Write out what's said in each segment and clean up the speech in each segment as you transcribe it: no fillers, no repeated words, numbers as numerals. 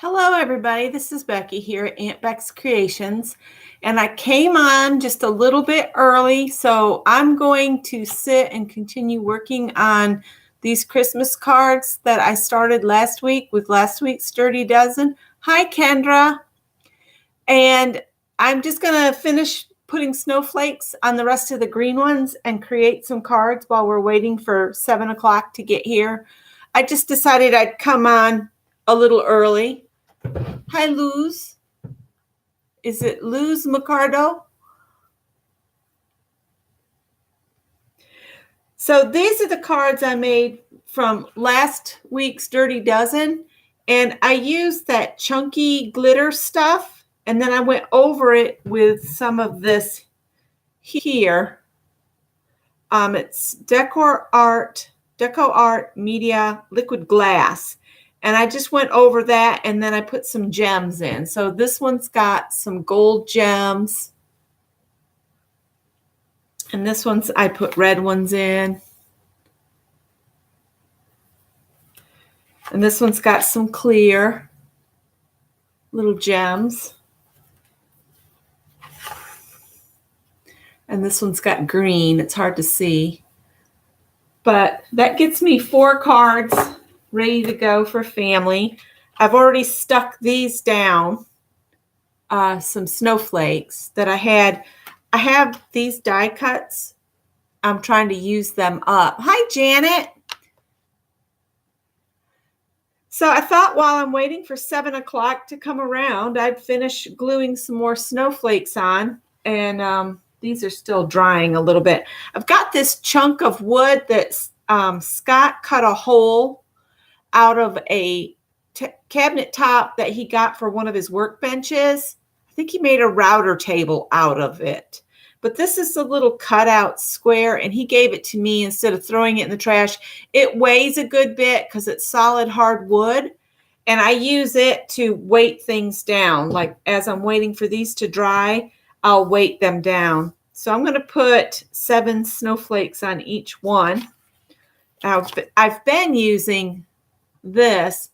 Hello, everybody. This is Becky here at Aunt Beck's Creations, and I came on just a little bit early, so I'm going to sit and continue working on these Christmas cards that I started last week with last week's Dirty Dozen. Hi, Kendra. And I'm just going to finish putting snowflakes on the rest of the green ones and create some cards while we're waiting for 7 o'clock to get here. I just decided I'd come on a little early. Hi, Luz. Is it Luz Micardo? So these are the cards I made from last week's Dirty Dozen. And I used that chunky glitter stuff. And then I went over it with some of this here. It's Deco Art Media Liquid Glass. And I just went over that, and then I put some gems in. So this one's got some gold gems. And this one's, I put red ones in. And this one's got some clear little gems. And this one's got green. It's hard to see. But that gets me 4 cards ready to go for family. I've already stuck these down, some snowflakes that I had. I have these die cuts. I'm trying to use them up. Hi, Janet. So I thought while I'm waiting for 7 o'clock to come around, I'd finish gluing some more snowflakes on. And these are still drying a little bit. I've got this chunk of wood that Scott cut a hole out of a cabinet top that he got for one of his workbenches. I think he made a router table out of it. But this is a little cutout square, and he gave it to me instead of throwing it in the trash. It weighs a good bit because it's solid hard wood, and I use it to weight things down. Like as I'm waiting for these to dry, I'll weight them down. So I'm going to put 7 snowflakes on each one. I've been using this.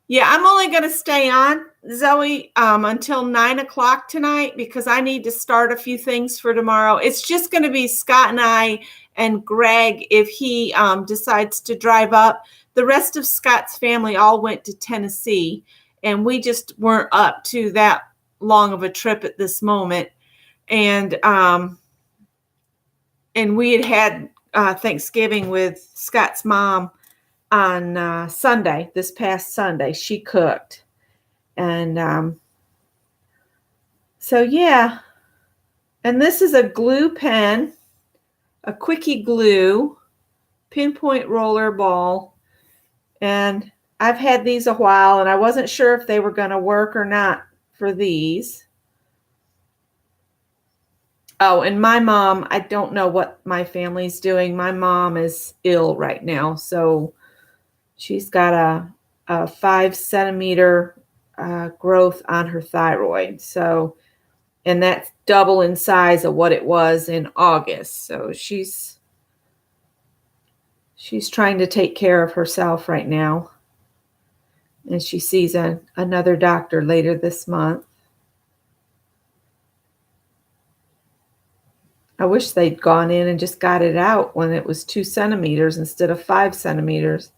Yeah, I'm only going to stay on, Zoe, until 9 o'clock tonight because I need to start a few things for tomorrow. It's just going to be Scott and I and Greg if he decides to drive up. The rest of Scott's family all went to Tennessee, and we just weren't up to that long of a trip at this moment. And we had Thanksgiving with Scott's mom on Sunday, this past Sunday. She cooked. And so, yeah. And this is a glue pen, a quickie glue, pinpoint roller ball. And I've had these a while, and I wasn't sure if they were going to work or not for these. Oh, and my mom, I don't know what my family's doing. My mom is ill right now, so she's got a 5 centimeter growth on her thyroid. So, and that's double in size of what it was in August. So she's trying to take care of herself right now. And she sees another doctor later this month. I wish they'd gone in and just got it out when it was 2 centimeters instead of 5 centimeters.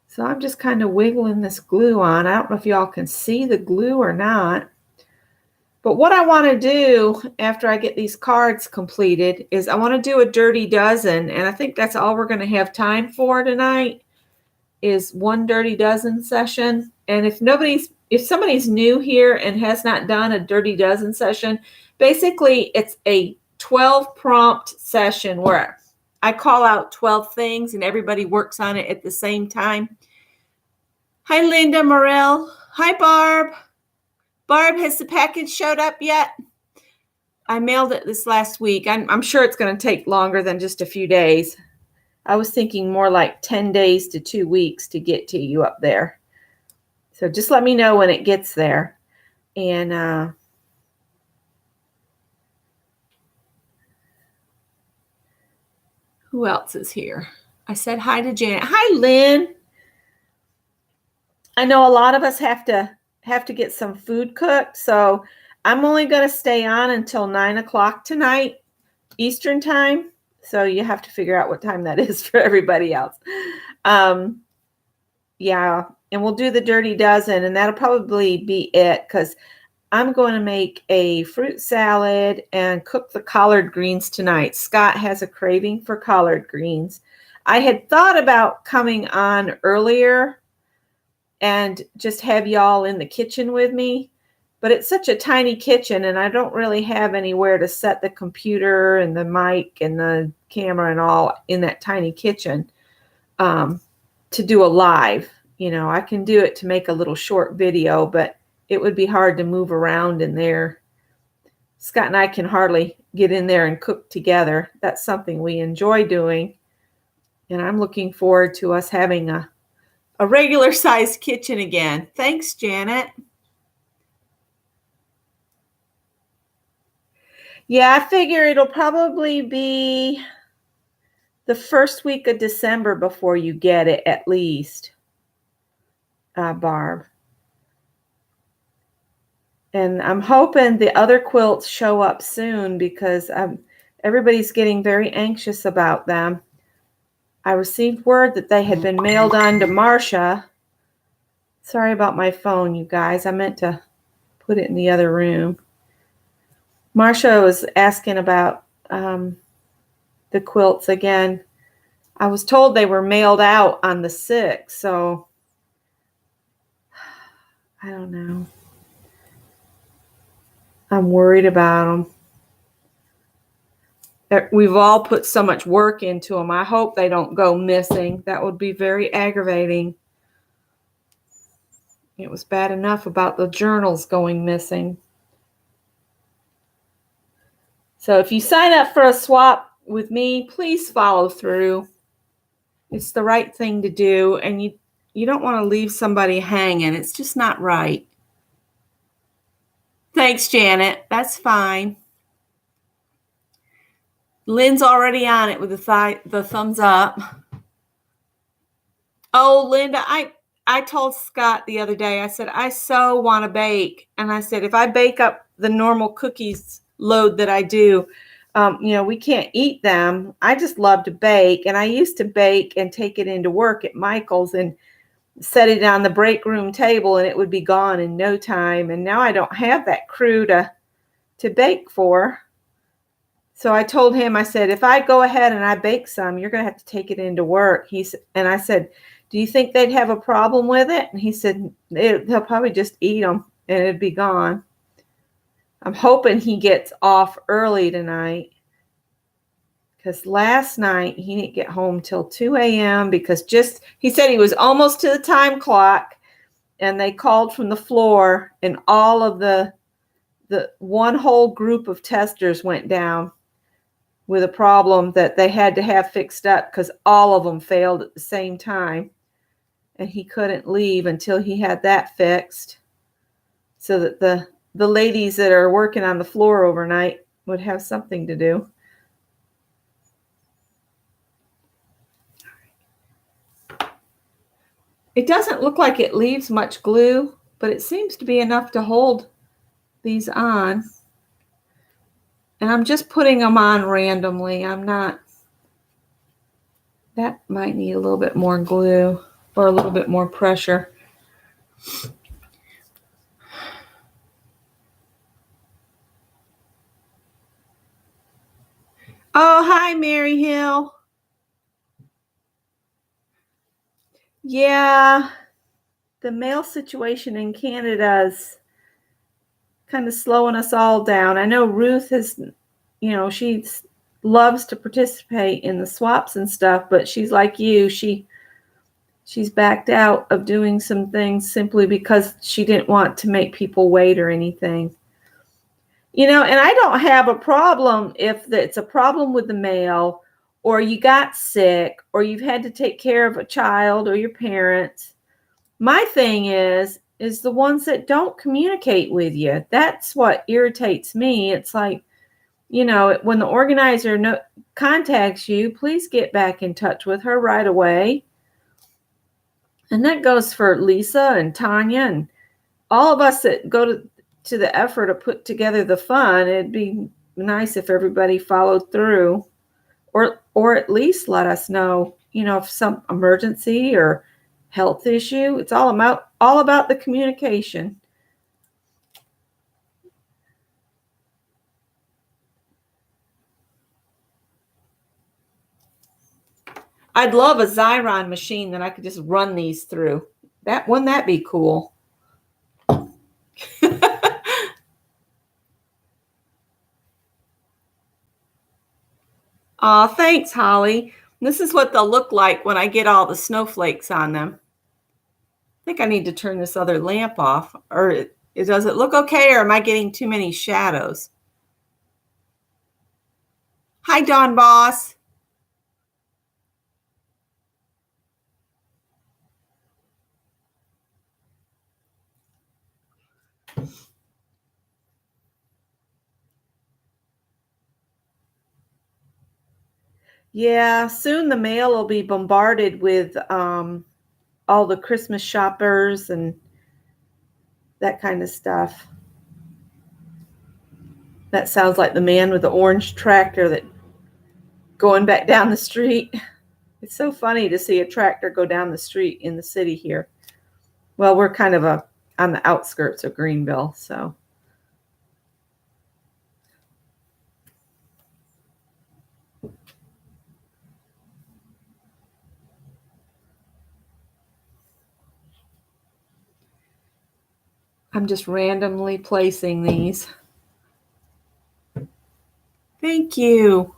So I'm just kind of wiggling this glue on. I don't know if y'all can see the glue or not. But what I want to do after I get these cards completed is I want to do a Dirty Dozen. And I think that's all we're going to have time for tonight is one Dirty Dozen session. And if somebody's new here and has not done a Dirty Dozen session, basically it's a 12 prompt session where I call out 12 things and everybody works on it at the same time. Hi, Linda Morell. Hi, Barb. Barb, has the package showed up yet? I mailed it this last week. I'm sure it's going to take longer than just a few days. I was thinking more like 10 days to 2 weeks to get to you up there. So just let me know when it gets there. And, Who else is here? I said hi to Janet. Hi, Lynn. I know a lot of us have to get some food cooked, so I'm only going to stay on until 9 o'clock tonight, Eastern time. So you have to figure out what time that is for everybody else. Yeah, and we'll do the dirty dozen, and that'll probably be it because I'm going to make a fruit salad and cook the collard greens tonight. Scott has a craving for collard greens. I had thought about coming on earlier and just have y'all in the kitchen with me, but it's such a tiny kitchen and I don't really have anywhere to set the computer and the mic and the camera and all in that tiny kitchen to do a live. You know, I can do it to make a little short video, but it would be hard to move around in there. Scott and I can hardly get in there and cook together. That's something we enjoy doing. And I'm looking forward to us having a regular sized kitchen again. Thanks, Janet. Yeah, I figure it'll probably be the first week of December before you get it, at least, Barb. And I'm hoping the other quilts show up soon because everybody's getting very anxious about them. I received word that they had been mailed on to Marcia. Sorry about my phone, you guys. I meant to put it in the other room. Marcia was asking about the quilts again. I was told they were mailed out on the 6th, so I don't know. I'm worried about them. We've all put so much work into them. I hope they don't go missing. That would be very aggravating. It was bad enough about the journals going missing. So if you sign up for a swap with me, please follow through. It's the right thing to do, and you don't want to leave somebody hanging. It's just not right. Thanks, Janet. That's fine. Lynn's already on it with the thumbs up. Oh, Linda, I told Scott the other day, I said, I so want to bake. And I said, if I bake up the normal cookies load that I do, we can't eat them. I just love to bake. And I used to bake and take it into work at Michael's and set it on the break room table and it would be gone in no time. And now I don't have that crew to bake for. So I told him, I said, if I go ahead and I bake some, you're going to have to take it into work. And I said, do you think they'd have a problem with it? And he said, they'll probably just eat them and it'd be gone. I'm hoping he gets off early tonight because last night he didn't get home till 2 a.m. because he said he was almost to the time clock and they called from the floor and all of the one whole group of testers went down with a problem that they had to have fixed up because all of them failed at the same time. And he couldn't leave until he had that fixed so that the ladies that are working on the floor overnight would have something to do. It doesn't look like it leaves much glue, but it seems to be enough to hold these on. And I'm just putting them on randomly. That might need a little bit more glue or a little bit more pressure. Oh, hi, Mary Hill. Yeah, the mail situation in Canada is kind of slowing us all down. I know Ruth has, she loves to participate in the swaps and stuff, but she's like you. She's backed out of doing some things simply because she didn't want to make people wait or anything. And I don't have a problem if it's a problem with the mail or you got sick or you've had to take care of a child or your parents. My thing is the ones that don't communicate with you. That's what irritates me. It's like, when the organizer contacts you, please get back in touch with her right away. And that goes for Lisa and Tanya and all of us that go to the effort to put together the fun. It'd be nice if everybody followed through, or at least let us know, if some emergency or health issue. It's all about the communication. I'd love a Xyron machine that I could just run these through. Wouldn't that be cool? Aw, thanks, Holly. This is what they'll look like when I get all the snowflakes on them. I think I need to turn this other lamp off. Or does it look okay, or am I getting too many shadows? Hi, Dawn Boss. Yeah, soon the mail will be bombarded with all the Christmas shoppers and that kind of stuff. That sounds like the man with the orange tractor that going back down the street. It's so funny to see a tractor go down the street in the city here. Well, we're kind of on the outskirts of Greenville, so. I'm just randomly placing these. Thank you.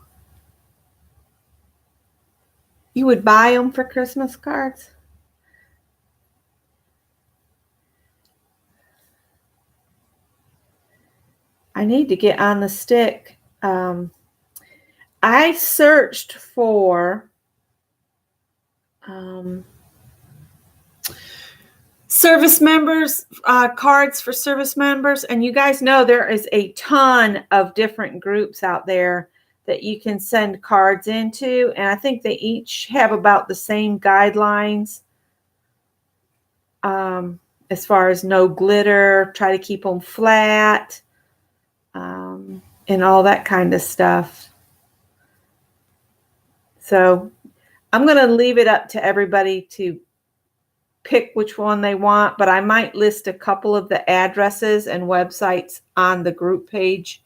You would buy them for Christmas cards? I need to get on the stick. I searched for service members, cards for service members. And you guys know there is a ton of different groups out there that you can send cards into. And I think they each have about the same guidelines as far as no glitter, try to keep them flat, and all that kind of stuff. So I'm going to leave it up to everybody to pick which one they want, but I might list a couple of the addresses and websites on the group page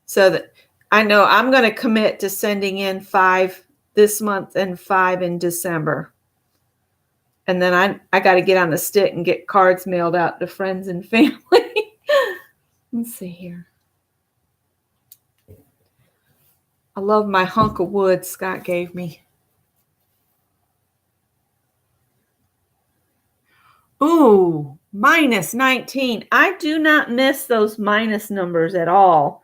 so that I know I'm going to commit to sending in 5 this month and 5 in December. And then I got to get on the stick and get cards mailed out to friends and family. Let's see here. I love my hunk of wood Scott gave me. Ooh, -19. I do not miss those minus numbers at all.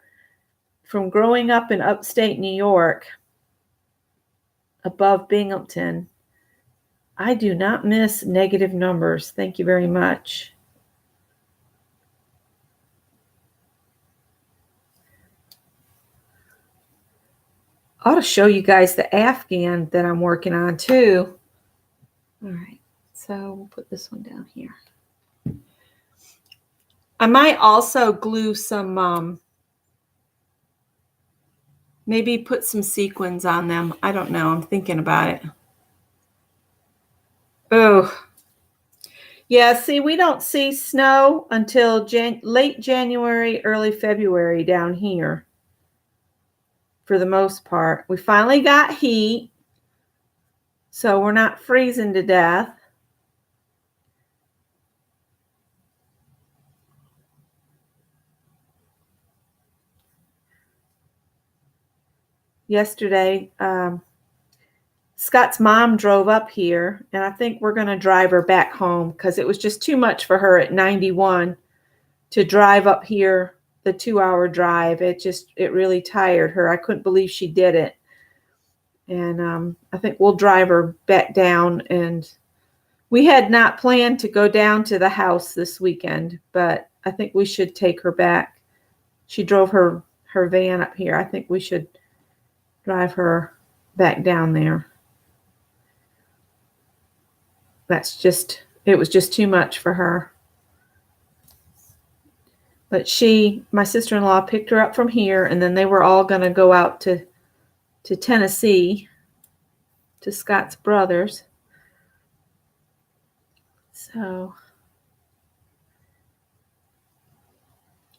From growing up in upstate New York, above Binghamton, I do not miss negative numbers. Thank you very much. I ought to show you guys the Afghan that I'm working on too. All right, so we'll put this one down here. I might also glue some, maybe put some sequins on them. I don't know. I'm thinking about it. Oh, yeah. See, we don't see snow until late January, early February down here. For the most part, we finally got heat, so we're not freezing to death. Yesterday, Scott's mom drove up here, and I think we're going to drive her back home because it was just too much for her at 91 to drive up here, the 2-hour drive. It really tired her. I couldn't believe she did it. And I think we'll drive her back down. And we had not planned to go down to the house this weekend, but I think we should take her back. She drove her her van up here. I think we should drive her back down there. It was just too much for her. But my sister-in-law picked her up from here, and then they were all going to go out to Tennessee to Scott's brothers. So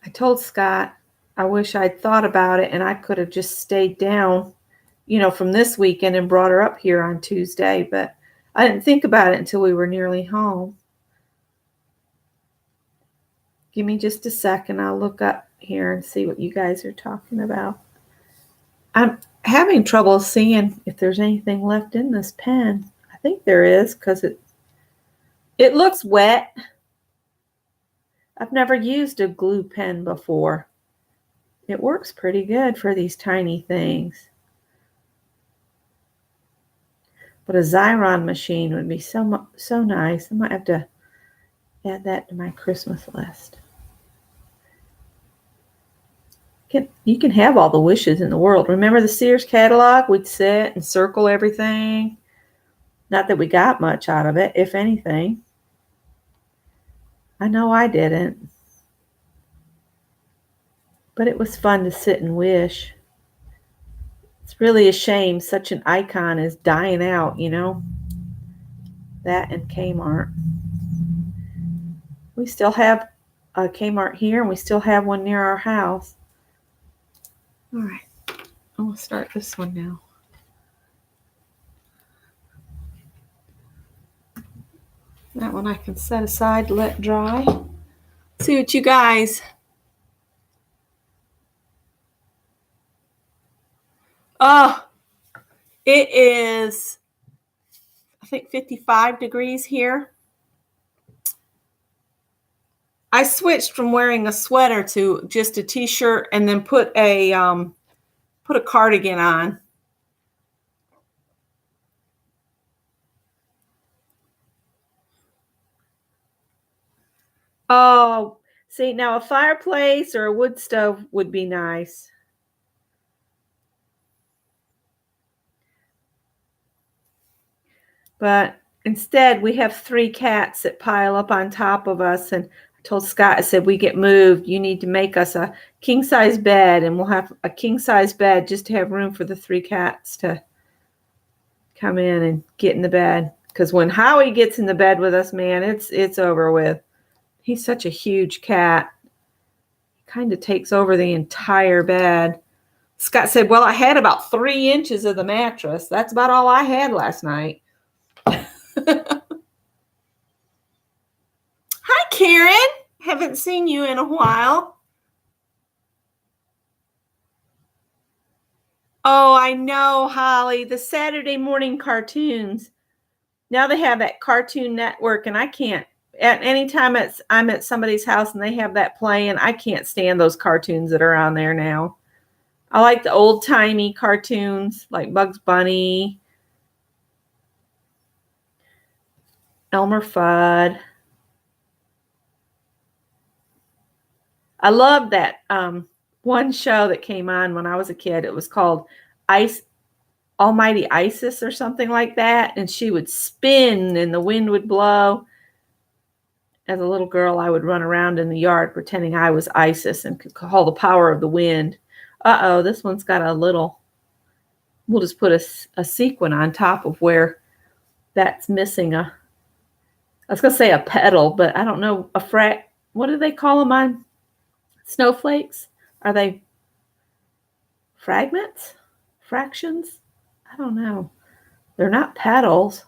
I told Scott I wish I'd thought about it and I could have just stayed down, from this weekend and brought her up here on Tuesday, but I didn't think about it until we were nearly home. Give me just a second. I'll look up here and see what you guys are talking about. I'm having trouble seeing if there's anything left in this pen. I think there is because it looks wet. I've never used a glue pen before. It works pretty good for these tiny things. But a Xyron machine would be so nice. I might have to add that to my Christmas list. You can have all the wishes in the world. Remember the Sears catalog? We'd sit and circle everything. Not that we got much out of it, if anything. I know I didn't. But it was fun to sit and wish. It's really a shame such an icon is dying out, That and Kmart. We still have a Kmart here, and we still have one near our house. All right, I'm going to start this one now. That one I can set aside, let dry. See what you guys. Oh, it is, I think, 55 degrees here. I switched from wearing a sweater to just a t-shirt and then put a cardigan on. Oh, see, now a fireplace or a wood stove would be nice. But instead, we have 3 cats that pile up on top of us, and told Scott, I said, we get moved, you need to make us a king-size bed, and we'll have a king-size bed just to have room for the 3 cats to come in and get in the bed. Because when Howie gets in the bed with us, man, it's over with. He's such a huge cat. He kind of takes over the entire bed. Scott said, well, I had about 3 inches of the mattress. That's about all I had last night. Hi, Karen. Haven't seen you in a while. Oh, I know, Holly. The Saturday morning cartoons. Now they have that Cartoon Network, and I can't. At any time I'm at somebody's house and they have that playing, I can't stand those cartoons that are on there now. I like the old-timey cartoons like Bugs Bunny, Elmer Fudd. I loved that one show that came on when I was a kid. It was called Almighty Isis or something like that. And she would spin and the wind would blow. As a little girl, I would run around in the yard pretending I was Isis and could call the power of the wind. Uh-oh, this one's got a little, we'll just put a sequin on top of where that's missing I was going to say a petal, but I don't know, what do they call them on snowflakes? Are they fragments? Fractions? I don't know. They're not petals.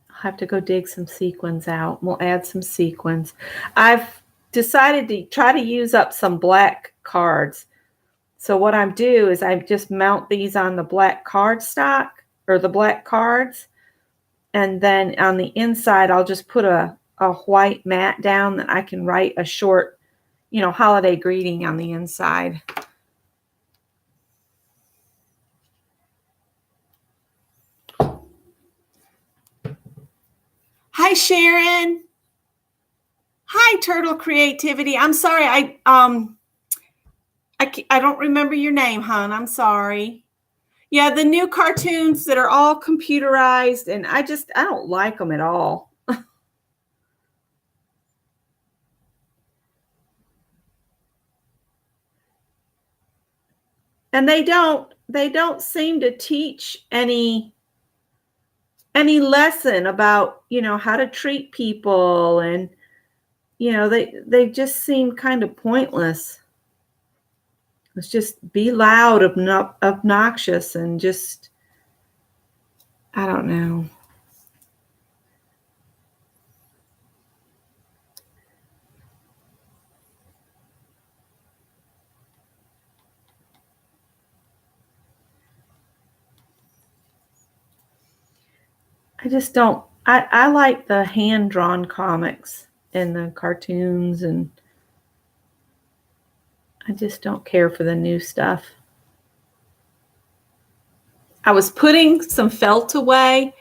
I'll have to go dig some sequins out. We'll add some sequins. I've decided to try to use up some black cards. So what I do is I just mount these on the black cardstock or the black cards. And then on the inside, I'll just put a white mat down that I can write a short, holiday greeting on the inside. Hi, Sharon. Hi, Turtle Creativity. I'm sorry. I don't remember your name, hon. I'm sorry. Yeah, the new cartoons that are all computerized, and I don't like them at all. And they don't seem to teach any lesson about, how to treat people, and they just seem kind of pointless. It's just be loud, obnoxious, and just, I don't know. I just don't. I like the hand-drawn comics and the cartoons, and I just don't care for the new stuff. I was putting some felt away,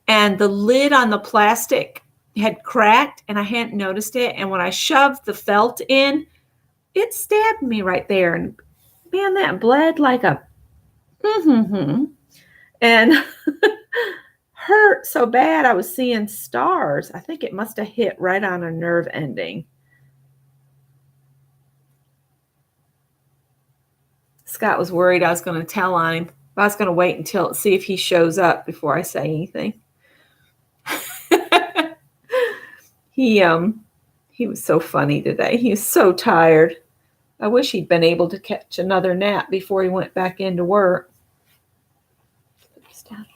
and the lid on the plastic had cracked, and I hadn't noticed it. And when I shoved the felt in, it stabbed me right there. And man, that bled like a and hurt so bad I was seeing stars. I think it must have hit right on a nerve ending. Scott was worried I was going to tell on him. I was going to wait until see if he shows up before I say anything. He was so funny today. He was so tired. I wish he'd been able to catch another nap before he went back into work. Put this down here.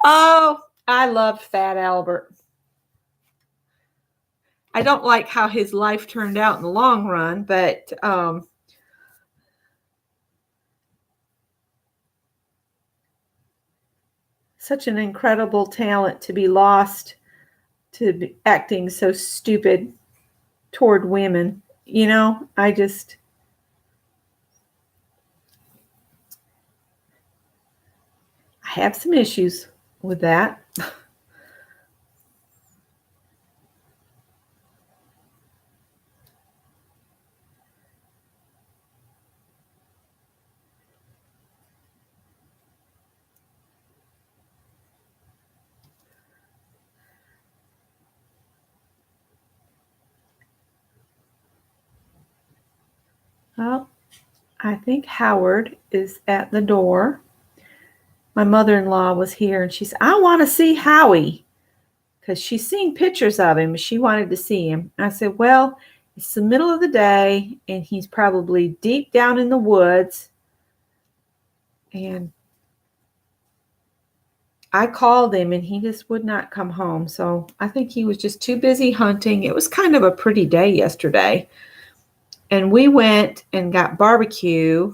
Oh, I love Fat Albert. I don't like how his life turned out in the long run, but such an incredible talent to be lost to acting so stupid toward women. I have some issues with that. Well, I think Howard is at the door. My mother-in-law was here, and she said, I want to see Howie, because she's seen pictures of him. She wanted to see him. And I said, well, it's the middle of the day, and he's probably deep down in the woods. And I called him, and he just would not come home. So I think he was just too busy hunting. It was kind of a pretty day yesterday. And we went and got barbecue.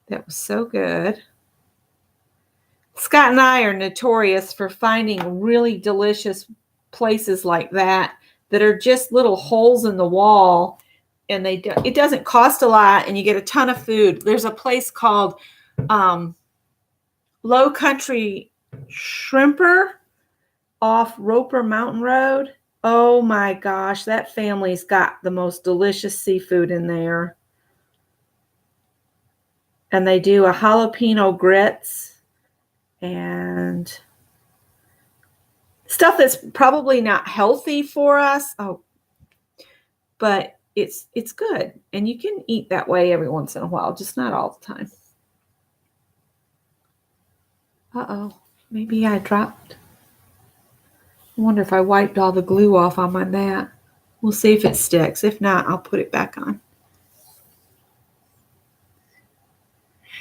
That was so good. Scott and I are notorious for finding really delicious places like that are just little holes in the wall, and it doesn't cost a lot, and you get a ton of food. There's a place called Low Country Shrimper off Roper Mountain Road. Oh my gosh, that family's got the most delicious seafood in there. And they do a jalapeno grits and stuff that's probably not healthy for us. Oh, but it's good. And you can eat that way every once in a while, just not all the time. Uh-oh, maybe I dropped. I wonder if I wiped all the glue off on my mat. We'll see if it sticks. If not, I'll put it back on.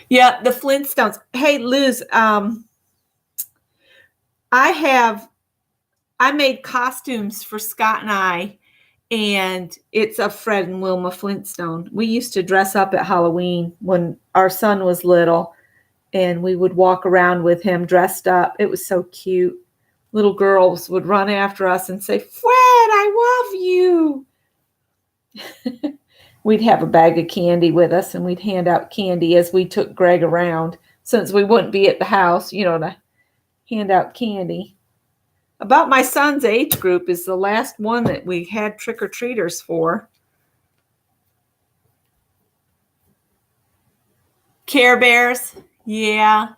Yeah, the Flintstones. Hey, Luz, I made costumes for Scott and I, and it's a Fred and Wilma Flintstone. We used to dress up at Halloween when our son was little, and we would walk around with him dressed up. It was so cute. Little girls would run after us and say, Fred, I love you. we'd have a bag of candy with us, and we'd hand out candy as we took Greg around, since we wouldn't be at the house, to hand out candy. About my son's age group is the last one that we had trick-or-treaters for. Care Bears, yeah.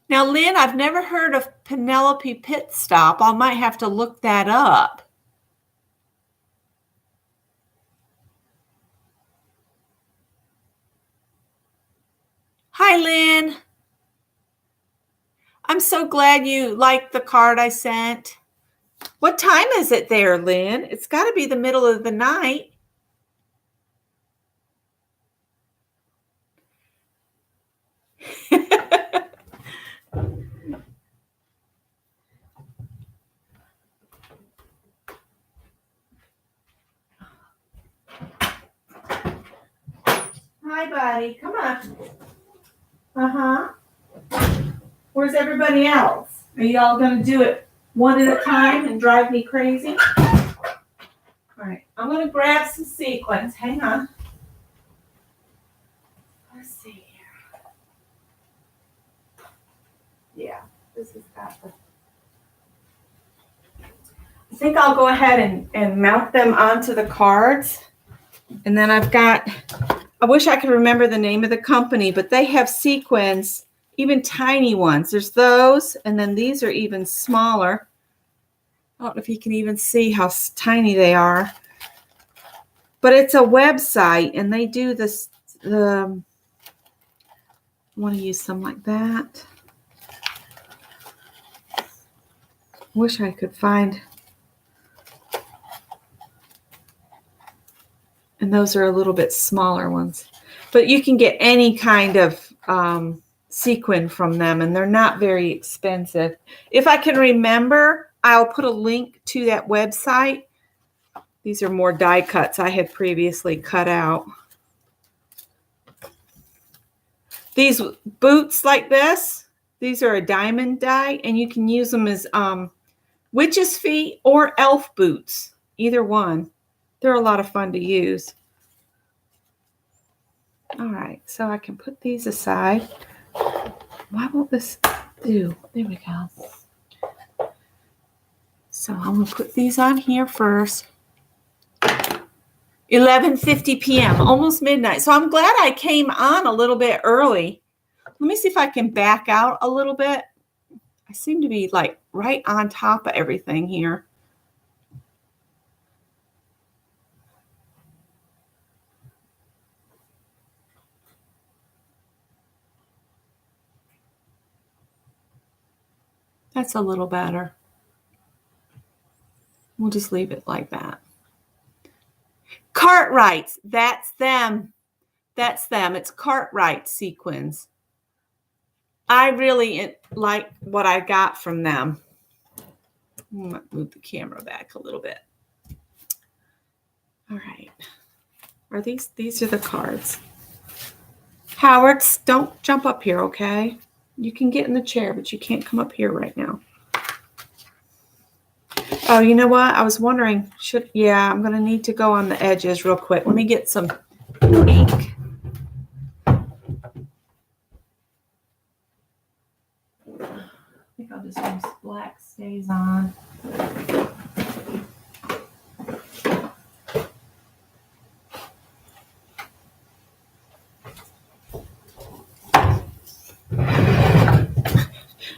Now, Lynn, I've never heard of Penelope Pit Stop. I might have to look that up. Hi, Lynn. I'm so glad you liked the card I sent. What time is it there, Lynn? It's got to be the middle of the night. Hi, buddy. Come on. Uh-huh. Where's everybody else? Are you all going to do it one at a time and drive me crazy? All right. I'm going to grab some sequins. Hang on. Let's see here. Yeah, this has got the... I think I'll go ahead and mount them onto the cards. And then I've got... I wish I could remember the name of the company, but they have sequins, even tiny ones. There's those, and then these are even smaller. I don't know if you can even see how tiny they are. But it's a website, and they do this. I want to use some like that. Wish I could find. And those are a little bit smaller ones. But you can get any kind of sequin from them, and they're not very expensive. If I can remember, I'll put a link to that website. These are more die cuts I had previously cut out. These boots like this, these are a diamond die, and you can use them as witch's feet or elf boots, either one. They're a lot of fun to use. All right, so I can put these aside. Why won't this do? There we go. So I'm going to put these on here first. 11:50 p.m., almost midnight. So I'm glad I came on a little bit early. Let me see if I can back out a little bit. I seem to be like right on top of everything here. That's a little better. We'll just leave it like that. Cartwrights, that's them. That's them. It's Cartwright sequins. I really like what I got from them. I'm going to move the camera back a little bit. All right. Are these are the cards. Howard, don't jump up here, okay? You can get in the chair, but you can't come up here right now. Oh, you know what? I was wondering, I'm going to need to go on the edges real quick. Let me get some ink. I think I'll just use black stays on.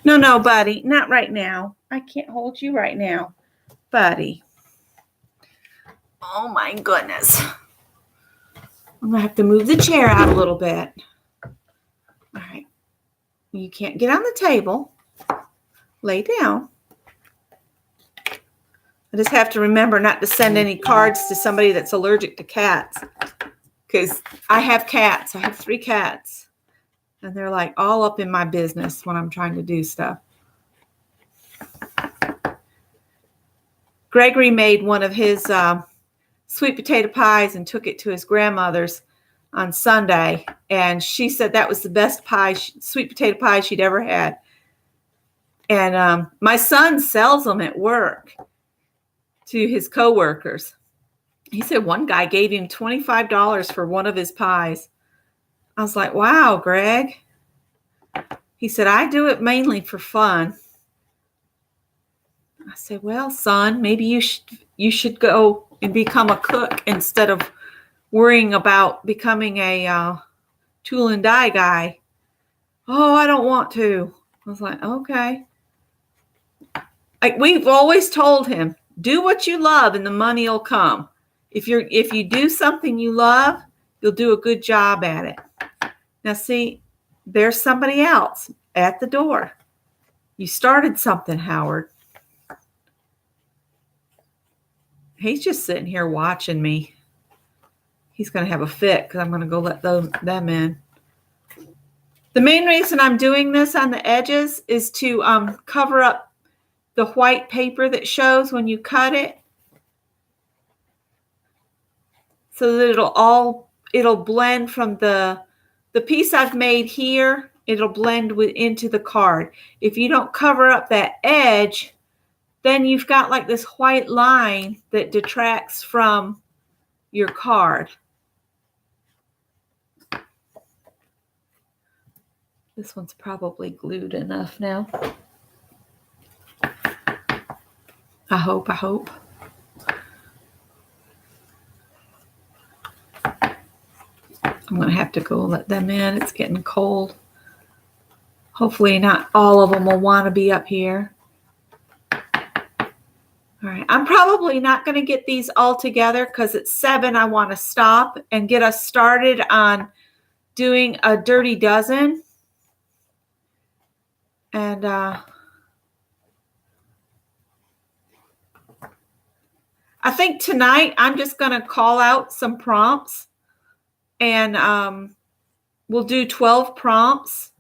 No, buddy, not right now. I can't hold you right now, buddy. Oh my goodness. I'm gonna have to move the chair out a little bit. All right. You can't get on the table. Lay down. I just have to remember not to send any cards to somebody that's allergic to cats, because I have cats. I have 3 cats. And they're like all up in my business when I'm trying to do stuff. Gregory made one of his sweet potato pies and took it to his grandmother's on Sunday. And she said that was the best sweet potato pie she'd ever had. And my son sells them at work. to his coworkers. He said one guy gave him $25 for one of his pies. I was like, wow, Greg. He said, I do it mainly for fun. I said, well, son, maybe you should go and become a cook instead of worrying about becoming a tool and die guy. Oh, I don't want to. I was like, okay. We've always told him, do what you love and the money will come. If you do something you love, you'll do a good job at it. Now see, there's somebody else at the door. You started something, Howard. He's just sitting here watching me. He's going to have a fit because I'm going to go let them in. The main reason I'm doing this on the edges is to cover up the white paper that shows when you cut it, so that it'll blend from the piece I've made here. It'll blend into the card. If you don't cover up that edge, then you've got like this white line that detracts from your card. This one's probably glued enough now. I hope. I'm going to have to go let them in. It's getting cold. Hopefully not all of them will want to be up here. All right. I'm probably not going to get these all together because at 7 I want to stop and get us started on doing a dirty dozen. And I think tonight I'm just going to call out some prompts, and we'll do 12 prompts.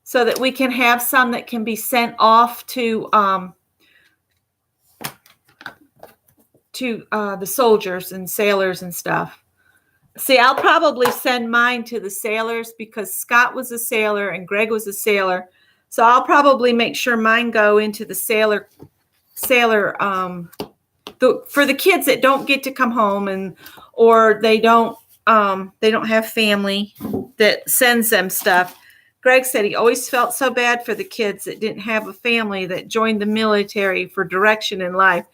So that we can have some that can be sent off to the soldiers and sailors and stuff. See, I'll probably send mine to the sailors because Scott was a sailor and Greg was a sailor. So I'll probably make sure mine go into the sailor for the kids that don't get to come home or they don't have family that sends them stuff. Greg said he always felt so bad for the kids that didn't have a family that joined the military for direction in life.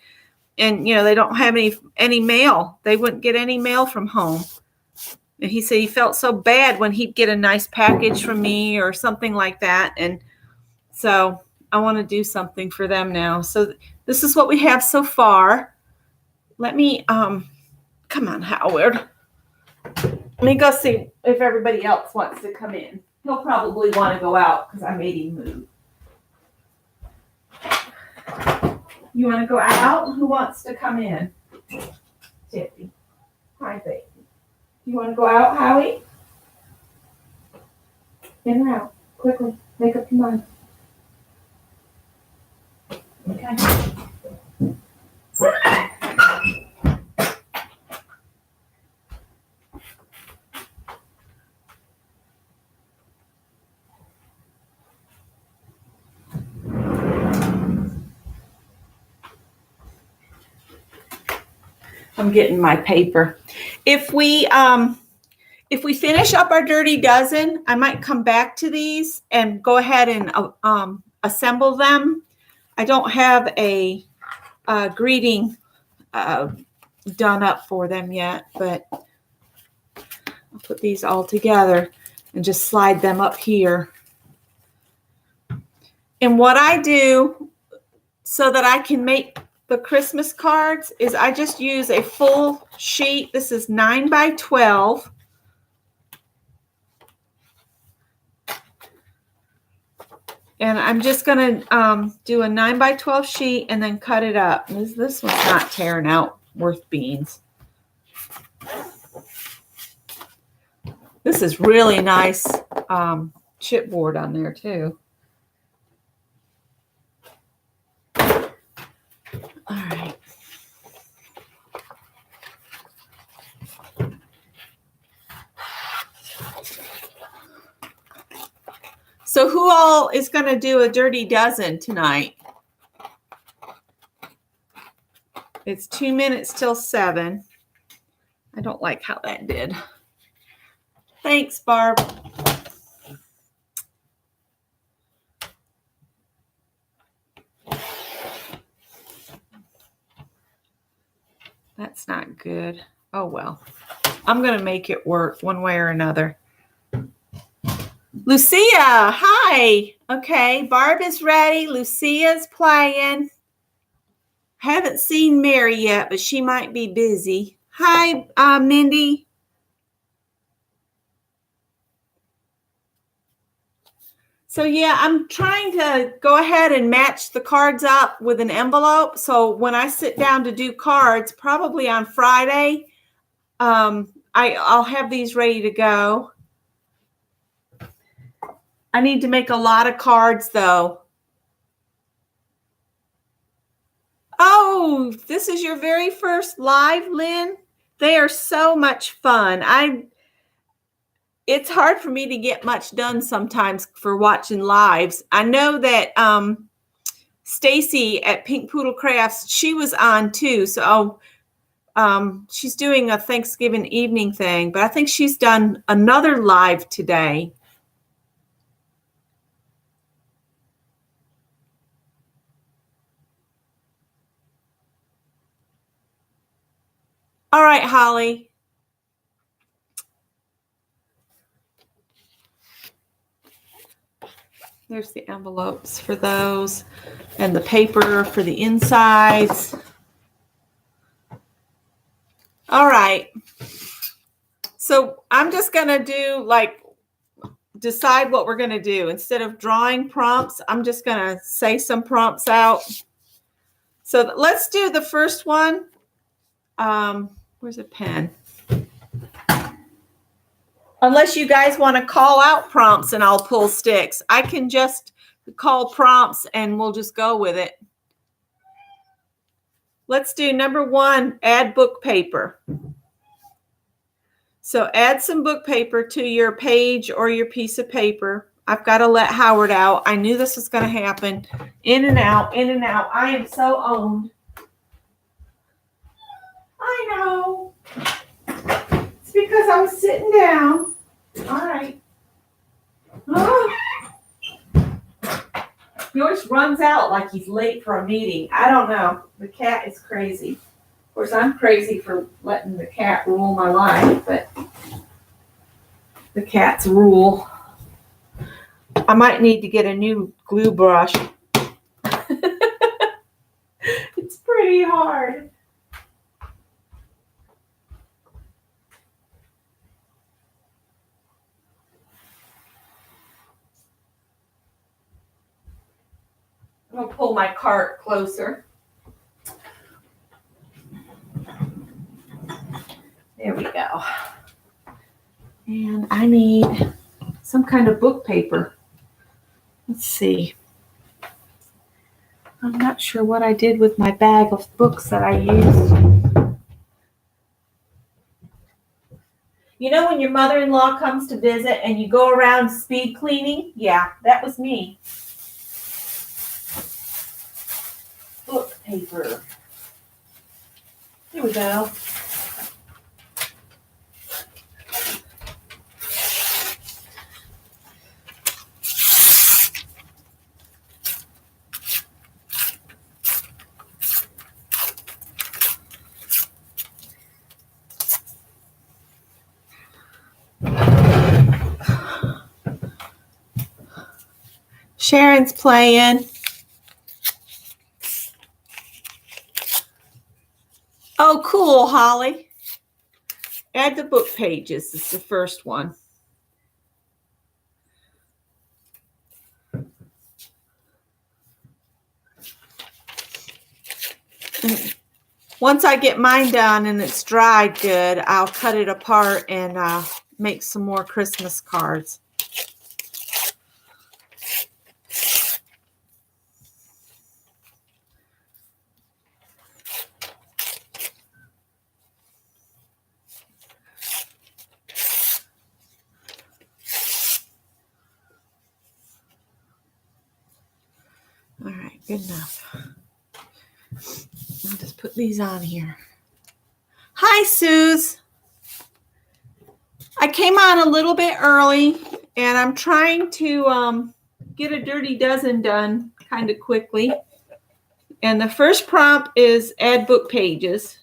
And, they don't have any mail. They wouldn't get any mail from home. And he said he felt so bad when he'd get a nice package from me or something like that. And so I want to do something for them now. So this is what we have so far. Let me, come on, Howard. Let me go see if everybody else wants to come in. He'll probably want to go out because I made him move. You want to go out? Who wants to come in? Tippy. Hi, baby. You want to go out, Howie? In or out? Quickly. Make up your mind. Okay. I'm getting my paper. If we finish up our dirty dozen, I might come back to these and go ahead and assemble them. I don't have a greeting done up for them yet, but I'll put these all together and just slide them up here. And what I do so that I can make the Christmas cards is I just use a full sheet. This is 9 by 12. And I'm just going to do a 9 by 12 sheet and then cut it up. This one's not tearing out worth beans. This is really nice chipboard on there too. All right. So So who all is going to do a dirty dozen tonight? It's 2 minutes till 7. I don't like how that did. Thanks, Barb. That's not good. Oh, well. I'm going to make it work one way or another. Lucia, hi. Okay, Barb is ready. Lucia's playing. Haven't seen Mary yet, but she might be busy. Hi, Mindy. So yeah, I'm trying to go ahead and match the cards up with an envelope. So when I sit down to do cards, probably on Friday, I'll have these ready to go. I need to make a lot of cards though. Oh, this is your very first live, Lynn? They are so much fun. It's hard for me to get much done sometimes for watching lives. I know that Stacy at Pink Poodle Crafts, she was on too. So she's doing a Thanksgiving evening thing, but I think she's done another live today. All right, Holly. There's the envelopes for those and the paper for the insides. All right. So I'm just going to do decide what we're going to do. Instead of drawing prompts, I'm just going to say some prompts out. So let's do the first one. Where's a pen? Unless you guys want to call out prompts and I'll pull sticks. I can just call prompts and we'll just go with it. Let's do number 1, add book paper. So add some book paper to your page or your piece of paper. I've got to let Howard out. I knew this was going to happen. In and out, in and out. I am so owned. I know. It's because I was sitting down. All right. Oh. He always runs out like he's late for a meeting. I don't know. The cat is crazy. Of course, I'm crazy for letting the cat rule my life, but the cats rule. I might need to get a new glue brush. It's pretty hard. I'm going to pull my cart closer. There we go. And I need some kind of book paper. Let's see. I'm not sure what I did with my bag of books that I used. You know when your mother-in-law comes to visit and you go around speed cleaning? Yeah, that was me. Book paper. Here we go. Sharon's playing. Oh, cool, Holly. Add the book pages. It's the first one. Once I get mine done and it's dried good, I'll cut it apart and make some more Christmas cards. All right, good enough. I'll just put these on here. Hi, Suze. I came on a little bit early, and I'm trying to get a dirty dozen done kind of quickly. And the first prompt is add book pages.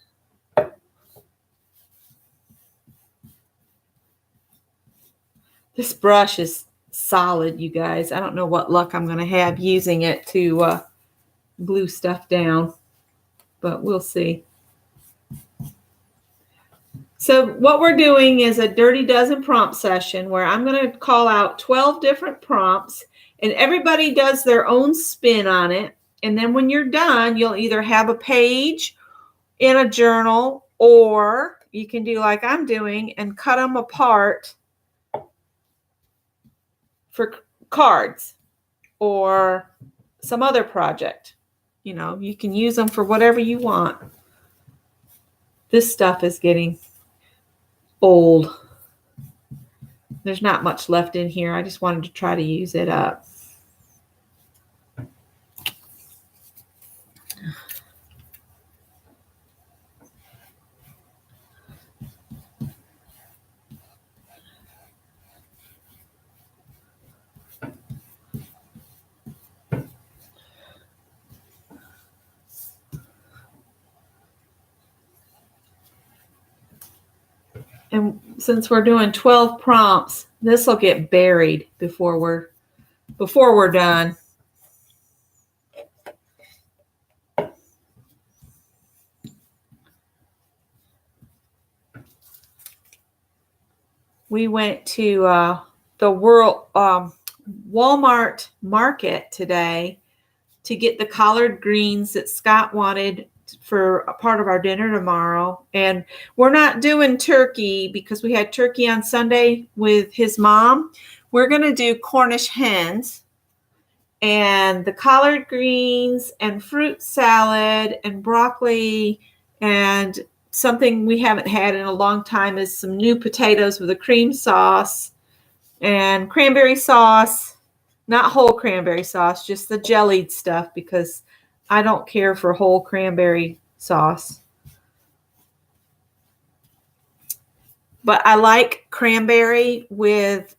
This brush is solid, you guys. I don't know what luck I'm going to have using it to glue stuff down, but we'll see. So what we're doing is a Dirty Dozen prompt session where I'm going to call out 12 different prompts, and everybody does their own spin on it. And then when you're done, you'll either have a page in a journal, or you can do like I'm doing and cut them apart for cards or some other project. You know, you can use them for whatever you want. This stuff is getting old. There's not much left in here. I just wanted to try to use it up. And since we're doing 12 prompts, this will get buried before we're done. We went to the Walmart market today to get the collard greens that Scott wanted for a part of our dinner tomorrow. And we're not doing turkey because we had turkey on Sunday with his mom. We're going to do Cornish hens and the collard greens and fruit salad and broccoli, and something we haven't had in a long time is some new potatoes with a cream sauce and cranberry sauce. Not whole cranberry sauce, just the jellied stuff, because I don't care for whole cranberry sauce. But I like cranberry with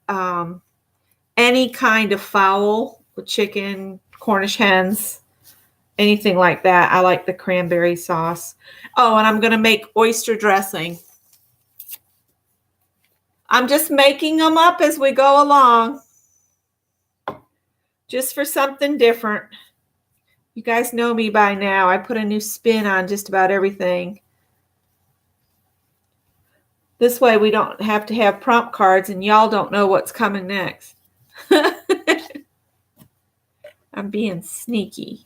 any kind of fowl, chicken, Cornish hens, anything like that. I like the cranberry sauce. Oh, and I'm going to make oyster dressing. I'm just making them up as we go along, just for something different. You guys know me by now. I put a new spin on just about everything. This way we don't have to have prompt cards and y'all don't know what's coming next. I'm being sneaky.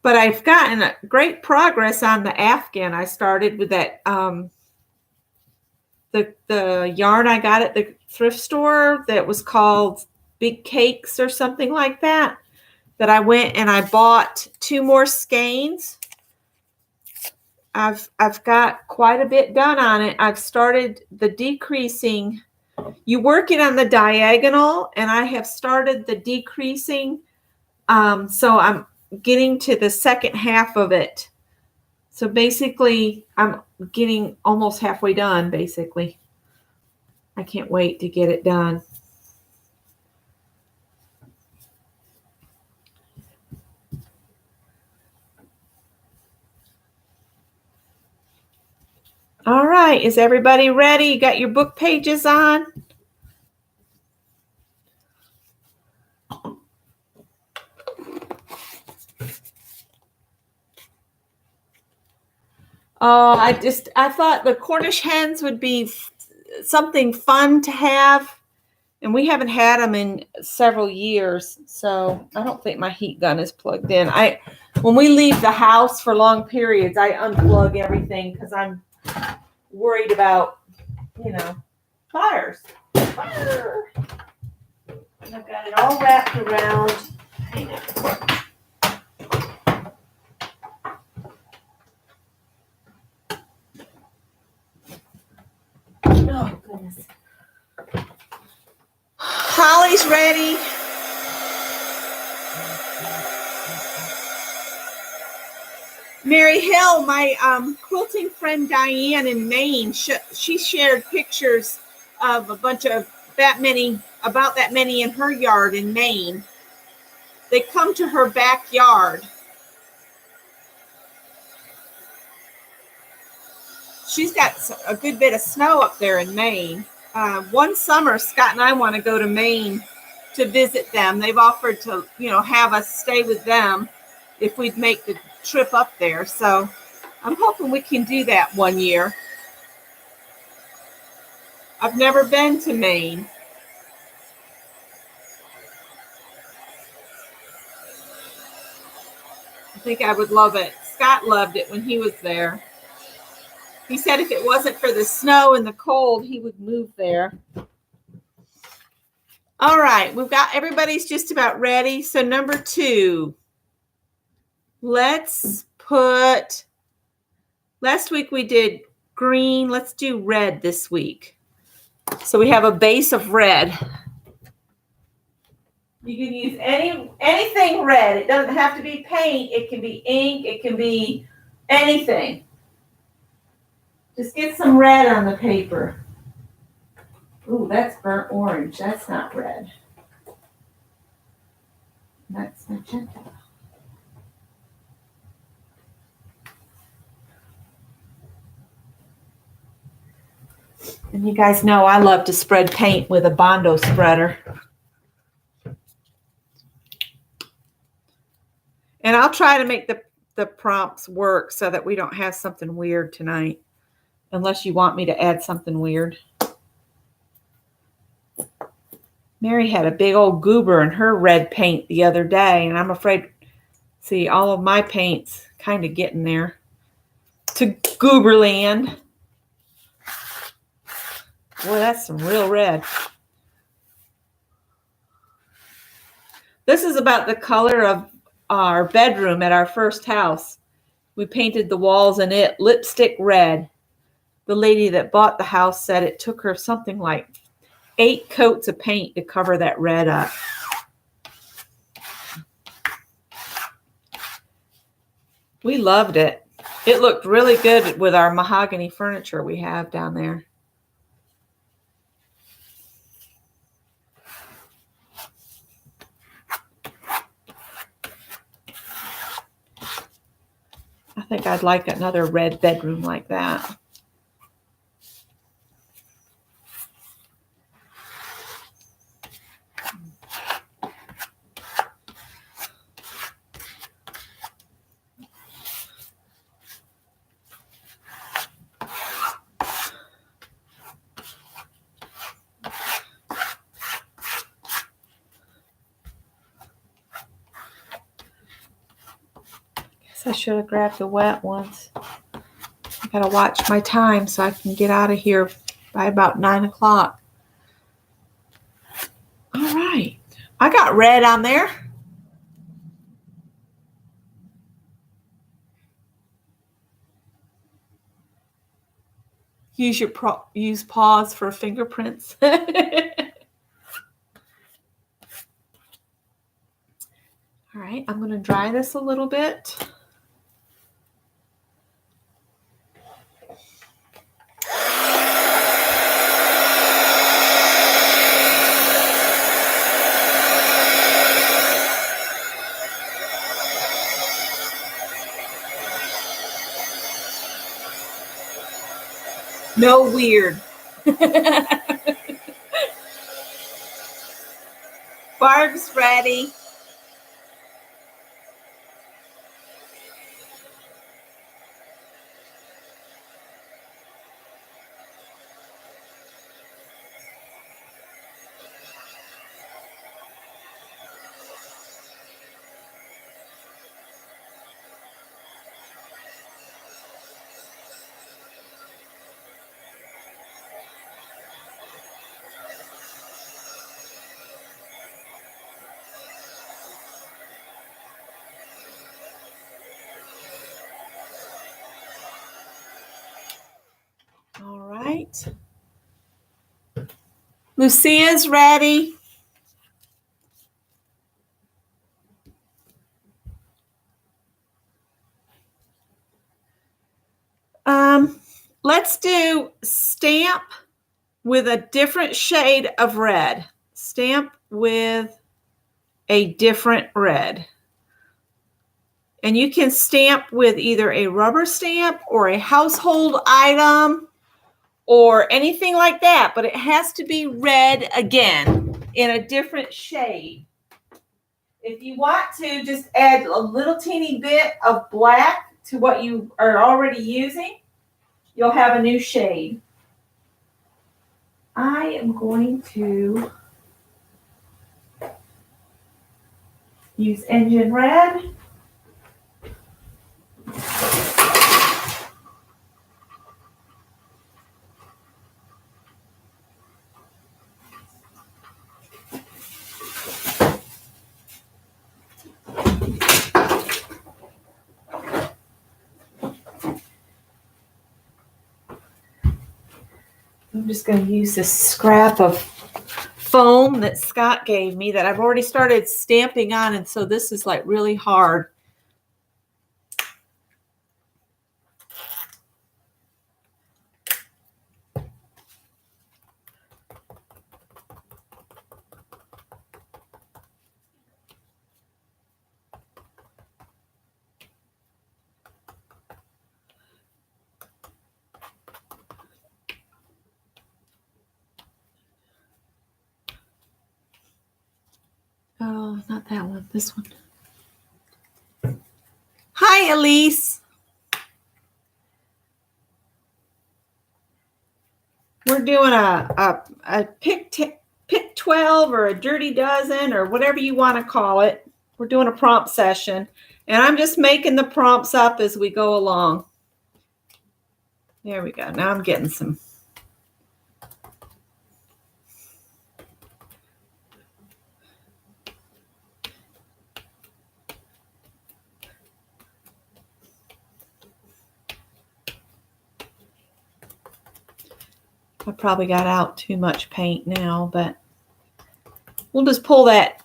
But I've gotten great progress on the Afghan. I started with that the yarn I got at the thrift store that was called Big Cakes or something like that, that I went and I bought 2 more skeins. I've got quite a bit done on it. I've started the decreasing. You work it on the diagonal, and I have started the decreasing. So I'm getting to the second half of it. So basically, I'm getting almost halfway done, basically. I can't wait to get it done. All right, is everybody ready? You got your book pages on? I thought the Cornish hens would be something fun to have, and we haven't had them in several years, so I don't think my heat gun is plugged in. When we leave the house for long periods, I unplug everything because I'm worried about, fires. Fire! And I've got it all wrapped around. Hang on. Oh, goodness. Everybody's ready? Mary Hill, my quilting friend Diane in Maine, she shared pictures of a bunch of about that many in her yard in Maine. They come to her backyard. She's got a good bit of snow up there in Maine. One summer, Scott and I want to go to Maine to visit them. They've offered to, have us stay with them if we'd make the trip up there. So I'm hoping we can do that one year. I've never been to Maine. I think I would love it. Scott loved it when he was there. He said if it wasn't for the snow and the cold, he would move there. All right, everybody's just about ready. So number 2, last week we did green. Let's do red this week. So we have a base of red. You can use anything red. It doesn't have to be paint. It can be ink. It can be anything. Just get some red on the paper. Ooh, that's burnt orange. That's not red. That's magenta. And you guys know I love to spread paint with a Bondo spreader. And I'll try to make the prompts work so that we don't have something weird tonight. Unless you want me to add something weird. Mary had a big old goober in her red paint the other day, and I'm afraid, see, all of my paint's kind of getting there to Gooberland. Boy, that's some real red. This is about the color of our bedroom at our first house. We painted the walls in it lipstick red. The lady that bought the house said it took her something like 8 coats of paint to cover that red up. We loved it. It looked really good with our mahogany furniture we have down there. I think I'd like another red bedroom like that. I should have grabbed the wet ones. I gotta watch my time so I can get out of here by about 9 o'clock. All right. I got red on there. Use paws for fingerprints. All right, I'm going to dry this a little bit. No weird. Barb's ready. All right. Lucia's ready. Let's do stamp with a different shade of red. Stamp with a different red. And you can stamp with either a rubber stamp or a household item or anything like that, but it has to be red again in a different shade. If you want to, just add a little teeny bit of black to what you are already using. You'll have a new shade. I am going to use engine red. I'm just going to use this scrap of foam that Scott gave me that I've already started stamping on, and so this is like really hard. Oh, not that one, this one. Hi, Elise. We're doing a pick 12 or a dirty dozen or whatever you want to call it. We're doing a prompt session, and I'm just making the prompts up as we go along. There we go. Now I'm getting some. I probably got out too much paint now, but we'll just pull that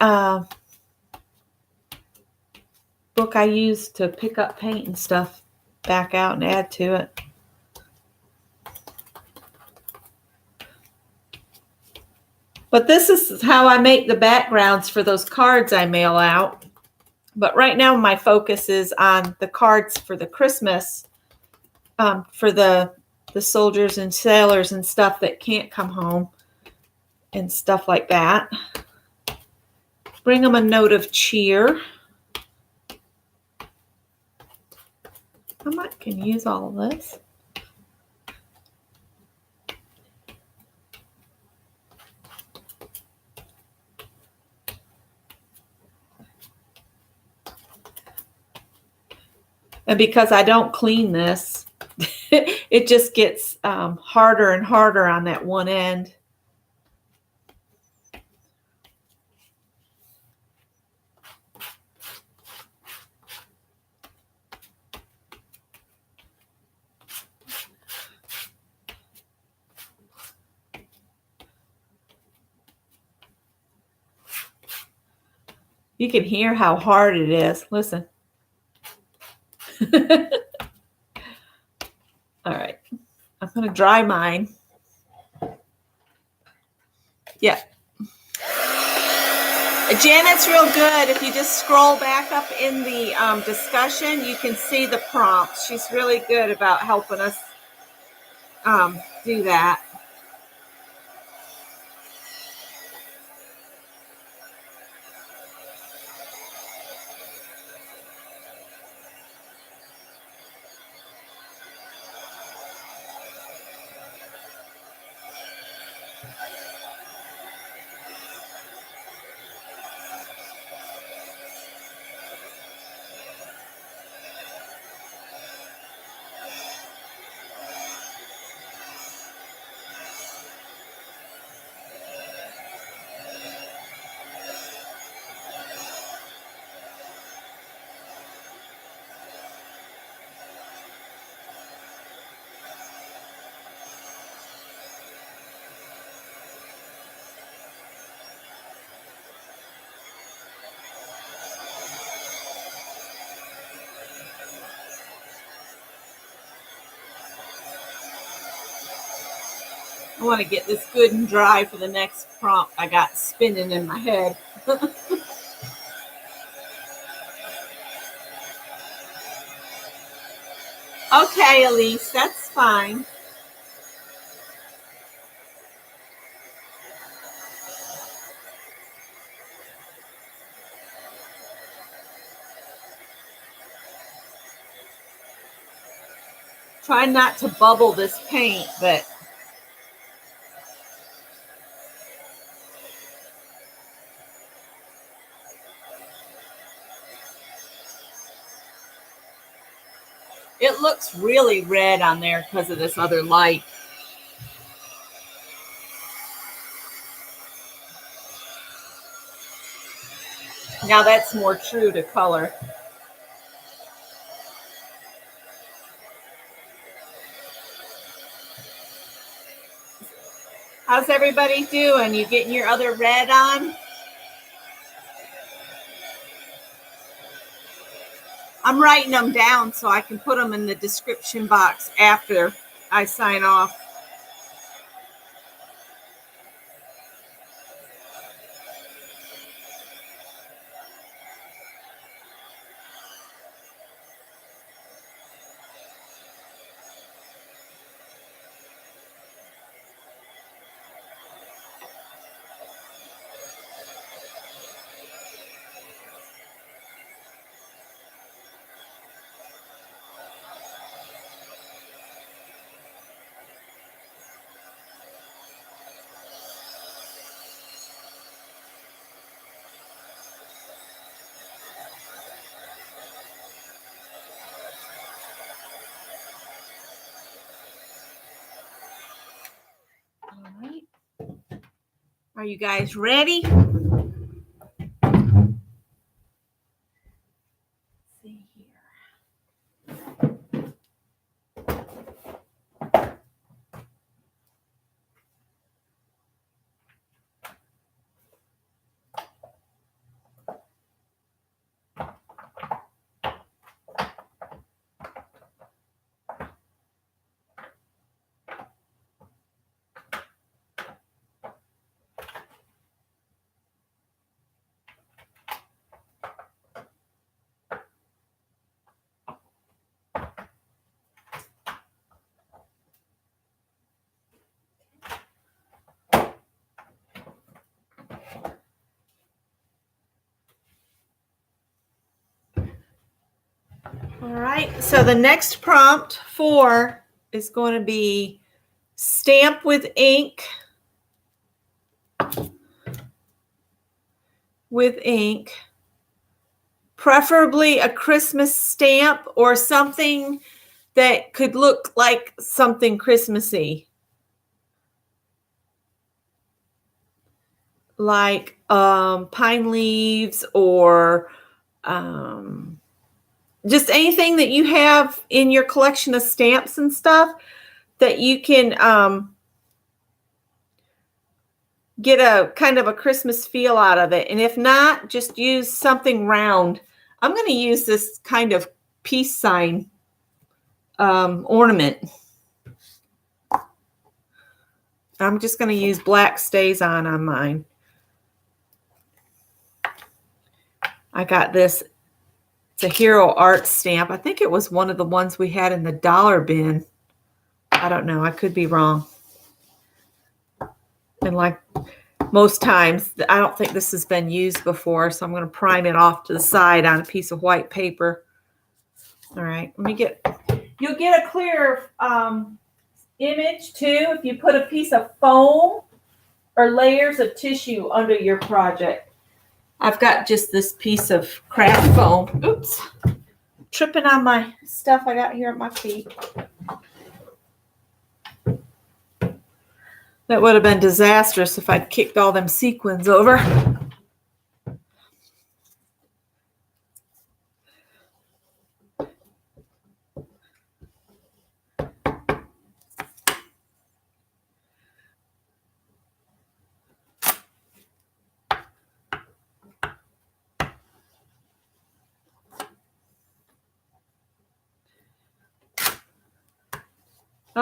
book I used to pick up paint and stuff back out and add to it. But this is how I make the backgrounds for those cards I mail out. But right now my focus is on the cards for the Christmas, for the soldiers and sailors and stuff that can't come home and stuff like that. Bring them a note of cheer. I can use all of this. And because I don't clean this, it just gets harder and harder on that one end. You can hear how hard it is. Listen. All right. I'm going to dry mine. Yeah. Janet's real good. If you just scroll back up in the discussion, you can see the prompts. She's really good about helping us do that. I want to get this good and dry for the next prompt I got spinning in my head. Okay, Elise, that's fine. Try not to bubble this paint, but it looks really red on there because of this other light. Now that's more true to color. How's everybody doing? You getting your other red on? I'm writing them down so I can put them in the description box after I sign off. All right. Are you guys ready? Let's see here. All right, so the next prompt 4 is going to be stamp with ink. Preferably a Christmas stamp or something that could look like something Christmassy. Like pine leaves or just anything that you have in your collection of stamps and stuff that you can get a kind of a Christmas feel out of it. And if not, just use something round. I'm going to use this kind of peace sign ornament. I'm just going to use black stays on mine. I got this. It's a Hero Art stamp. I think it was one of the ones we had in the dollar bin. I don't know. I could be wrong. And like most times, I don't think this has been used before, so I'm going to prime it off to the side on a piece of white paper. All right. You'll get a clearer image too if you put a piece of foam or layers of tissue under your project. I've got just this piece of craft foam. Oops. Tripping on my stuff I got here at my feet. That would have been disastrous if I'd kicked all them sequins over.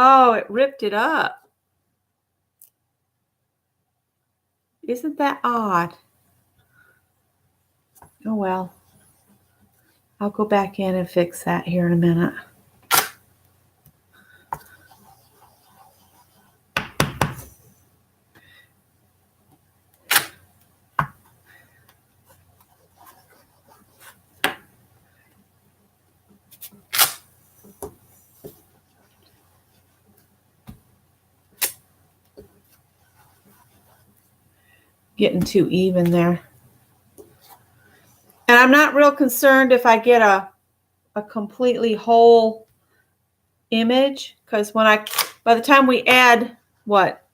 Oh, it ripped it up. Isn't that odd? Oh well. I'll go back in and fix that here in a minute. Getting too even there. And I'm not real concerned if I get a completely whole image, because by the time we add, what,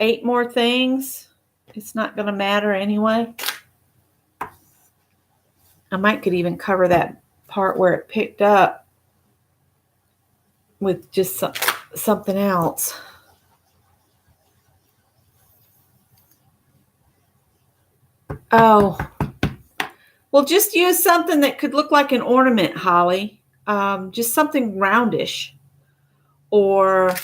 8 more things, it's not going to matter anyway. I could even cover that part where it picked up with just something else. Oh, well, just use something that could look like an ornament, Holly. Just something roundish. Or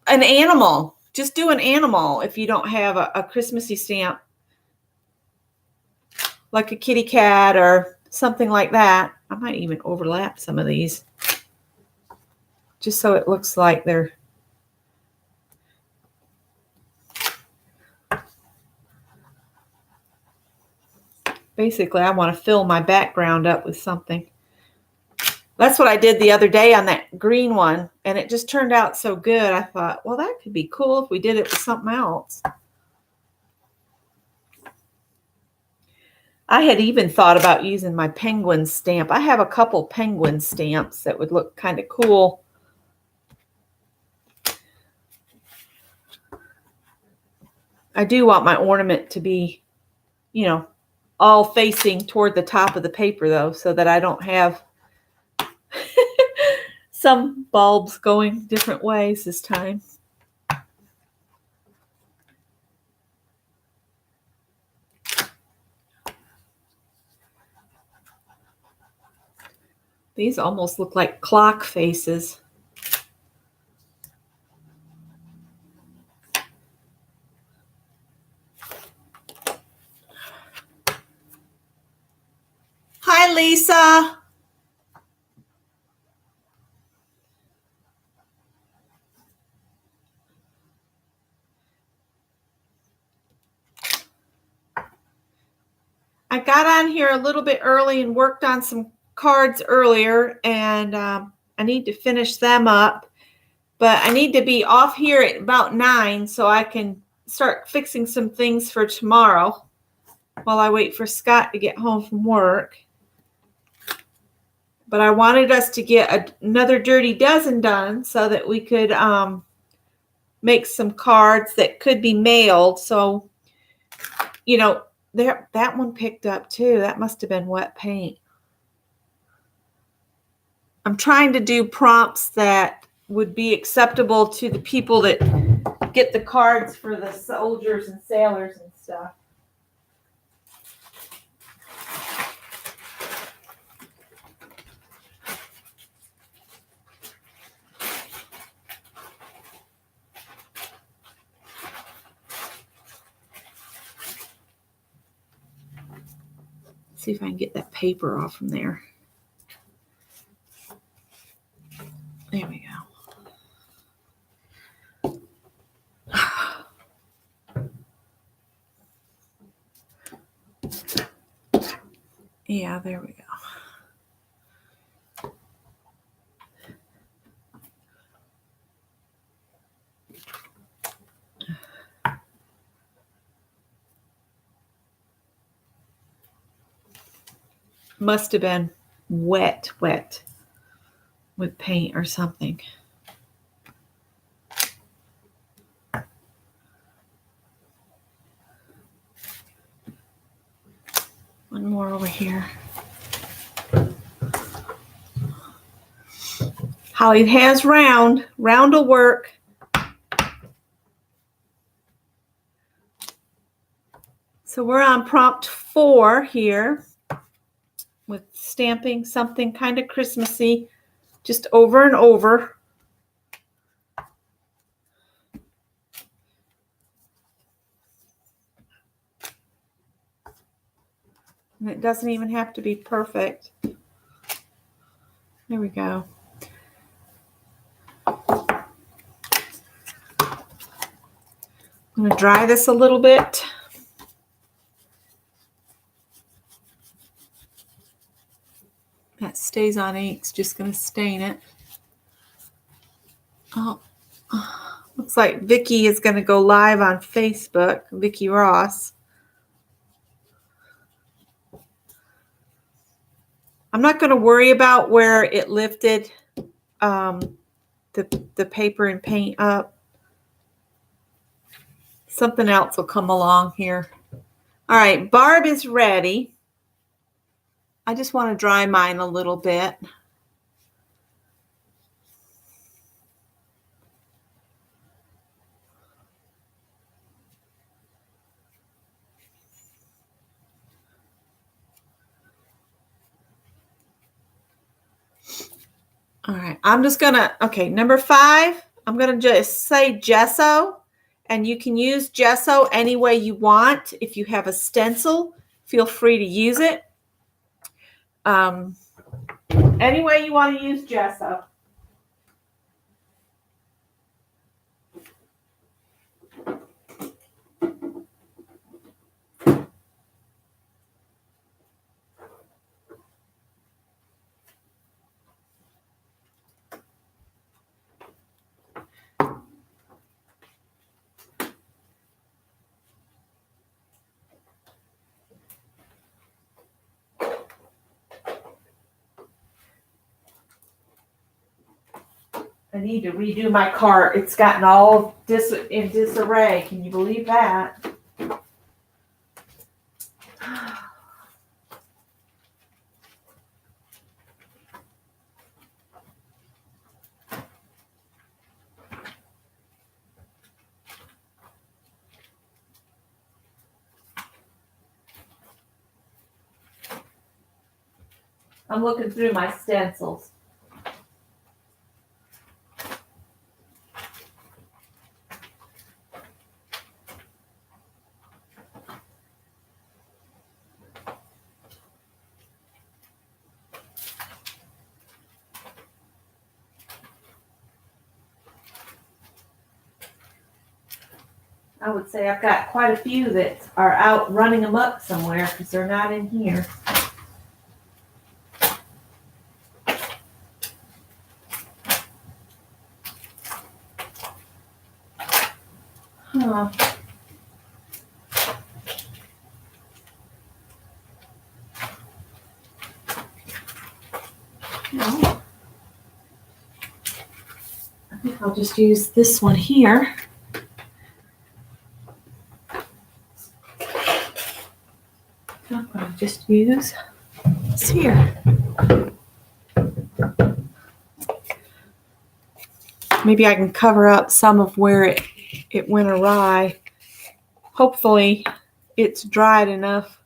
an animal. Just do an animal if you don't have a Christmassy stamp. Like a kitty cat or something like that. I might even overlap some of these. Just so it looks like they're... Basically, I want to fill my background up with something. That's what I did the other day on that green one, and it just turned out so good. I thought, well, that could be cool if we did it with something else. I had even thought about using my penguin stamp. I have a couple penguin stamps that would look kind of cool. I do want my ornament to be, all facing toward the top of the paper, though, so that I don't have some bulbs going different ways this time. These almost look like clock faces. Hi, Lisa. I got on here a little bit early and worked on some cards earlier, and I need to finish them up. But I need to be off here at about 9 so I can start fixing some things for tomorrow while I wait for Scott to get home from work. But I wanted us to get another Dirty Dozen done so that we could make some cards that could be mailed. So, that one picked up too. That must have been wet paint. I'm trying to do prompts that would be acceptable to the people that get the cards for the soldiers and sailors and stuff. See if I can get that paper off from there. There we go. Yeah, there we go. Must have been wet with paint or something. One more over here. Holly has round. Round will work. So we're on prompt 4 here with stamping something kind of Christmassy just over and over. And it doesn't even have to be perfect. There we go. I'm going to dry this a little bit. That stays on ink's just going to stain it. Oh, looks like Vicki is going to go live on Facebook, Vicki Ross. I'm not going to worry about where it lifted the paper and paint up. Something else will come along here. All right, Barb is ready. I just want to dry mine a little bit. All right, I'm just gonna, okay, number 5, I'm gonna just say gesso, and you can use gesso any way you want. If you have a stencil, feel free to use it. Any way you want to use gesso. I need to redo my cart. It's gotten all in disarray. Can you believe that? I'm looking through my stencils. I would say I've got quite a few that are out running amok somewhere because they're not in here. Huh. No. I think I'll just use this one here. I'm going to just use this here. Maybe I can cover up some of where it went awry. Hopefully it's dried enough.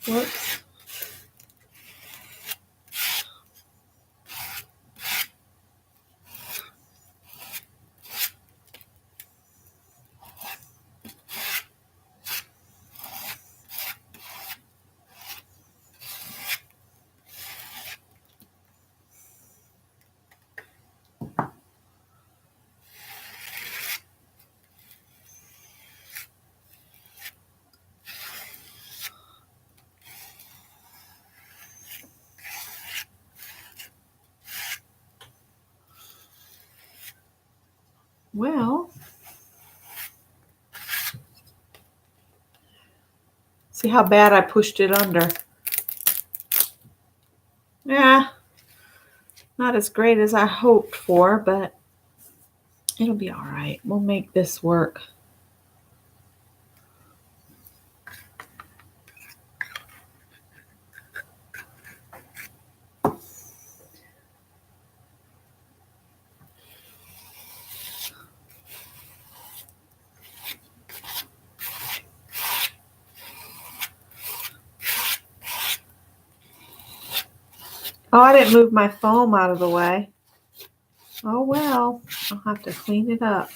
Whoops. Well, see how bad I pushed it under. Yeah, not as great as I hoped for, but it'll be all right. We'll make this work. Oh, I didn't move my foam out of the way. Oh well, I'll have to clean it up.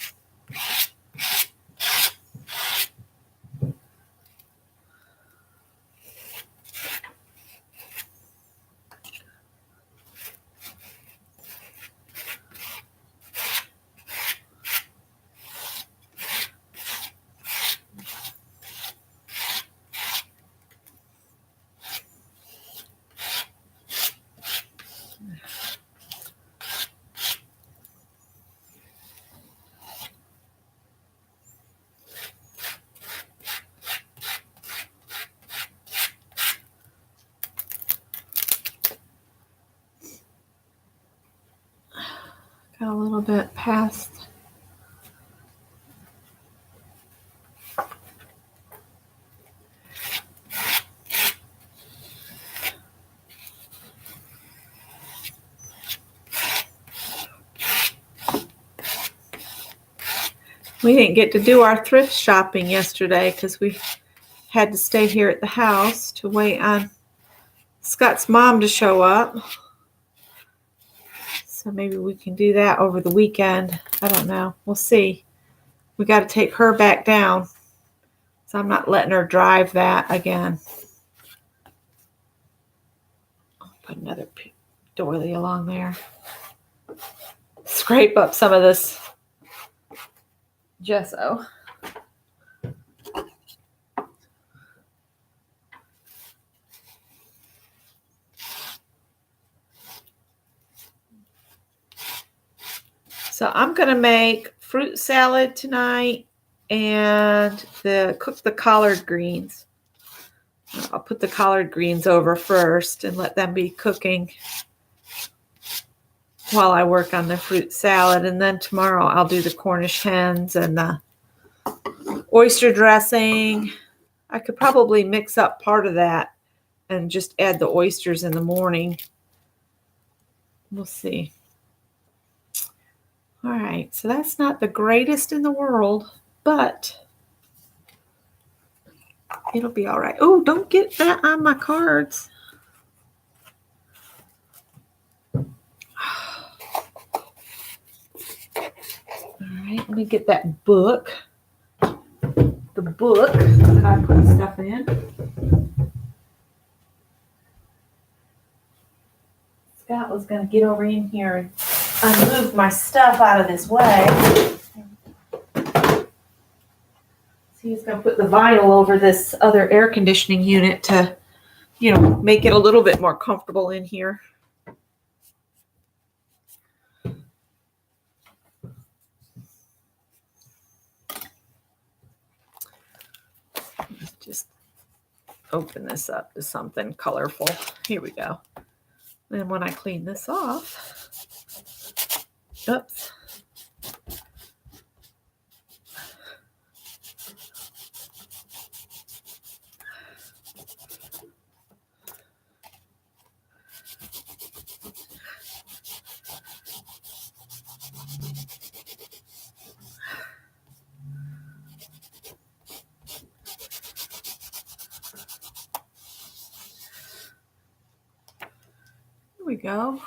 Got a little bit past. We didn't get to do our thrift shopping yesterday because we had to stay here at the house to wait on Scott's mom to show up. So maybe we can do that over the weekend. I don't know. We'll see. We got to take her back down. So I'm not letting her drive that again. I'll put another doily along there. Scrape up some of this gesso. So I'm going to make fruit salad tonight and cook the collard greens. I'll put the collard greens over first and let them be cooking while I work on the fruit salad. And then tomorrow I'll do the Cornish hens and the oyster dressing. I could probably mix up part of that and just add the oysters in the morning. We'll see. All right, so that's not the greatest in the world, but it'll be all right. Oh, don't get that on my cards. All right, let me get that book. The book that I put stuff in. Scott was going to get over in here and unmove my stuff out of this way. So he's going to put the vinyl over this other air conditioning unit to, make it a little bit more comfortable in here. Let's just open this up to something colorful. Here we go. Then when I clean this off, oops. Here we go.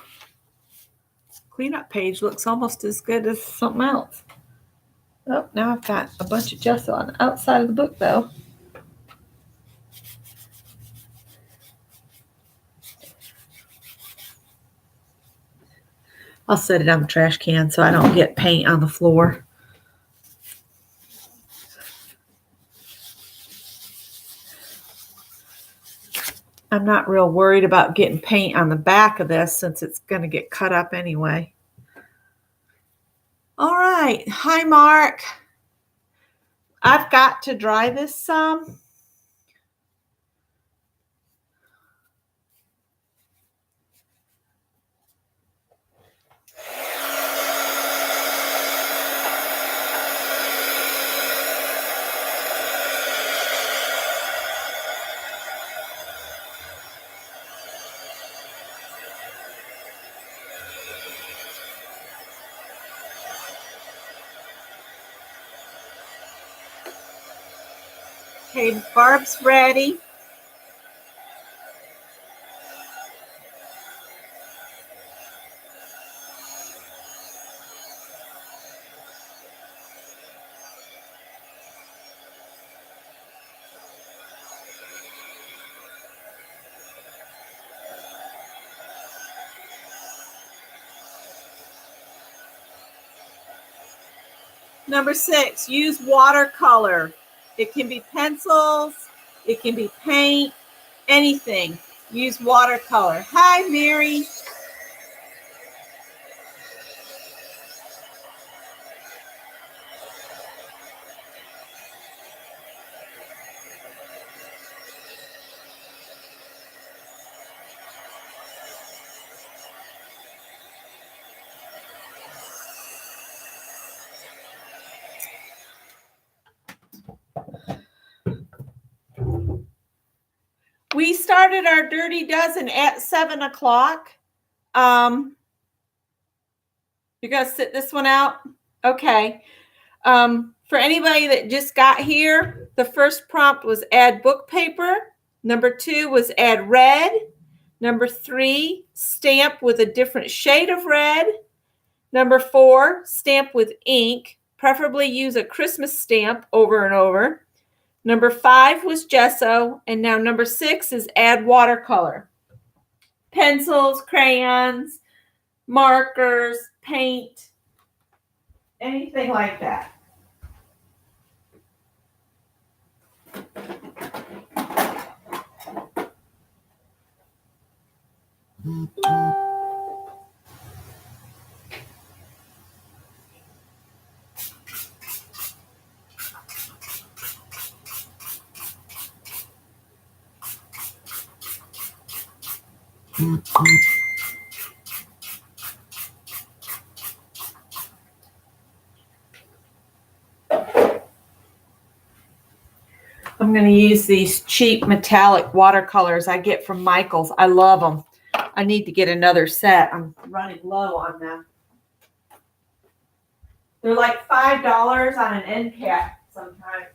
Cleanup page looks almost as good as something else. Oh, now I've got a bunch of gesso on the outside of the book, though. I'll set it on the trash can so I don't get paint on the floor. I'm not real worried about getting paint on the back of this since it's going to get cut up anyway. All right. Hi, Mark. I've got to dry this some. Okay, Barb's ready. Number 6, use watercolor. It can be pencils, it can be paint, anything. Use watercolor. Hi, Mary. We started our Dirty Dozen at 7 o'clock. You're going to sit this one out? Okay. For anybody that just got here, the first prompt was add book paper. Number 2 was add red. Number 3, stamp with a different shade of red. Number 4, stamp with ink. Preferably use a Christmas stamp over and over. Number 5 was gesso. And now number 6 is add watercolor. Pencils, crayons, markers, paint, anything like that. I'm going to use these cheap metallic watercolors I get from Michael's. I love them. I need to get another set. I'm running low on them. They're like $5 on an end cap sometimes.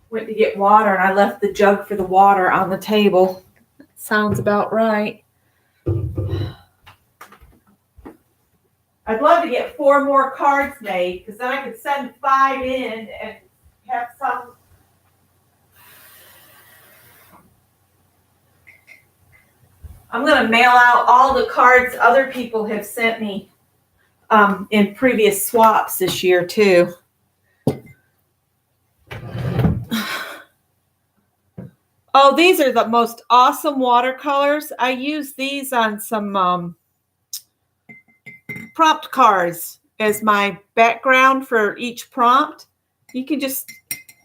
Went to get water and I left the jug for the water on the table. Sounds about right. I'd love to get 4 more cards made because then I could send 5 in and have some. I'm going to mail out all the cards other people have sent me in previous swaps this year too. Oh, these are the most awesome watercolors. I use these on some prompt cards as my background for each prompt. You can just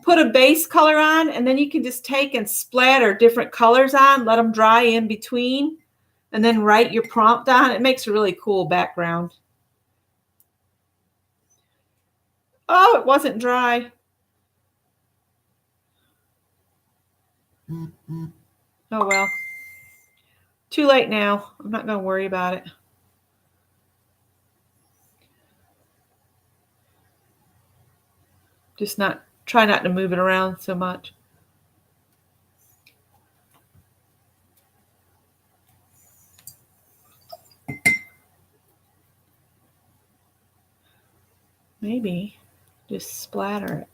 put a base color on and then you can just take and splatter different colors on, let them dry in between, and then write your prompt on. It makes a really cool background. Oh, it wasn't dry. Oh, well. Too late now. I'm not going to worry about it. Just try not to move it around so much. Maybe just splatter it.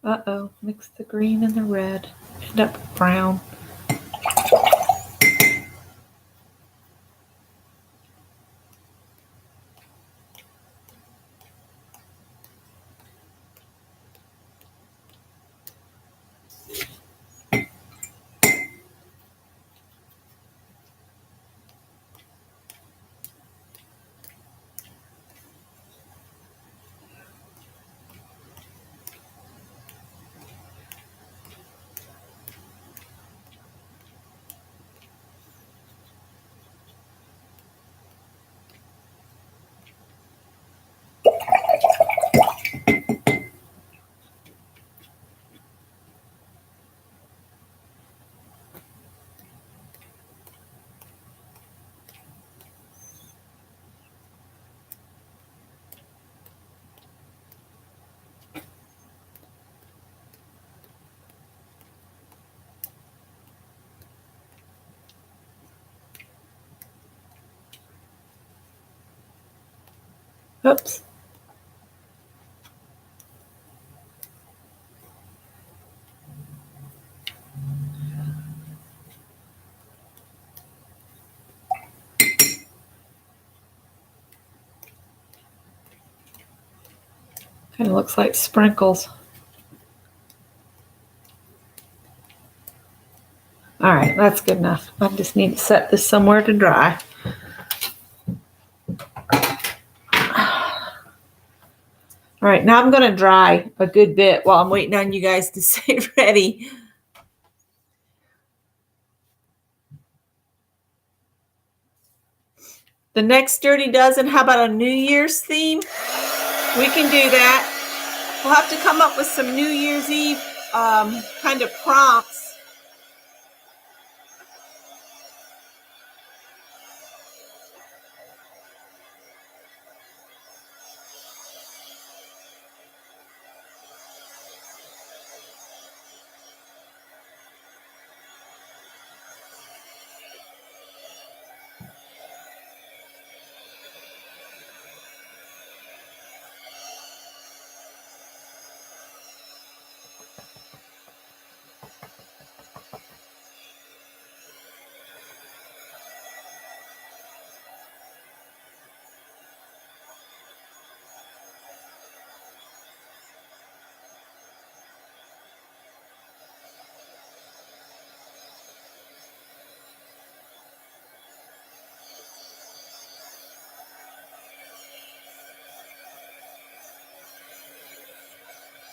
Uh-oh, mix the green and the red. End up brown. Oops. Kind of looks like sprinkles. All right, that's good enough. I just need to set this somewhere to dry. All right, now I'm going to dry a good bit while I'm waiting on you guys to say ready. The next Dirty Dozen, how about a New Year's theme? We can do that. We'll have to come up with some New Year's Eve kind of prompts.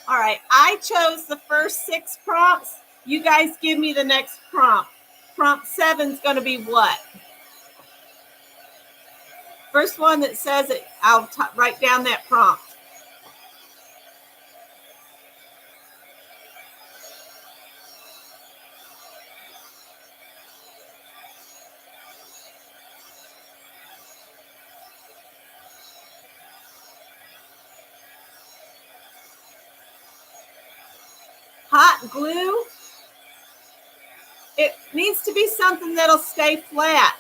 All right, I chose the first 6 prompts. You guys give me the next prompt. Prompt 7 is going to be what? First one that says it, I'll write down that prompt. Hot glue. It needs to be something that'll stay flat.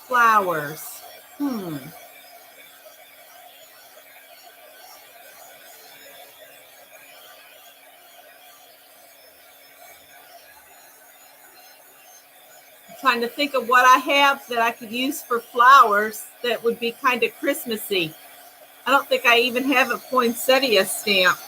Flowers. Trying to think of what I have that I could use for flowers that would be kind of Christmassy. I don't think I even have a poinsettia stamp.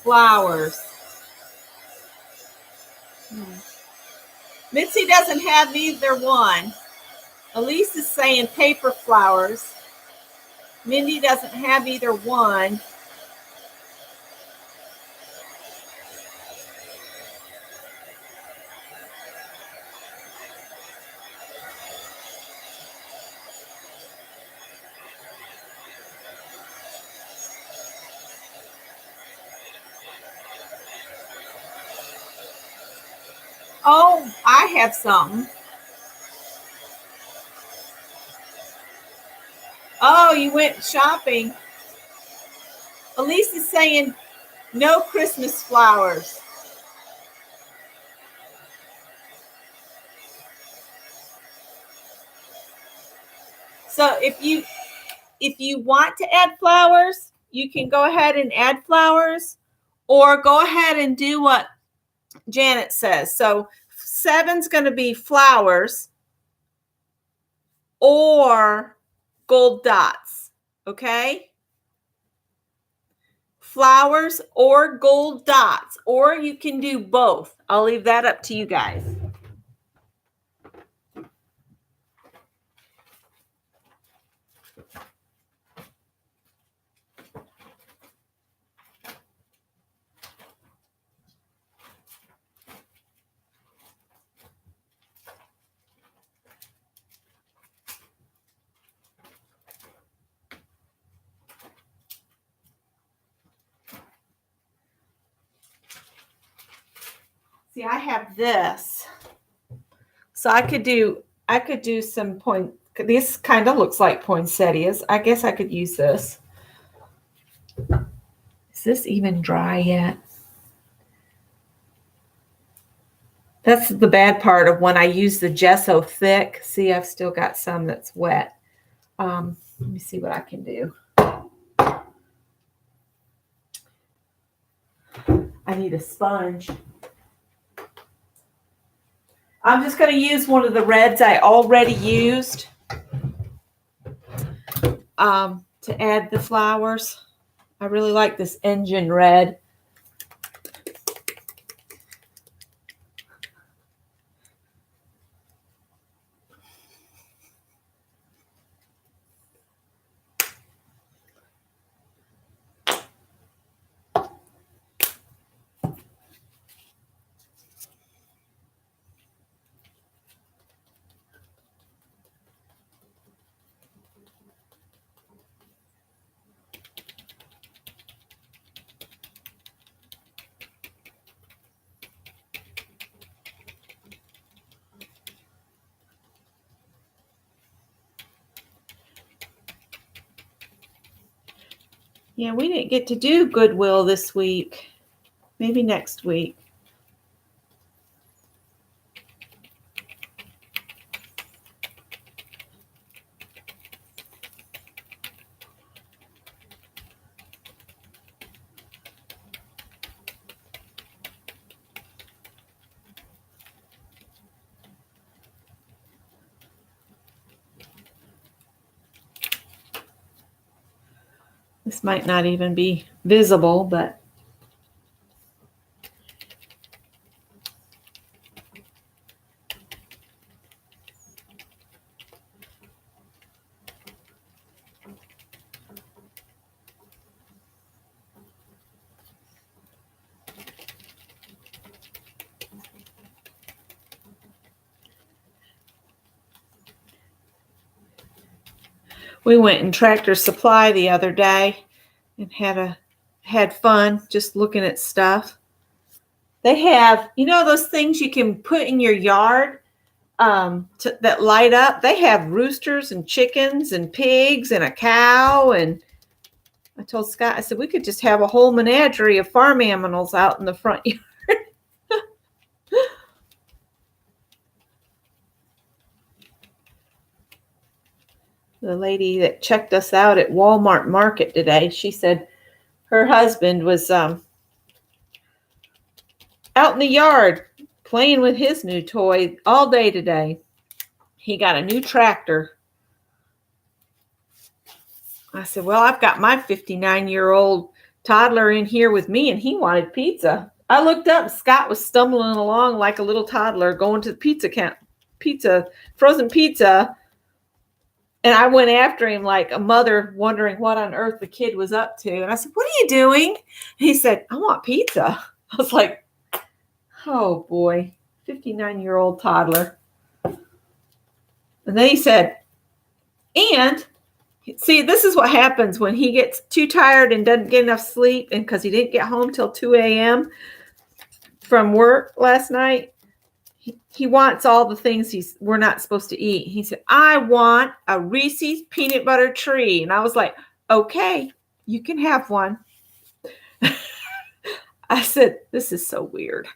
Flowers. Mitzi doesn't have either one. Elise is saying paper flowers. Mindy doesn't have either one. Oh, I have something. Oh, you went shopping. Elise is saying no Christmas flowers. So if you want to add flowers, you can go ahead and add flowers, or go ahead and do what Janet says. So 7's going to be flowers or gold dots. Okay? Flowers or gold dots, or you can do both. I'll leave that up to you guys. See, I have this. So I could do I could do some point. This kind of looks like poinsettias. I guess I could use this. Is this even dry yet? That's the bad part of when I use the gesso thick. See, I've still got some that's wet. Let me see what I can do. I need a sponge. I'm just going to use one of the reds I already used to add the flowers. I really like this engine red. Yeah, we didn't get to do Goodwill this week. Maybe next week. This might not even be visible, but we went in Tractor Supply the other day and had fun just looking at stuff. They have, those things you can put in your yard that light up. They have roosters and chickens and pigs and a cow. And I told Scott, I said, we could just have a whole menagerie of farm animals out in the front yard. The lady that checked us out at Walmart Market today, she said her husband was out in the yard playing with his new toy all day today. He got a new tractor. I said, well, I've got my 59-year-old toddler in here with me, and he wanted pizza. I looked up, Scott was stumbling along like a little toddler going to the frozen pizza. And I went after him like a mother wondering what on earth the kid was up to. And I said, what are you doing? And he said, I want pizza. I was like, oh boy, 59-year-old toddler. And then he said, and see, this is what happens when he gets too tired and doesn't get enough sleep, and because he didn't get home till 2 a.m. from work last night. He wants all the things we're not supposed to eat. He said, I want a Reese's peanut butter tree. And I was like, okay, you can have one. I said, this is so weird.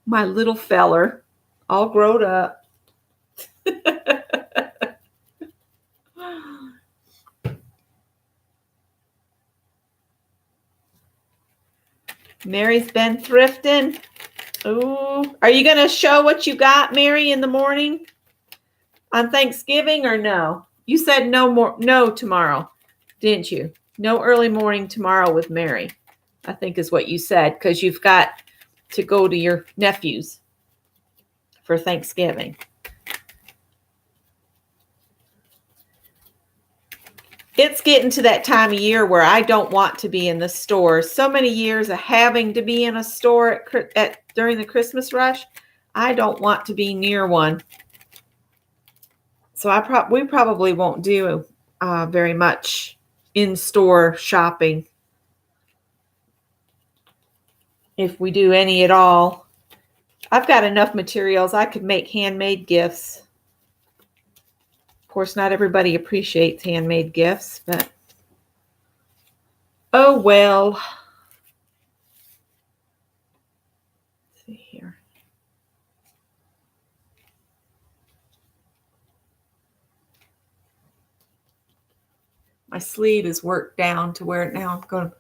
My little feller, all grown up. Mary's been thrifting. Ooh, are you going to show what you got, Mary, in the morning on Thanksgiving or no? You said no tomorrow, didn't you? No early morning tomorrow with Mary, I think is what you said, because you've got to go to your nephew's for Thanksgiving. It's getting to that time of year where I don't want to be in the store. So many years of having to be in a store during the Christmas rush, I don't want to be near one. So we probably won't do very much in-store shopping, if we do any at all. I've got enough materials. I could make handmade gifts. Of course, not everybody appreciates handmade gifts, but oh well. Let's see here. My sleeve is worked down to where now I'm going to.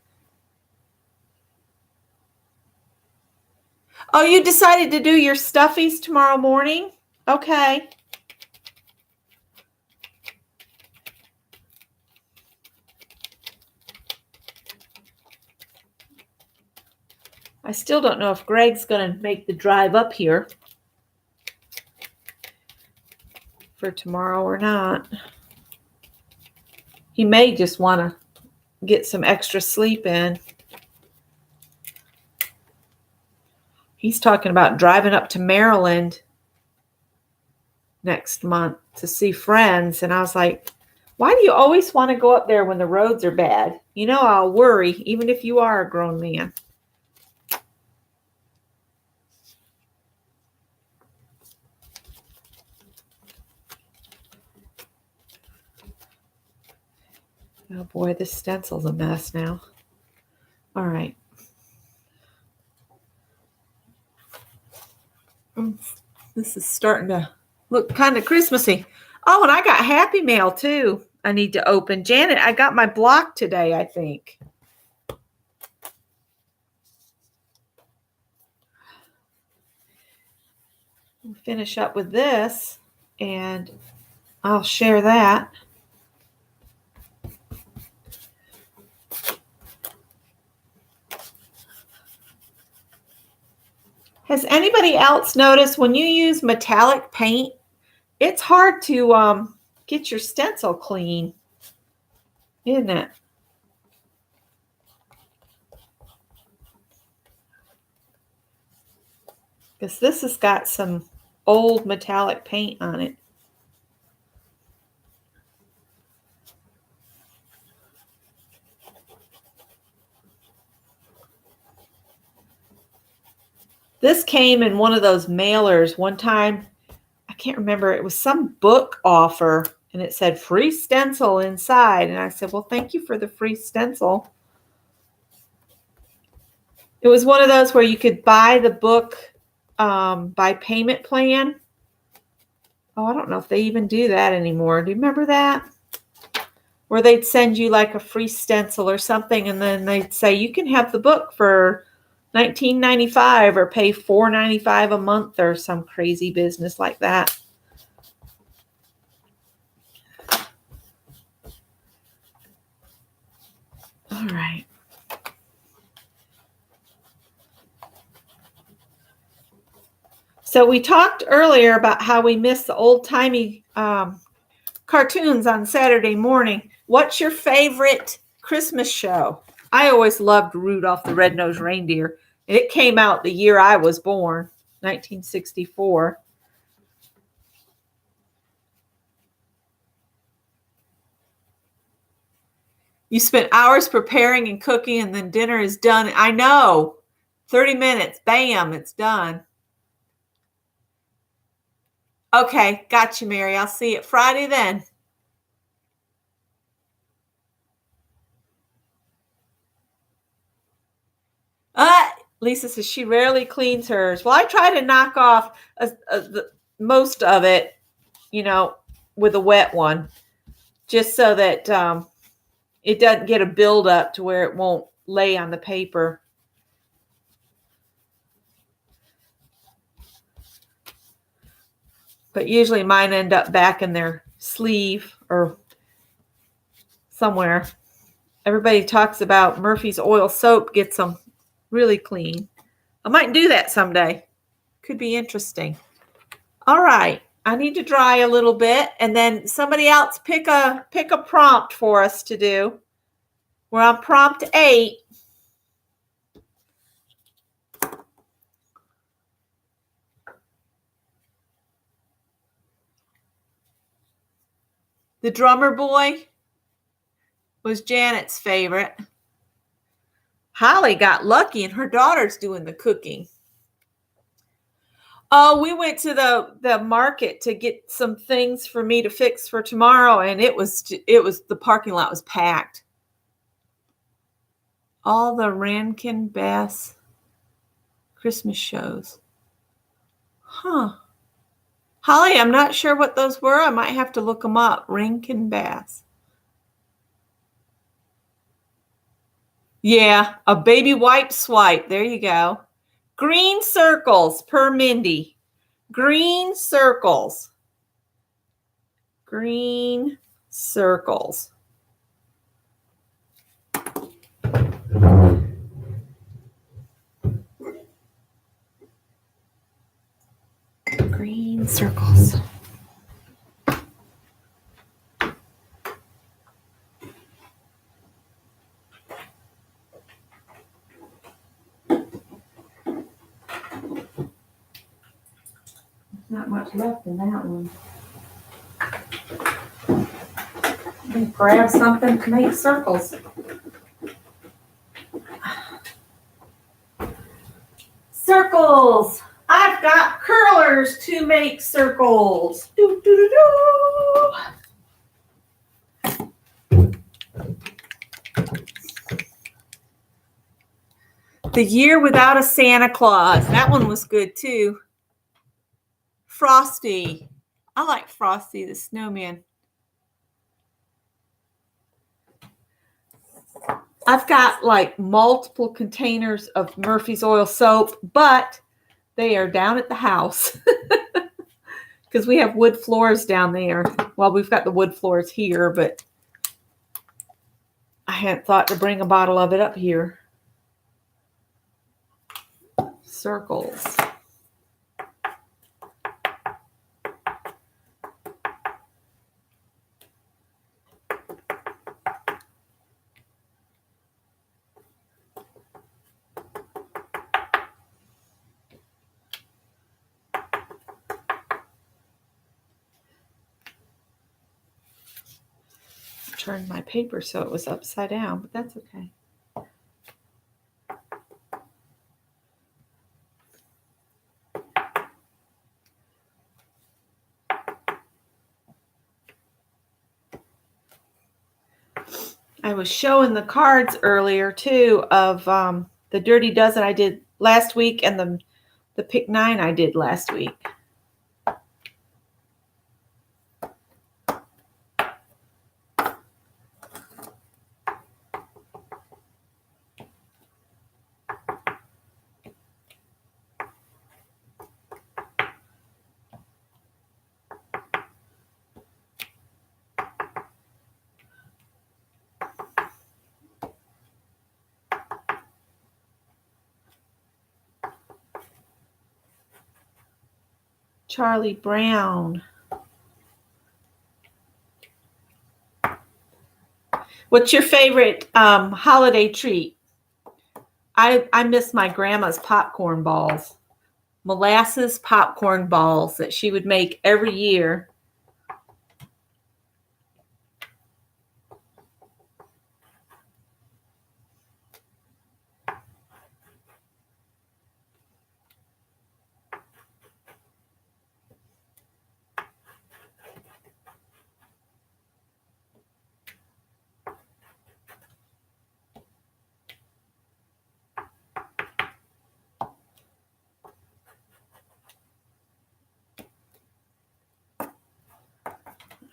Oh, you decided to do your stuffies tomorrow morning? Okay. I still don't know if Greg's going to make the drive up here for tomorrow or not. He may just want to get some extra sleep in. He's talking about driving up to Maryland next month to see friends. And I was like, why do you always want to go up there when the roads are bad? You know, I'll worry, even if you are a grown man. Oh boy, this stencil's a mess now. All right. This is starting to look kind of Christmassy. Oh, and I got Happy Mail too. I need to open. Janet, I got my block today, I think. We'll finish up with this and I'll share that. Has anybody else noticed when you use metallic paint, it's hard to get your stencil clean, isn't it? Because this has got some old metallic paint on it. This came in one of those mailers one time. I can't remember. It was some book offer, and it said free stencil inside. And I said, well, thank you for the free stencil. It was one of those where you could buy the book by payment plan. Oh, I don't know if they even do that anymore. Do you remember that? Where they'd send you like a free stencil or something, and then they'd say you can have the book for $19.95 or pay $4.95 a month or some crazy business like that. All right. So we talked earlier about how we miss the old-timey cartoons on Saturday morning. What's your favorite Christmas show? I always loved Rudolph the Red-Nosed Reindeer. It came out the year I was born, 1964. You spent hours preparing and cooking, and then dinner is done. I know. 30 minutes. Bam, it's done. Okay, got you, Mary. I'll see you Friday then. Lisa says she rarely cleans hers. Well, I try to knock off most of it, you know, with a wet one, just so that it doesn't get a buildup to where it won't lay on the paper. But usually mine end up back in their sleeve or somewhere. Everybody talks about Murphy's oil soap gets them really clean. I might do that someday. Could be interesting. All right. I need to dry a little bit, and then somebody else pick a prompt for us to do. We're on prompt 8. The Drummer Boy was Janet's favorite. Holly got lucky, and her daughter's doing the cooking. Oh, we went to the market to get some things for me to fix for tomorrow, and it was the parking lot was packed. All the Rankin Bass Christmas shows. Huh. Holly, I'm not sure what those were. I might have to look them up. Rankin Bass. Yeah, a baby wipe swipe. There you go. Green circles per Mindy. Green circles. Green circles. Green circles. Not much left in that one. Let me grab something to make circles. Circles. I've got curlers to make circles. Do, do, do, do. The Year Without a Santa Claus. That one was good too. Frosty. I like Frosty the Snowman. I've got like multiple containers of Murphy's Oil soap, but they are down at the house because we have wood floors down there. Well, we've got the wood floors here, but I hadn't thought to bring a bottle of it up here. Circles. Turned my paper so it was upside down, but that's okay. I was showing the cards earlier too of the Dirty Dozen I did last week and the Pick 9 I did last week. Charlie Brown. What's your favorite holiday treat? I miss my grandma's popcorn balls. Molasses popcorn balls that she would make every year.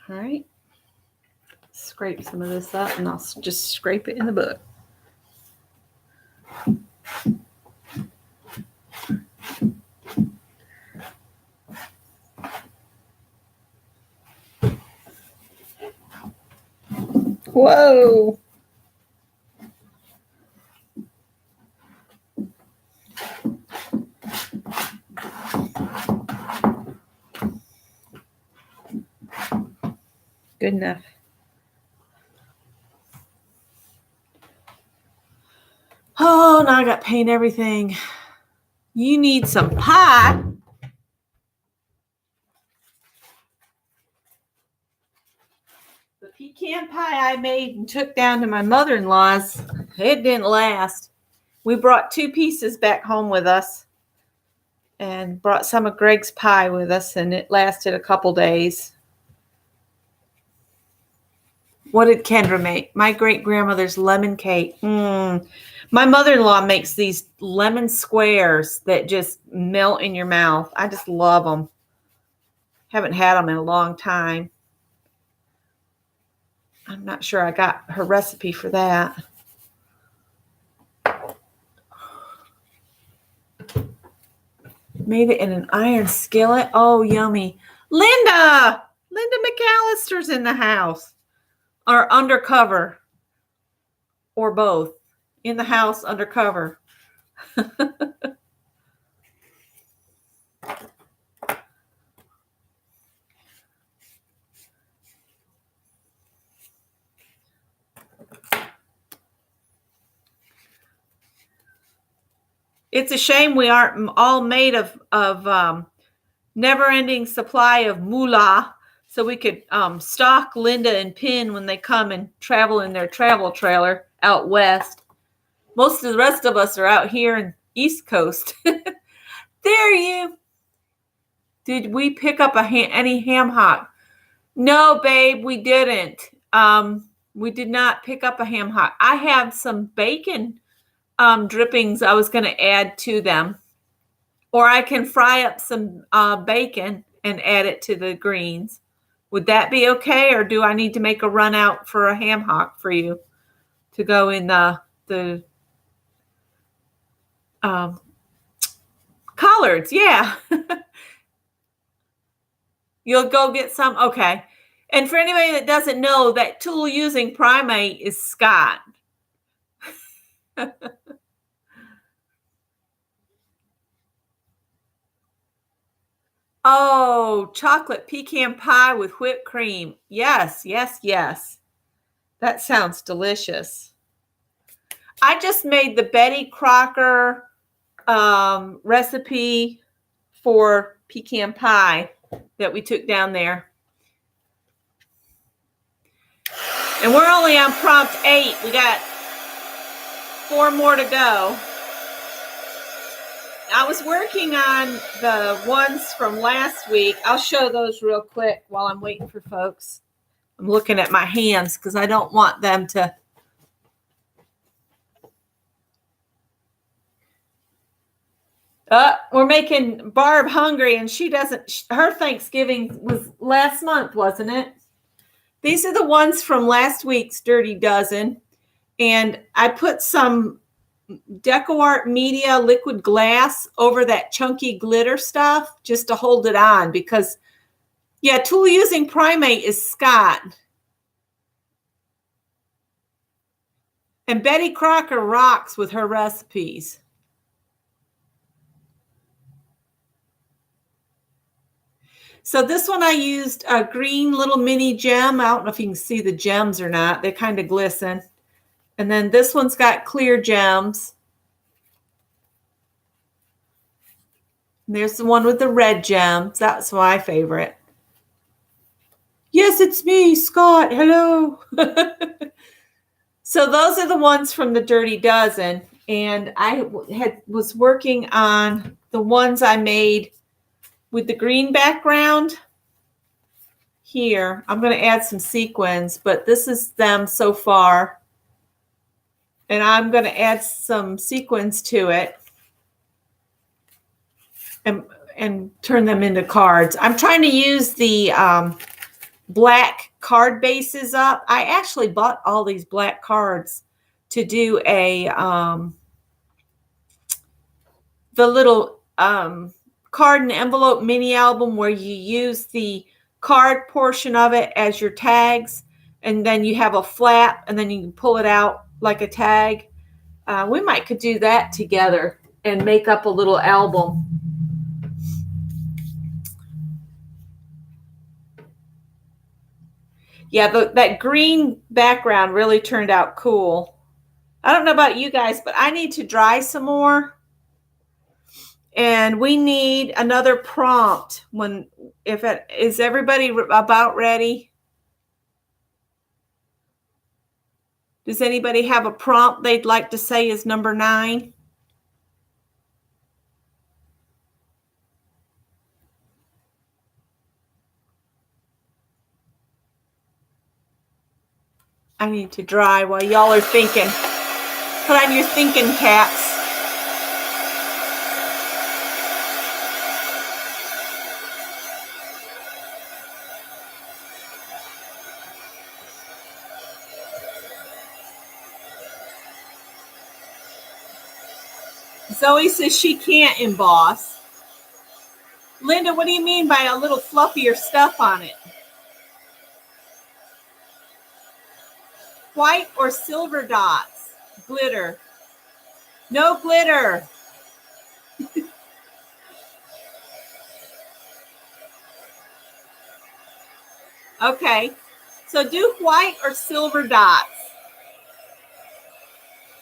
All right. Scrape some of this up and I'll just scrape it in the book. Whoa. Good enough. Oh, now I got to paint everything. You need some pie. The pecan pie I made and took down to my mother-in-law's, it didn't last. We brought 2 pieces back home with us. and brought some of Greg's pie with us, and it lasted a couple days. What did Kendra make? My great-grandmother's lemon cake. My mother-in-law makes these lemon squares that just melt in your mouth. I just love them. Haven't had them in a long time. I'm not sure I got her recipe for that. Made it in an iron skillet. Oh, yummy. Linda McAllister's in the house. Or undercover. Or both. In the house, undercover. It's a shame we aren't all made of never-ending supply of moolah, so we could stock Linda and Pin when they come and travel in their travel trailer out west. Most of the rest of us are out here in East Coast. There you. Did we pick up any ham hock? No, babe, we didn't. We did not pick up a ham hock. I have some bacon drippings I was going to add to them. Or I can fry up some bacon and add it to the greens. Would that be okay? Or do I need to make a run out for a ham hock for you to go in the collards? Yeah. You'll go get some? Okay. And for anybody that doesn't know, that tool using primate is Scott. Oh, chocolate pecan pie with whipped cream. Yes, yes, yes. That sounds delicious. I just made the Betty Crocker recipe for pecan pie that we took down there. And we're only on prompt 8. We got 4 more to go. I was working on the ones from last week. I'll show those real quick while I'm waiting for folks. I'm looking at my hands because I don't want them to. We're making Barb hungry, and she doesn't. Her Thanksgiving was last month, wasn't it? These are the ones from last week's Dirty Dozen. And I put some DecoArt Media liquid glass over that chunky glitter stuff just to hold it on because, yeah, tool using primate is Scott. And Betty Crocker rocks with her recipes. So this one I used a green little mini gem. I don't know if you can see the gems or not. They kind of glisten. And then this one's got clear gems. And there's the one with the red gems. That's my favorite. Yes, it's me, Scott. Hello. So those are the ones from the Dirty Dozen. And I was working on the ones I made with the green background. Here, I'm going to add some sequins, but this is them so far. And I'm going to add some sequins to it and turn them into cards. I'm trying to use the black card bases up. I actually bought all these black cards to do the little card and envelope mini album where you use the card portion of it as your tags, and then you have a flap, and then you can pull it out like a tag. We could do that together and make up a little album. Yeah, that green background really turned out cool. I don't know about you guys, but I need to dry some more. And we need another prompt. Is everybody about ready? Does anybody have a prompt they'd like to say is number 9? I need to dry while y'all are thinking. Put on your thinking caps. Zoe says she can't emboss. Linda, what do you mean by a little fluffier stuff on it? White or silver dots? Glitter. No glitter. Okay, so do white or silver dots.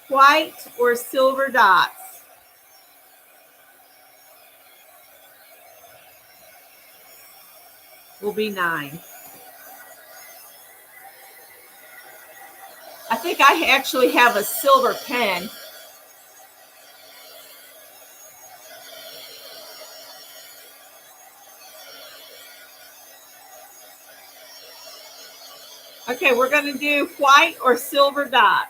White or silver dots. Will be 9. I think I actually have a silver pen. Okay, we're going to do white or silver dots.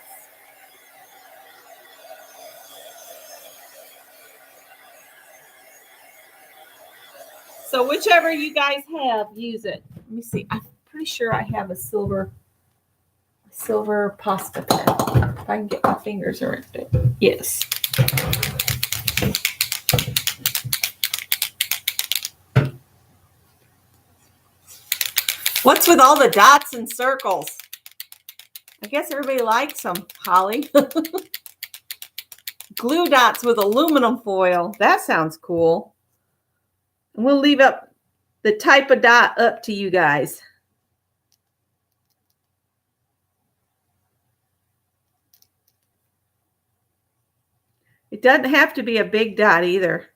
So whichever you guys have, use it. Let me see. I'm pretty sure I have a silver pasta pen. If I can get my fingers around it. Yes. What's with all the dots and circles? I guess everybody likes them, Holly. Glue dots with aluminum foil. That sounds cool. And we'll leave up the type of dot up to you guys. It doesn't have to be a big dot either.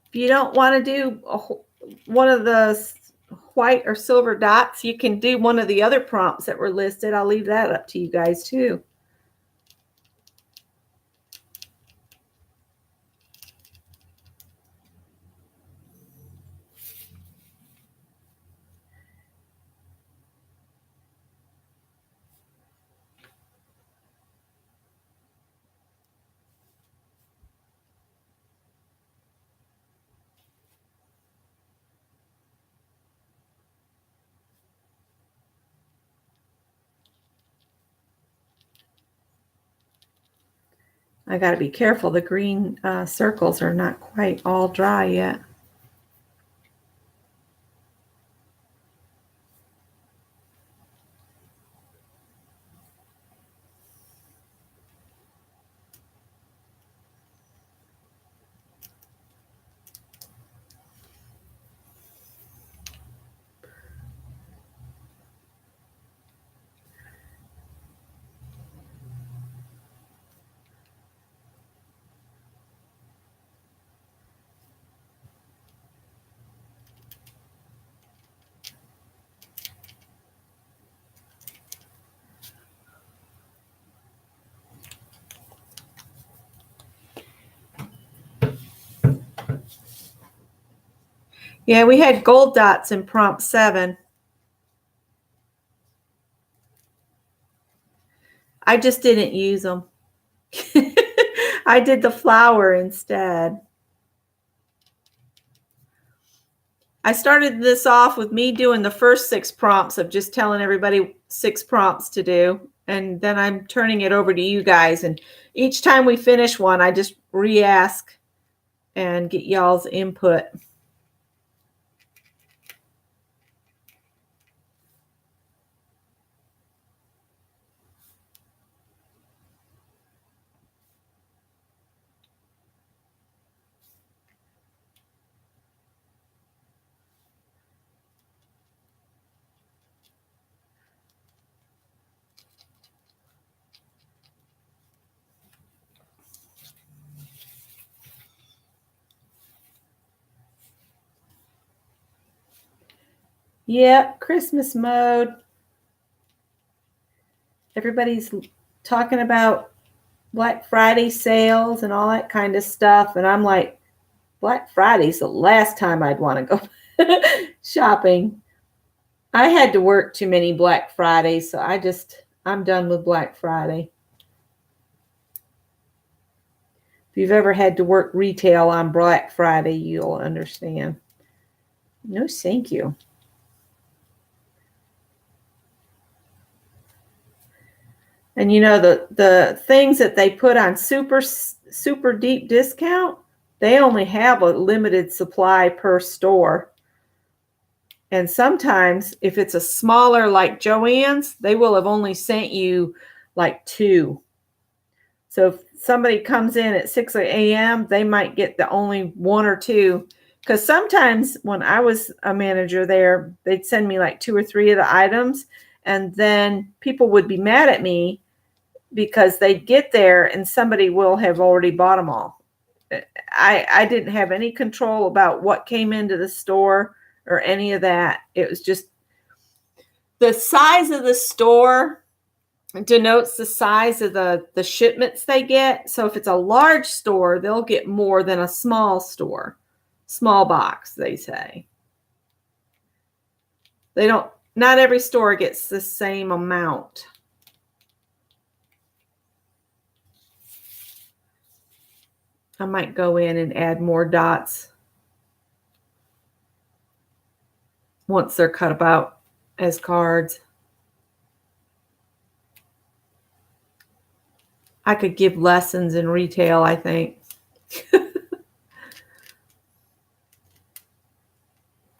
If you don't want to do one of the white or silver dots, you can do one of the other prompts that were listed. I'll leave that up to you guys too. I got to be careful. The green circles are not quite all dry yet. Yeah, we had gold dots in prompt 7. I just didn't use them. I did the flower instead. I started this off with me doing the first 6 prompts of just telling everybody 6 prompts to do. And then I'm turning it over to you guys. And each time we finish one, I just re-ask and get y'all's input. Yep, Christmas mode. Everybody's talking about Black Friday sales and all that kind of stuff. And I'm like, Black Friday's the last time I'd want to go shopping. I had to work too many Black Fridays, so I'm done with Black Friday. If you've ever had to work retail on Black Friday, you'll understand. No, thank you. And you know, the things that they put on super deep discount, they only have a limited supply per store. And sometimes if it's a smaller like Joann's, they will have only sent you like 2. So if somebody comes in at 6 a.m., they might get the only 1 or 2. Because sometimes when I was a manager there, they'd send me like 2 or 3 of the items. And then people would be mad at me because they'd get there and somebody will have already bought them all. I didn't have any control about what came into the store or any of that. It was just the size of the store denotes the size of the shipments they get. So if it's a large store, they'll get more than a small store. Small box, they say. Not every store gets the same amount. I might go in and add more dots once they're cut about as cards. I could give lessons in retail, I think.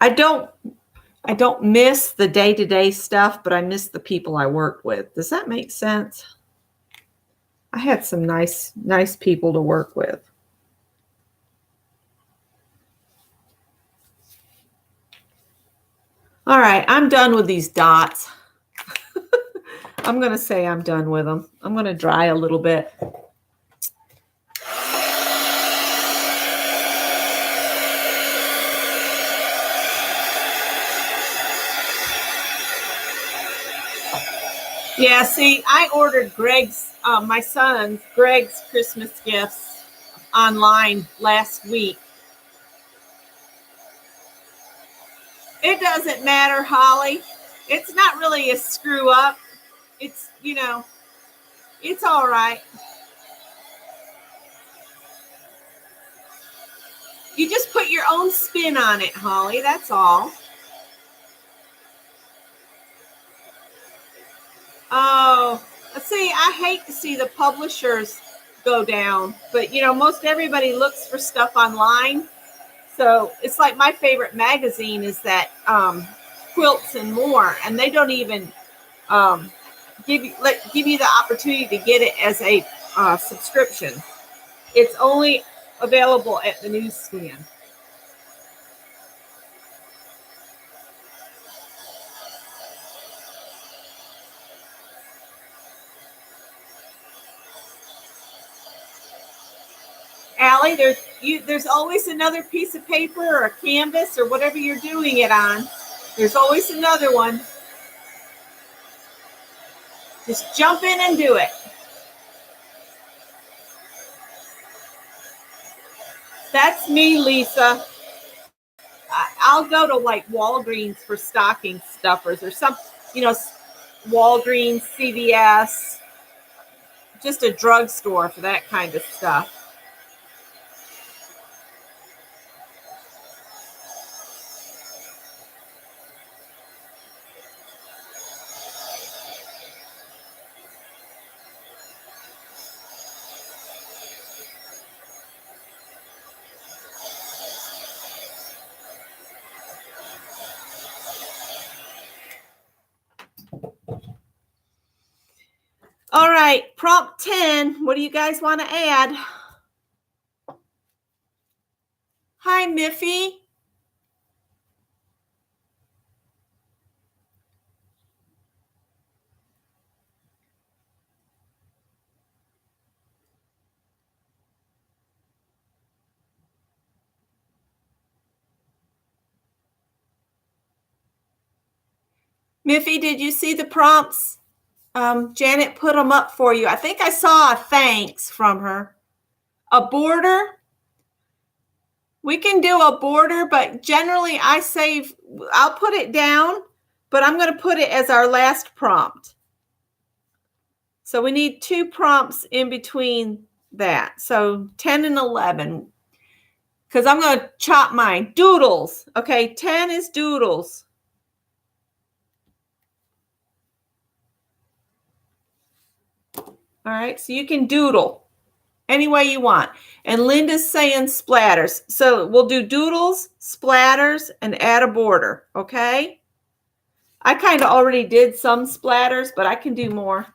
I don't miss the day-to-day stuff, but I miss the people I worked with. Does that make sense? I had some nice people to work with. All right, I'm done with these dots. I'm going to say I'm done with them. I'm going to dry a little bit. Yeah, see, I ordered my son Greg's Christmas gifts online last week. It doesn't matter, Holly. It's not really a screw up. It's, it's all right. You just put your own spin on it, Holly. That's all. Oh, see, I hate to see the publishers go down, but most everybody looks for stuff online. So it's like my favorite magazine is that Quilts and More, and they don't even give you the opportunity to get it as a subscription. It's only available at the newsstand. Allie, there's always another piece of paper or a canvas or whatever you're doing it on. There's always another one. Just jump in and do it. That's me, Lisa. I'll go to like Walgreens for stocking stuffers or some, Walgreens, CVS, just a drugstore for that kind of stuff. All right, prompt 10. What do you guys want to add? Hi, Miffy. Miffy, did you see the prompts? Janet put them up for you. I think I saw a thanks from her. A border. We can do a border, but generally I'll put it down, but I'm going to put it as our last prompt. So we need 2 prompts in between that. So 10 and 11, because I'm going to chop mine. Doodles. Okay, 10 is doodles. All right, so you can doodle any way you want. And Linda's saying splatters. So we'll do doodles, splatters, and add a border, okay? I kind of already did some splatters, but I can do more.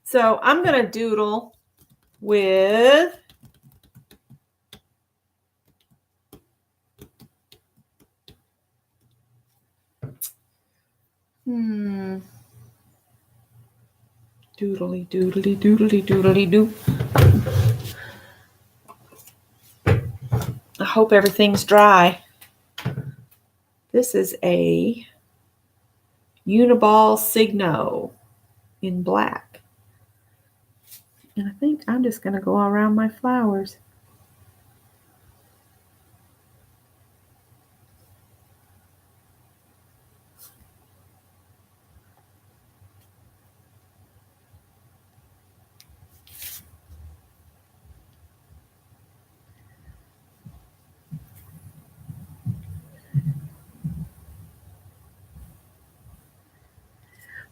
So I'm going to doodle with doodly doodly doodly doodly doo. I hope everything's dry. This is a Uniball Signo in black. And I think I'm just going to go around my flowers.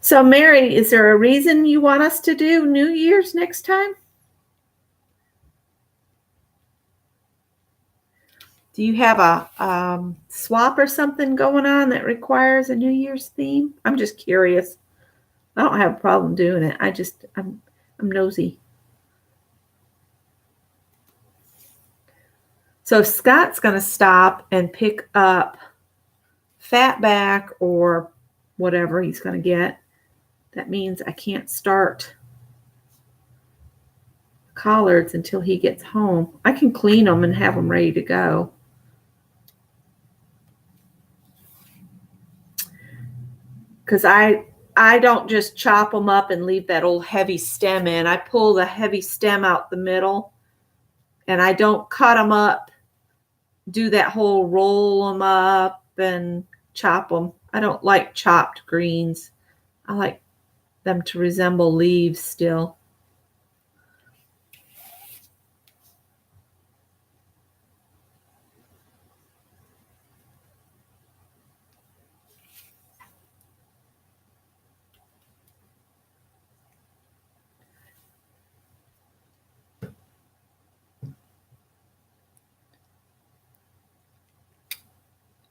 So, Mary, is there a reason you want us to do New Year's next time? Do you have a swap or something going on that requires a New Year's theme? I'm just curious. I don't have a problem doing it. I'm nosy. So Scott's going to stop and pick up Fatback or whatever he's going to get. That means I can't start collards until he gets home. I can clean them and have them ready to go. Because I don't just chop them up and leave that old heavy stem in. I pull the heavy stem out the middle, and I don't cut them up, do that whole roll them up and chop them. I don't like chopped greens. I like them to resemble leaves still.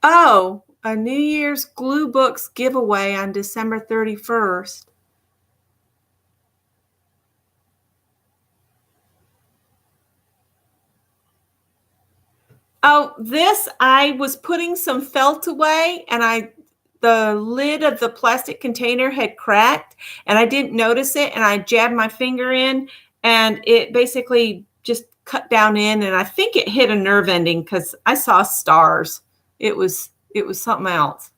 Oh, a New Year's Glue Books giveaway on December 31st. Oh, this, I was putting some felt away, and the lid of the plastic container had cracked, and I didn't notice it, and I jabbed my finger in, and it basically just cut down in, and I think it hit a nerve ending because I saw stars. It was something else.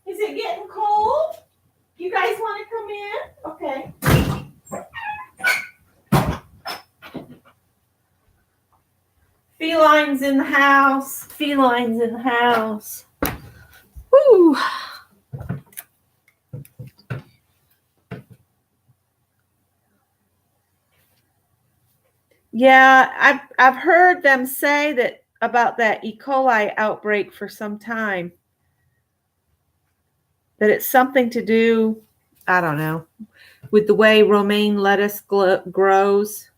Is it getting cold? You guys want to come in? Okay. Felines in the house. Felines in the house. Woo! Yeah, I've heard them say that about that E. coli outbreak for some time. That it's something to do, I don't know, with the way romaine lettuce grows.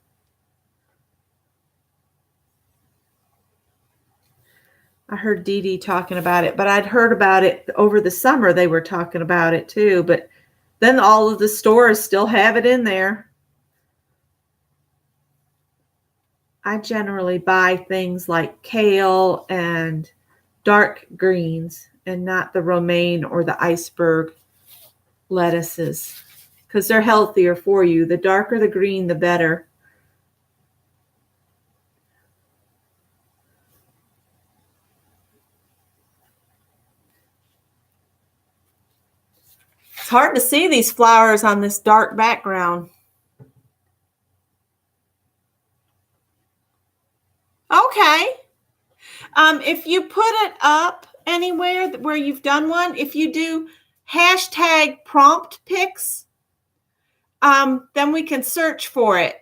I heard Dee Dee talking about it, but I'd heard about it over the summer. They were talking about it too, but then all of the stores still have it in there. I generally buy things like kale and dark greens and not the romaine or the iceberg lettuces. because they're healthier for you. The darker the green, the better. It's hard to see these flowers on this dark background. Okay. If you put it up anywhere where you've done one, if you do hashtag prompt pics, then we can search for it.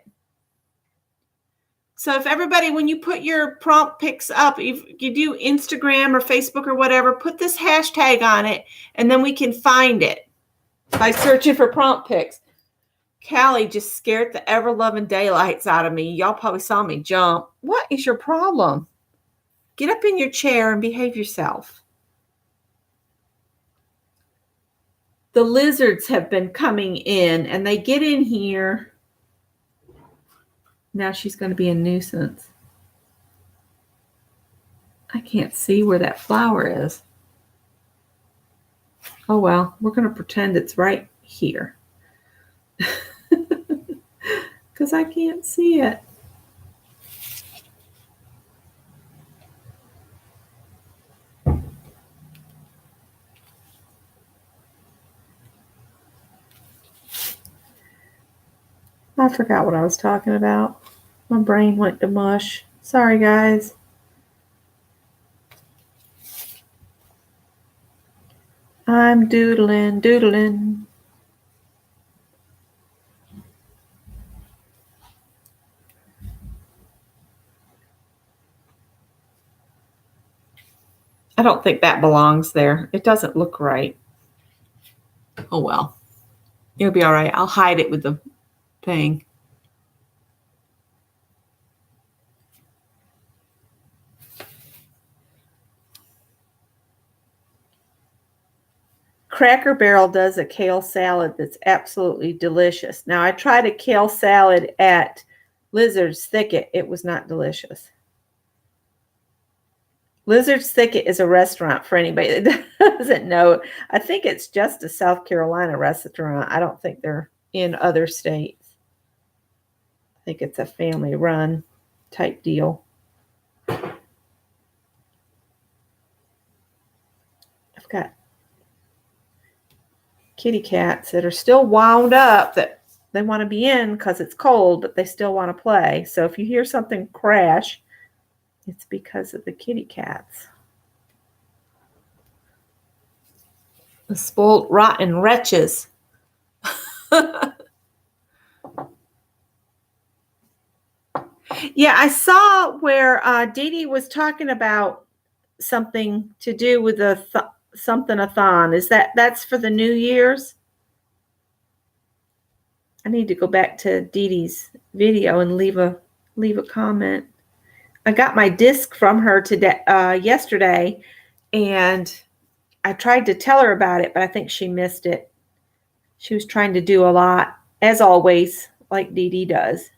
So if everybody, when you put your prompt pics up, if you do Instagram or Facebook or whatever, put this hashtag on it, and then we can find it by searching for prompt pics. Callie just scared the ever-loving daylights out of me. Y'all probably saw me jump. What is your problem? Get up in your chair and behave yourself. The lizards have been coming in, and they get in here. Now she's going to be a nuisance. I can't see where that flower is. Oh, well, we're going to pretend it's right here. Because I can't see it. I forgot what I was talking about. My brain went to mush. Sorry, guys. I'm doodling. I don't think that belongs there. It doesn't look right. Oh, well. It'll be all right. I'll hide it with the thing. Cracker Barrel does a kale salad that's absolutely delicious. Now, I tried a kale salad at Lizard's Thicket. It was not delicious. Lizard's Thicket is a restaurant for anybody that doesn't know. I think it's just a South Carolina restaurant. I don't think they're in other states. I think it's a family-run type deal. I've got kitty cats that are still wound up that they want to be in because it's cold, but they still want to play. So if you hear something crash, it's because of the kitty cats. The spoiled, rotten wretches. Yeah, I saw where Dee Dee was talking about something to do with a something-a-thon. Is that's for the New Year's? I need to go back to Dee Dee's video and leave a comment. I got my disc from her today, yesterday, and I tried to tell her about it, but I think she missed it. She was trying to do a lot, as always, like Dee Dee does.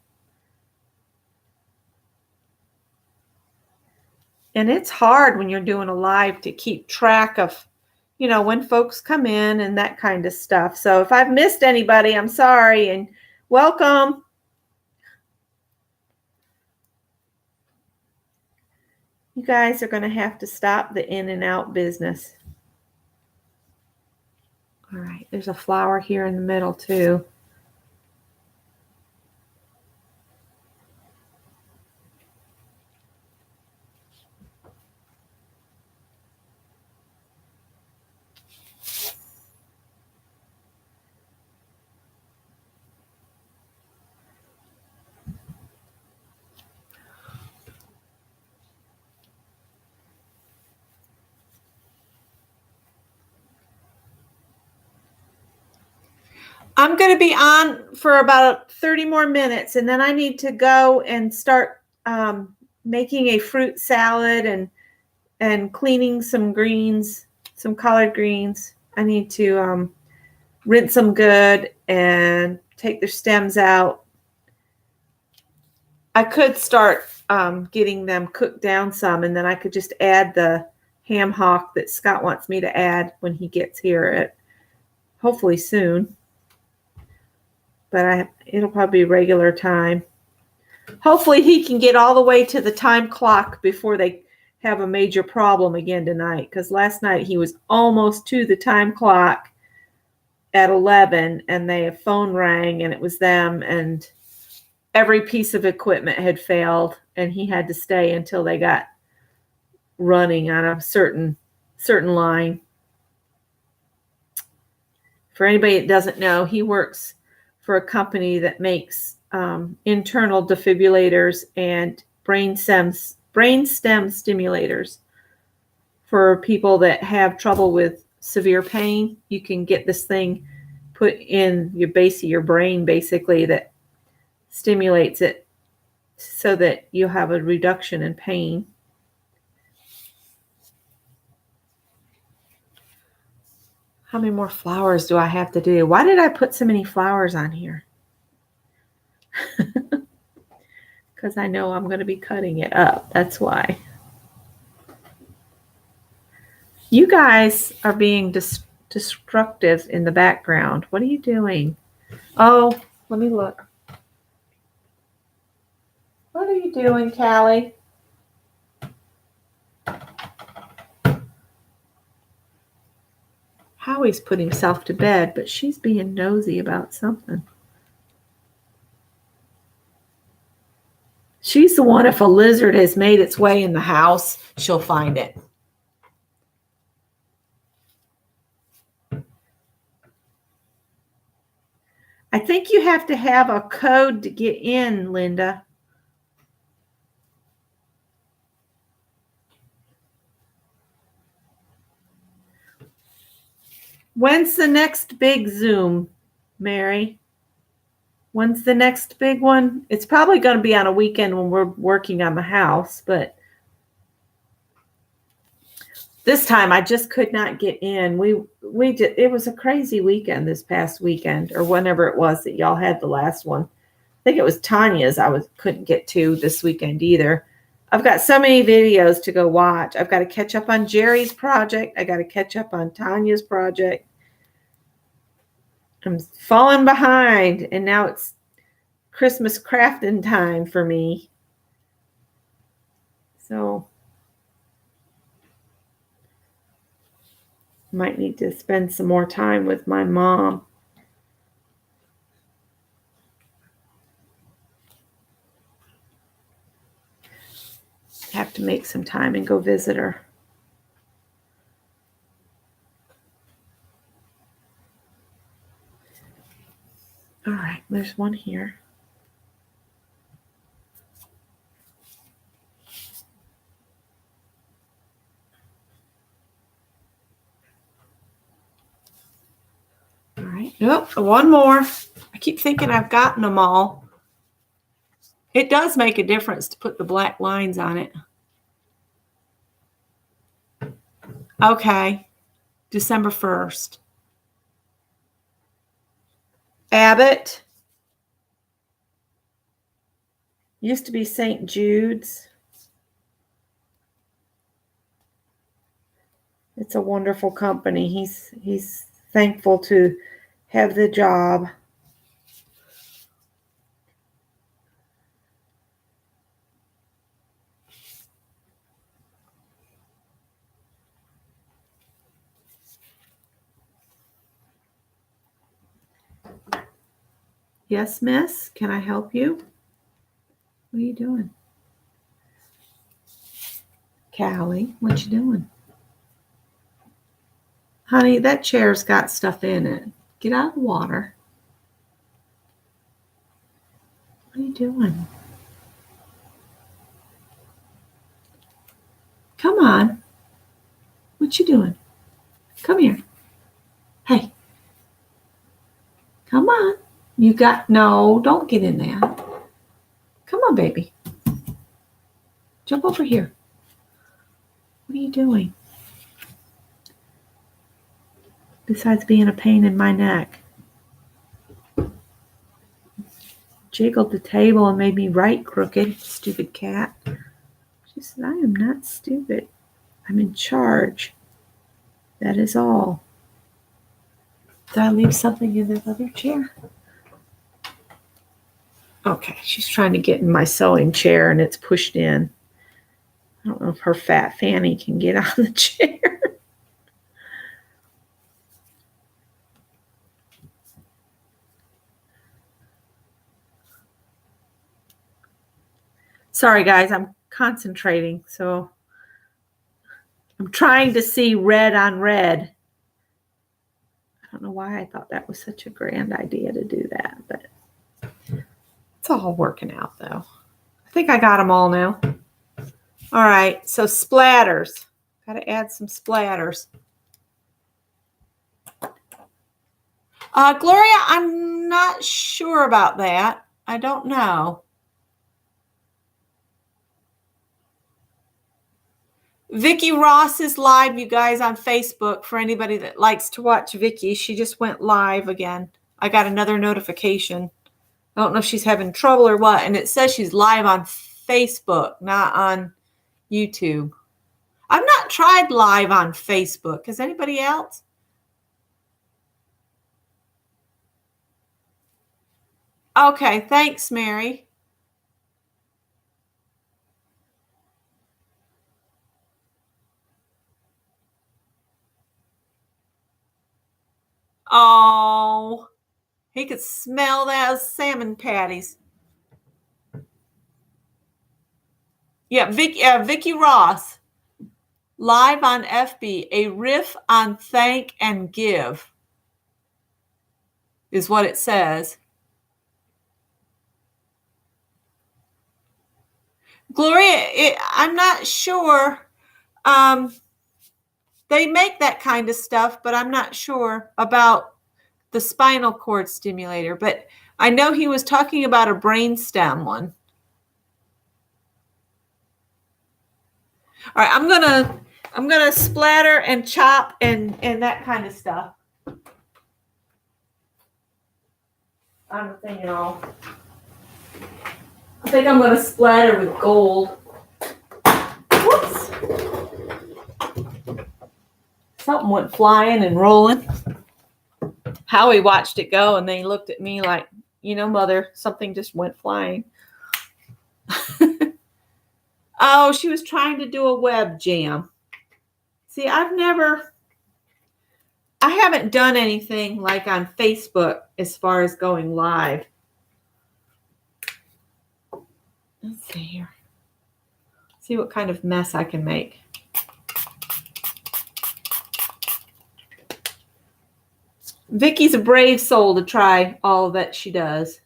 And it's hard when you're doing a live to keep track of, you know, when folks come in and that kind of stuff. So if I've missed anybody, I'm sorry, and welcome. You guys are going to have to stop the in and out business. All right, there's a flower here in the middle too. I'm going to be on for about 30 more minutes, and then I need to go and start making a fruit salad and cleaning some greens, some collard greens. I need to rinse them good and take their stems out. I could start getting them cooked down some, and then I could just add the ham hock that Scott wants me to add when he gets here, hopefully soon. but it'll probably be regular time. Hopefully he can get all the way to the time clock before they have a major problem again tonight, because last night he was almost to the time clock at 11 and the phone rang and it was them and every piece of equipment had failed and he had to stay until they got running on a certain line. For anybody that doesn't know, he works for a company that makes internal defibrillators and brainstem stimulators for people that have trouble with severe pain. You can get this thing put in your base of your brain, basically, that stimulates it so that you have a reduction in pain. How many more flowers do I have to do? Why did I put so many flowers on here? Because I know I'm going to be cutting it up. That's why. You guys are being destructive in the background. What are you doing? Oh, let me look. What are you doing, Callie? Howie's put himself to bed, but she's being nosy about something. She's the one, if a lizard has made its way in the house, she'll find it. I think you have to have a code to get in, Linda. When's the next big Zoom, Mary? When's the next big one? It's probably going to be on a weekend when we're working on the house, but this time I just could not get in. It was a crazy weekend this past weekend, or whenever it was that y'all had the last one. I think it was Tanya's couldn't get to this weekend either. I've got so many videos to go watch. I've got to catch up on Jerry's project. I got to catch up on Tanya's project. I'm falling behind, and now it's Christmas crafting time for me. So might need to spend some more time with my mom. Have to make some time and go visit her. All right, there's one here. All right, nope, one more. I keep thinking I've gotten them all. It does make a difference to put the black lines on it. Okay, December 1st. Abbott. Used to be St. Jude's. It's a wonderful company. He's thankful to have the job. Yes, miss. Can I help you? What are you doing? Callie, what you doing? Honey, that chair's got stuff in it. Get out of the water. What are you doing? Come on. What you doing? Come here. Hey. Come on. No, don't get in there. Come on, baby. Jump over here. What are you doing? Besides being a pain in my neck. Jiggled the table and made me right crooked, stupid cat. She said, I am not stupid. I'm in charge. That is all. Did I leave something in that other chair? Okay, she's trying to get in my sewing chair and it's pushed in. I don't know if her fat fanny can get on the chair. Sorry, guys, I'm concentrating, so I'm trying to see red on red. I don't know why I thought that was such a grand idea to do that, but it's all working out, though. I think I got them all now. All right, so splatters. Got to add some splatters. Gloria, I'm not sure about that. I don't know. Vicki Ross is live, you guys, on Facebook for anybody that likes to watch Vicki. She just went live again. I got another notification. I don't know if she's having trouble or what. And it says she's live on Facebook, not on YouTube. I've not tried live on Facebook. Has anybody else? Okay, thanks, Mary. Oh, he could smell those salmon patties. Yeah, Vicki Ross, live on FB, a riff on thank and give is what it says. Gloria, I'm not sure. They make that kind of stuff, but I'm not sure about the spinal cord stimulator. But I know he was talking about a brainstem one. All right, I'm gonna splatter and chop and that kind of stuff. I'm thinking all. I think I'm gonna splatter with gold. Whoops! Something went flying and rolling. Howie watched it go, and then he looked at me like, you know, Mother, something just went flying. Oh, she was trying to do a web jam. See, I haven't done anything like on Facebook as far as going live. Let's see here. See what kind of mess I can make. Vicky's a brave soul to try all that she does.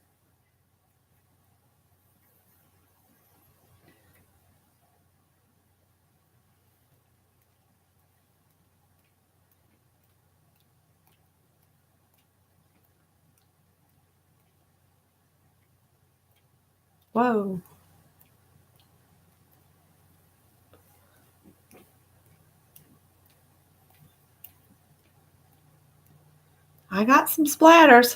Whoa. I got some splatters.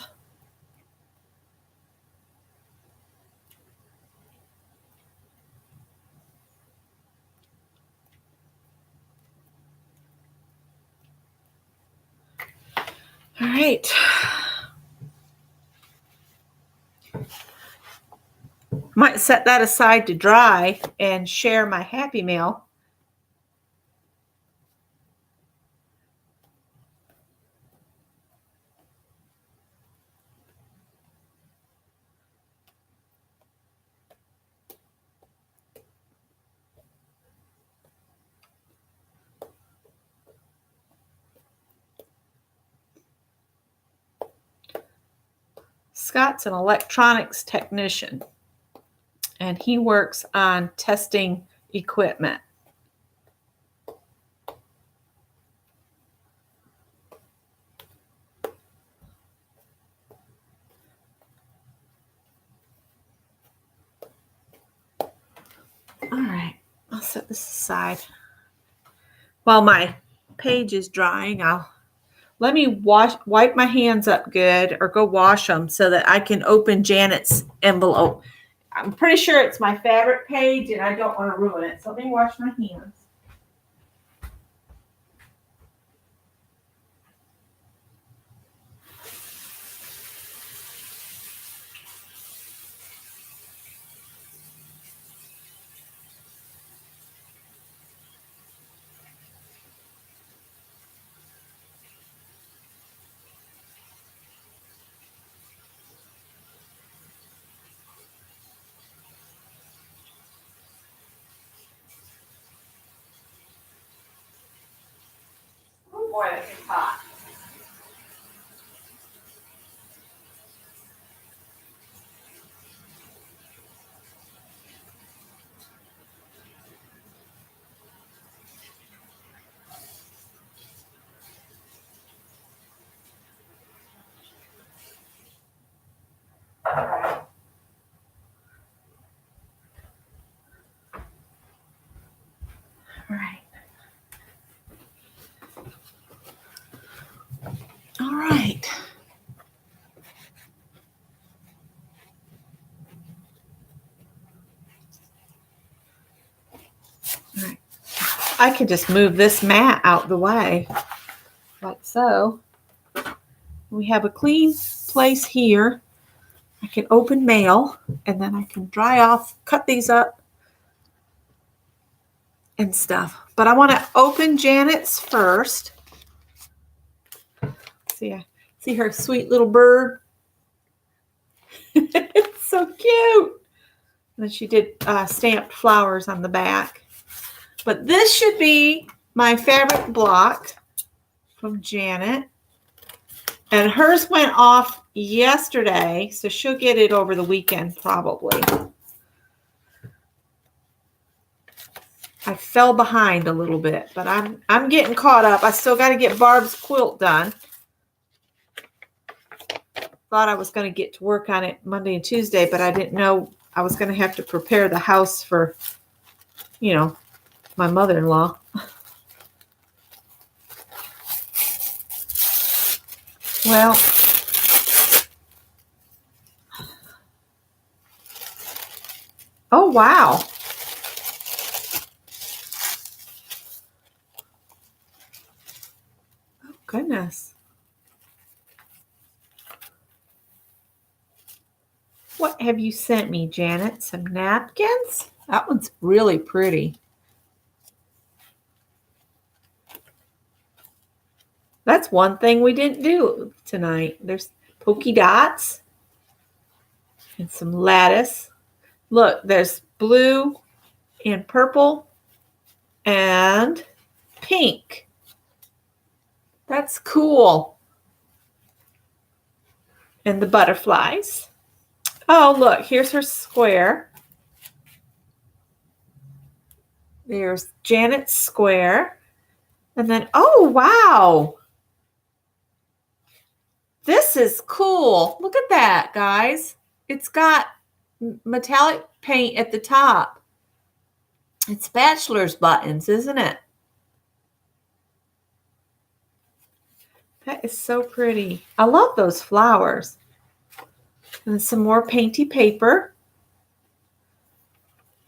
All right. Might set that aside to dry and share my Happy Meal. Scott's an electronics technician, and he works on testing equipment. All right, I'll set this aside. While my page is drying, let me wipe my hands up good or go wash them so that I can open Janet's envelope. I'm pretty sure it's my fabric page and I don't want to ruin it. So let me wash my hands. boy, that gets hot. All right. All right. All right. I can just move this mat out the way, like so. We have a clean place here. I can open mail, and then I can dry off, cut these up, and stuff. But I want to open Janet's first. See her sweet little bird. It's so cute. And then she did stamped flowers on the back. But this should be my fabric block from Janet. And hers went off yesterday, so she'll get it over the weekend probably. I fell behind a little bit, but I'm getting caught up. I still got to get Barb's quilt done. Thought I was going to get to work on it Monday and Tuesday, but I didn't know I was going to have to prepare the house for, you know, my mother-in-law. Well, oh, wow. Oh, goodness. What have you sent me, Janet? Some napkins? That one's really pretty. That's one thing we didn't do tonight. There's polka dots and some lattice. Look, there's blue and purple and pink. That's cool. And the butterflies. Oh, look, here's her square. There's Janet's square. And then, oh, wow. This is cool. Look at that, guys. It's got metallic paint at the top. It's bachelor's buttons, isn't it? That is so pretty. I love those flowers. And some more painty paper.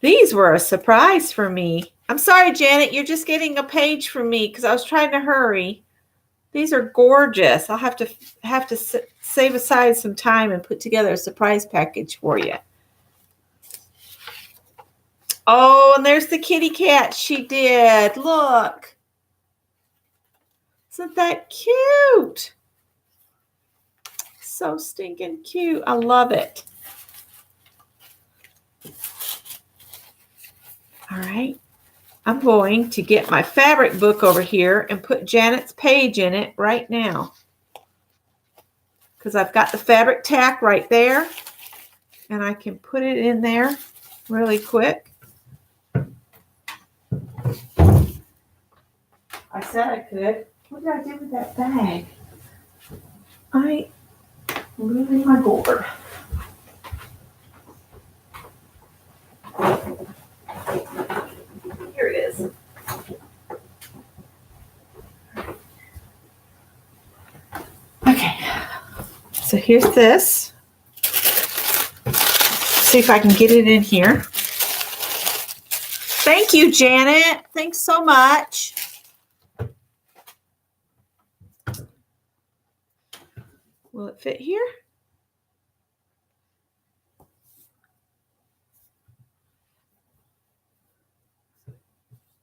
These were a surprise for me. I'm sorry, Janet, you're just getting a page from me because I was trying to hurry. These are gorgeous. I'll have to save aside some time and put together a surprise package for you. Oh, and there's the kitty cat she did. Look. Isn't that cute? So stinking cute. I love it. All right. I'm going to get my fabric book over here and put Janet's page in it right now. Because I've got the fabric tack right there. And I can put it in there really quick. I said I could. What did I do with that bag? I'm losing my board. Here it is. Okay. So here's this. See if I can get it in here. Thank you, Janet. Thanks so much. Will it fit here?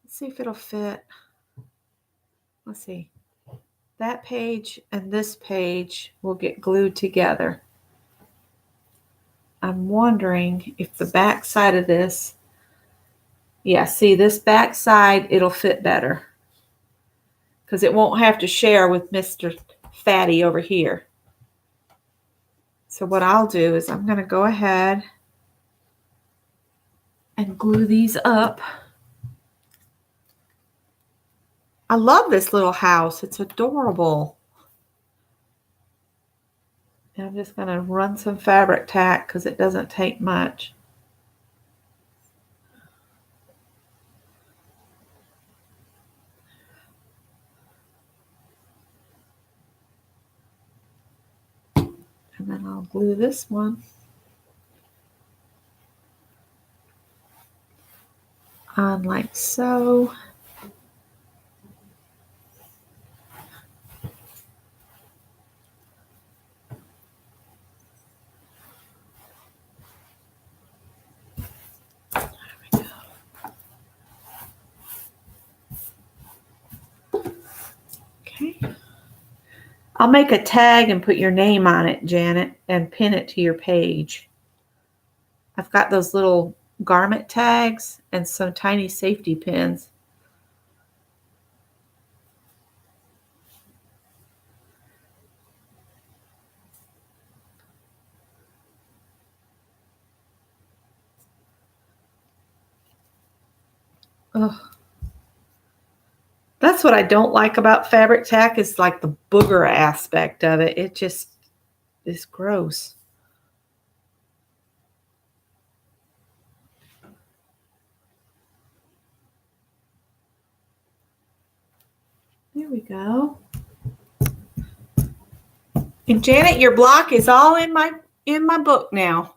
Let's see if it'll fit. Let's see. That page and this page will get glued together. I'm wondering if the back side of this, yeah, see this back side, it'll fit better. because it won't have to share with Mr. Fatty over here. So what I'll do is I'm going to go ahead and glue these up. I love this little house. It's adorable. And I'm just going to run some fabric tack because it doesn't take much. And then I'll glue this one on like so. Okay. I'll make a tag and put your name on it, Janet, and pin it to your page. I've got those little garment tags and some tiny safety pins. Ugh. That's what I don't like about fabric tack is like the booger aspect of it. It just is gross. There we go. And Janet, your block is all in my book now.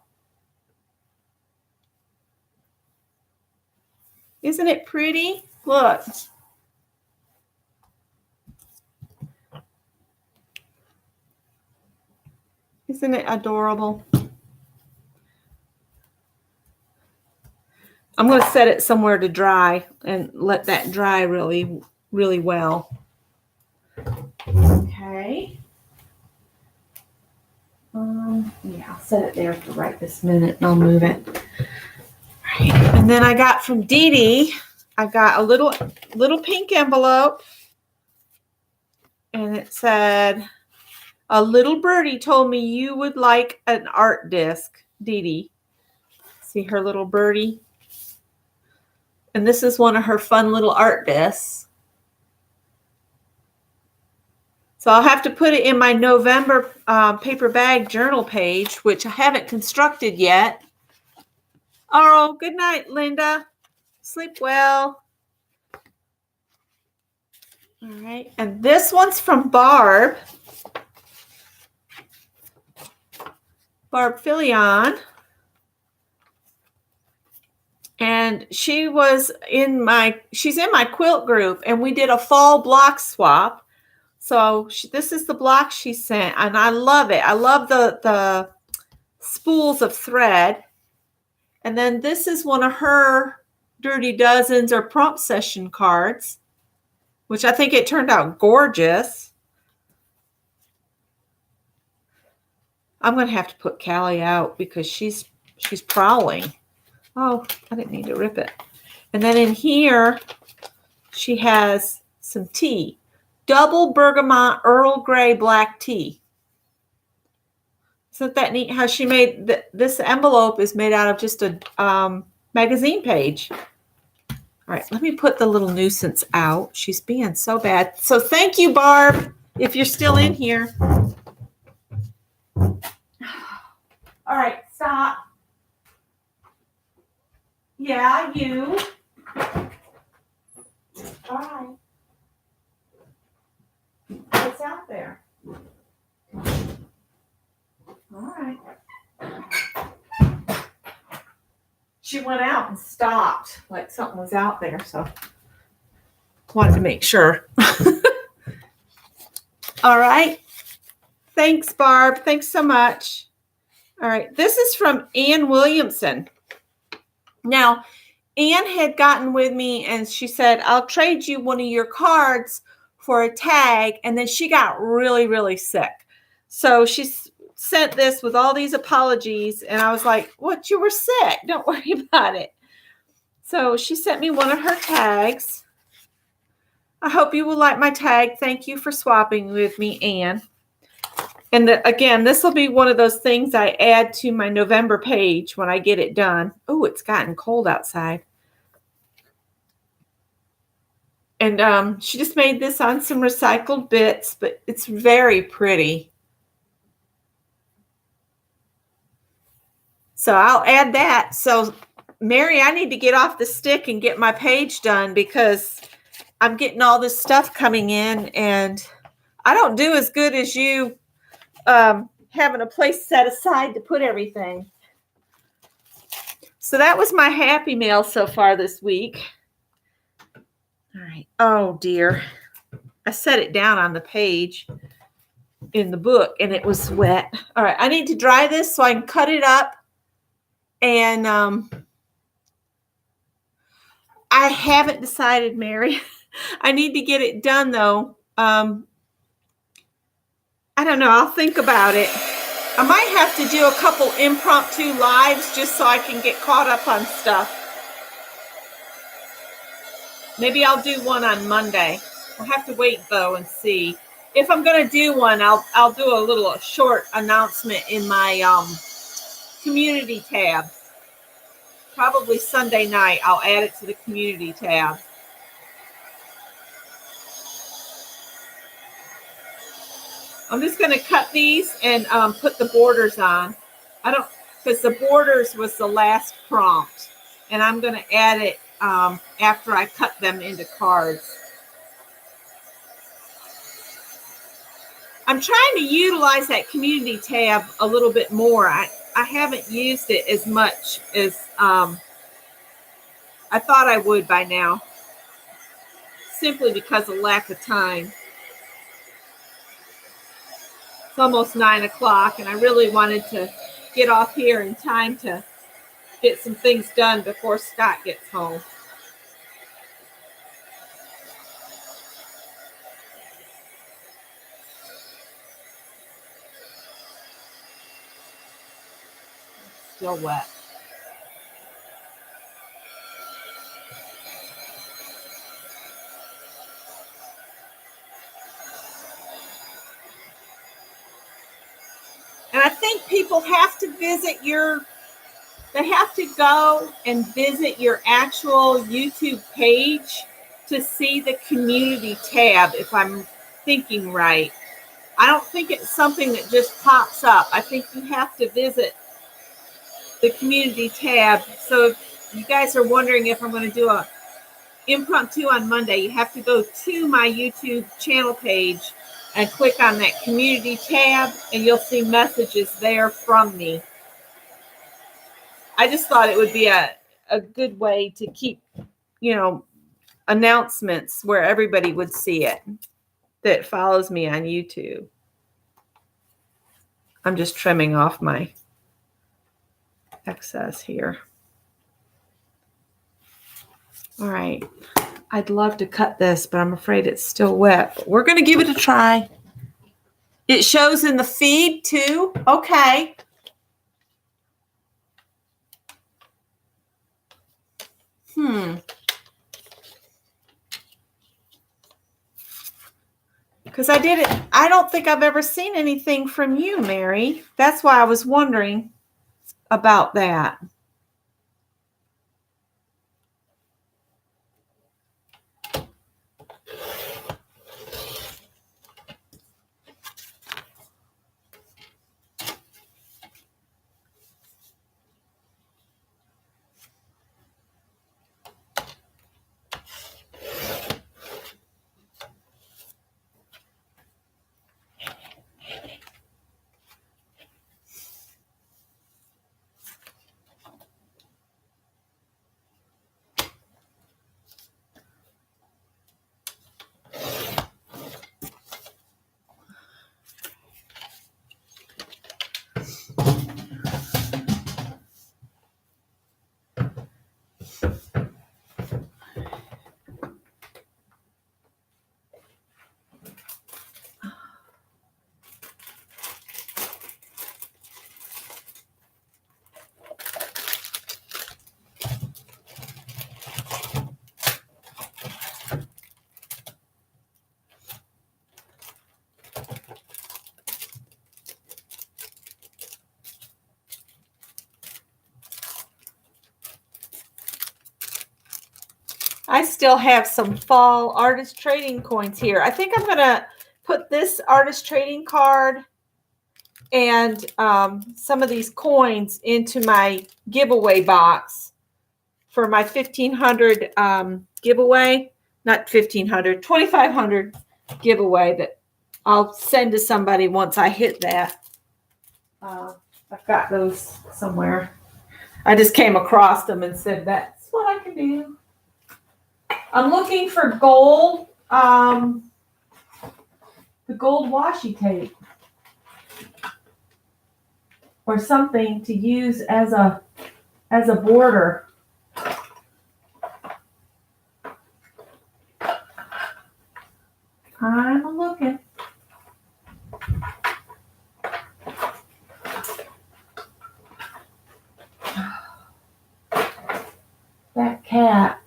Isn't it pretty? Look. Isn't it adorable? I'm going to set it somewhere to dry and let that dry really, really well. Okay. Yeah, I'll set it there for right this minute and I'll move it. All right. And then I got from Dee Dee, I got a little pink envelope. And it said, a little birdie told me you would like an art disc, Dee Dee. See her little birdie? And this is one of her fun little art discs. So I'll have to put it in my November paper bag journal page, which I haven't constructed yet. Oh, good night, Linda. Sleep well. All right. And this one's from Barb. Barb Filion. And she's in my quilt group, and we did a fall block swap. So this is the block she sent, and I love it. I love the spools of thread. And then this is one of her Dirty Dozens or prompt session cards, which I think it turned out gorgeous. I'm going to have to put Callie out because she's prowling. Oh, I didn't need to rip it. And then in here, she has some tea. Double bergamot Earl Grey black tea. Isn't that neat how she made this envelope is made out of just a magazine page. All right, let me put the little nuisance out. She's being so bad. So thank you, Barb, if you're still in here. All right, stop. Yeah, you. All right. What's out there? All right. She went out and stopped like something was out there, so wanted to make sure. All right. Thanks, Barb. Thanks so much. All right. This is from Ann Williamson. Now, Ann had gotten with me and she said, I'll trade you one of your cards for a tag. And then she got really, really sick. So she sent this with all these apologies. And I was like, what? You were sick. Don't worry about it. So she sent me one of her tags. I hope you will like my tag. Thank you for swapping with me, Anne. And again, this will be one of those things I add to my November page when I get it done. Oh, it's gotten cold outside. And she just made this on some recycled bits, but it's very pretty. So I'll add that. So, Mary, I need to get off the stick and get my page done because I'm getting all this stuff coming in, and I don't do as good as you having a place set aside to put everything. So that was my happy mail so far this week. All right. Oh, dear. I set it down on the page in the book, and it was wet. All right. I need to dry this so I can cut it up. And I haven't decided, Mary. I need to get it done, though. I don't know. I'll think about it. I might have to do a couple impromptu lives just so I can get caught up on stuff. Maybe I'll do one on Monday. I'll have to wait, though, and see. If I'm going to do one, I'll do a little short announcement in my community tab. Probably Sunday night, I'll add it to the community tab. I'm just going to cut these and put the borders on. Because the borders was the last prompt. And I'm going to add it after I cut them into cards. I'm trying to utilize that community tab a little bit more. I haven't used it as much as I thought I would by now, simply because of lack of time. It's almost 9 o'clock, and I really wanted to get off here in time to get some things done before Scott gets home. Still wet. And I think people have to they have to go and visit your actual YouTube page to see the community tab, if I'm thinking right. I don't think it's something that just pops up. I think you have to visit the community tab. So if you guys are wondering if I'm going to do a impromptu on Monday, you have to go to my YouTube channel page and click on that community tab, and you'll see messages there from me. I just thought it would be a good way to keep, announcements where everybody would see it that follows me on YouTube. I'm just trimming off my excess here. All right. I'd love to cut this, but I'm afraid it's still wet. But we're going to give it a try. It shows in the feed too. Okay. Because I don't think I've ever seen anything from you, Mary. That's why I was wondering about that. I still have some fall artist trading coins here. I think I'm going to put this artist trading card and some of these coins into my giveaway box for my 1,500 giveaway. Not 1,500, 2,500 giveaway that I'll send to somebody once I hit that. I've got those somewhere. I just came across them and said, that's what I can do. I'm looking for gold, the gold washi tape or something to use as a border. I'm looking. That cat.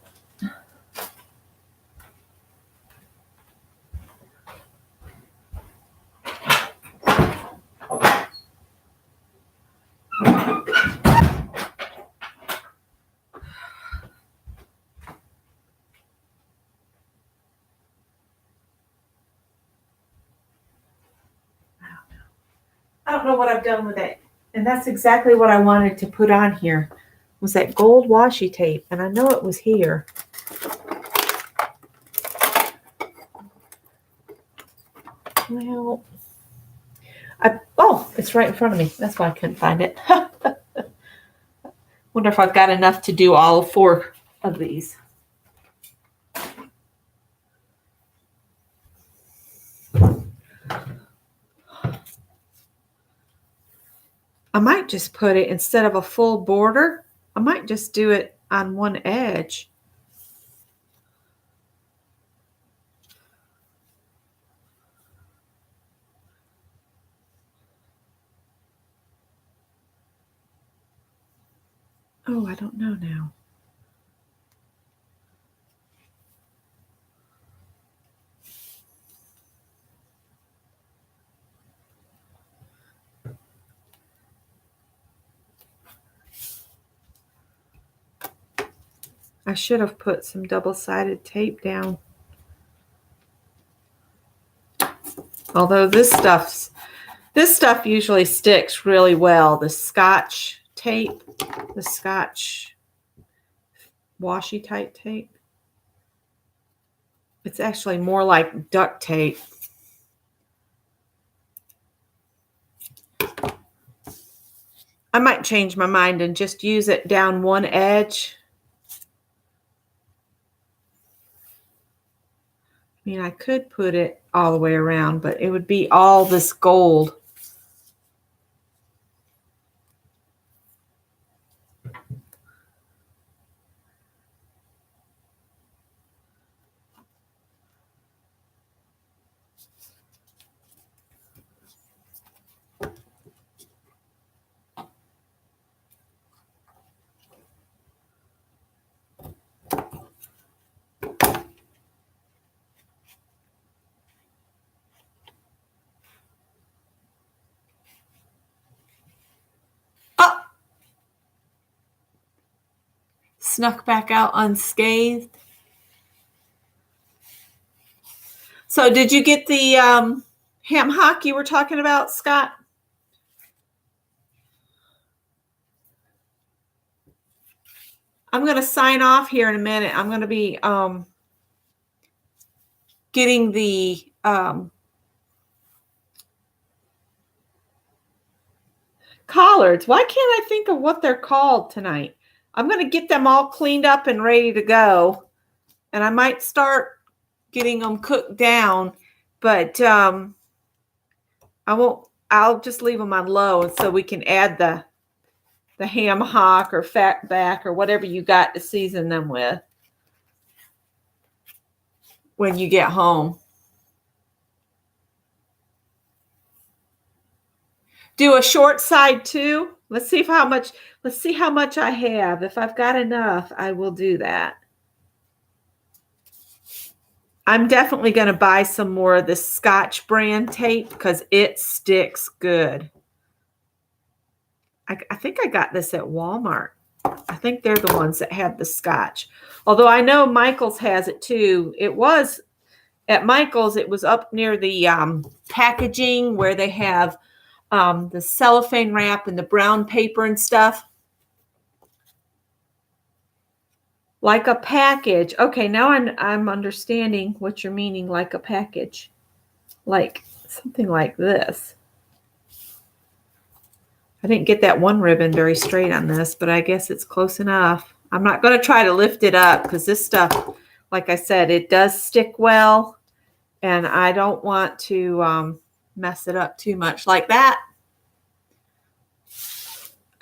I don't know what I've done with it. And that's exactly what I wanted to put on here, was that gold washi tape. And I know it was here. Well, oh, it's right in front of me. That's why I couldn't find it. Wonder if I've got enough to do all 4 of these. I might just put it, instead of a full border, I might just do it on one edge. Oh, I don't know now. I should have put some double-sided tape down. Although this stuff usually sticks really well. The Scotch tape, the Scotch washi type tape. It's actually more like duct tape. I might change my mind and just use it down one edge. I mean, I could put it all the way around, but it would be all this gold. Snuck back out unscathed. So did you get the ham hock you were talking about, Scott? I'm going to sign off here in a minute. I'm going to be getting the collards. Why can't I think of what they're called tonight? I'm going to get them all cleaned up and ready to go. And I might start getting them cooked down, but I won't. I'll just leave them on low so we can add the ham hock or fat back or whatever you got to season them with when you get home. Do a short side too. Let's see how much I have. If I've got enough, I will do that. I'm definitely going to buy some more of this Scotch brand tape because it sticks good. I think I got this at Walmart. I think they're the ones that have the Scotch. Although I know Michael's has it too. It was at Michael's, it was up near the packaging where they have the cellophane wrap and the brown paper and stuff. Like a package. Okay, now I'm understanding what you're meaning, like a package. Like something like this. I didn't get that one ribbon very straight on this, but I guess it's close enough. I'm not going to try to lift it up because this stuff, like I said, it does stick well, and I don't want to mess it up too much like that.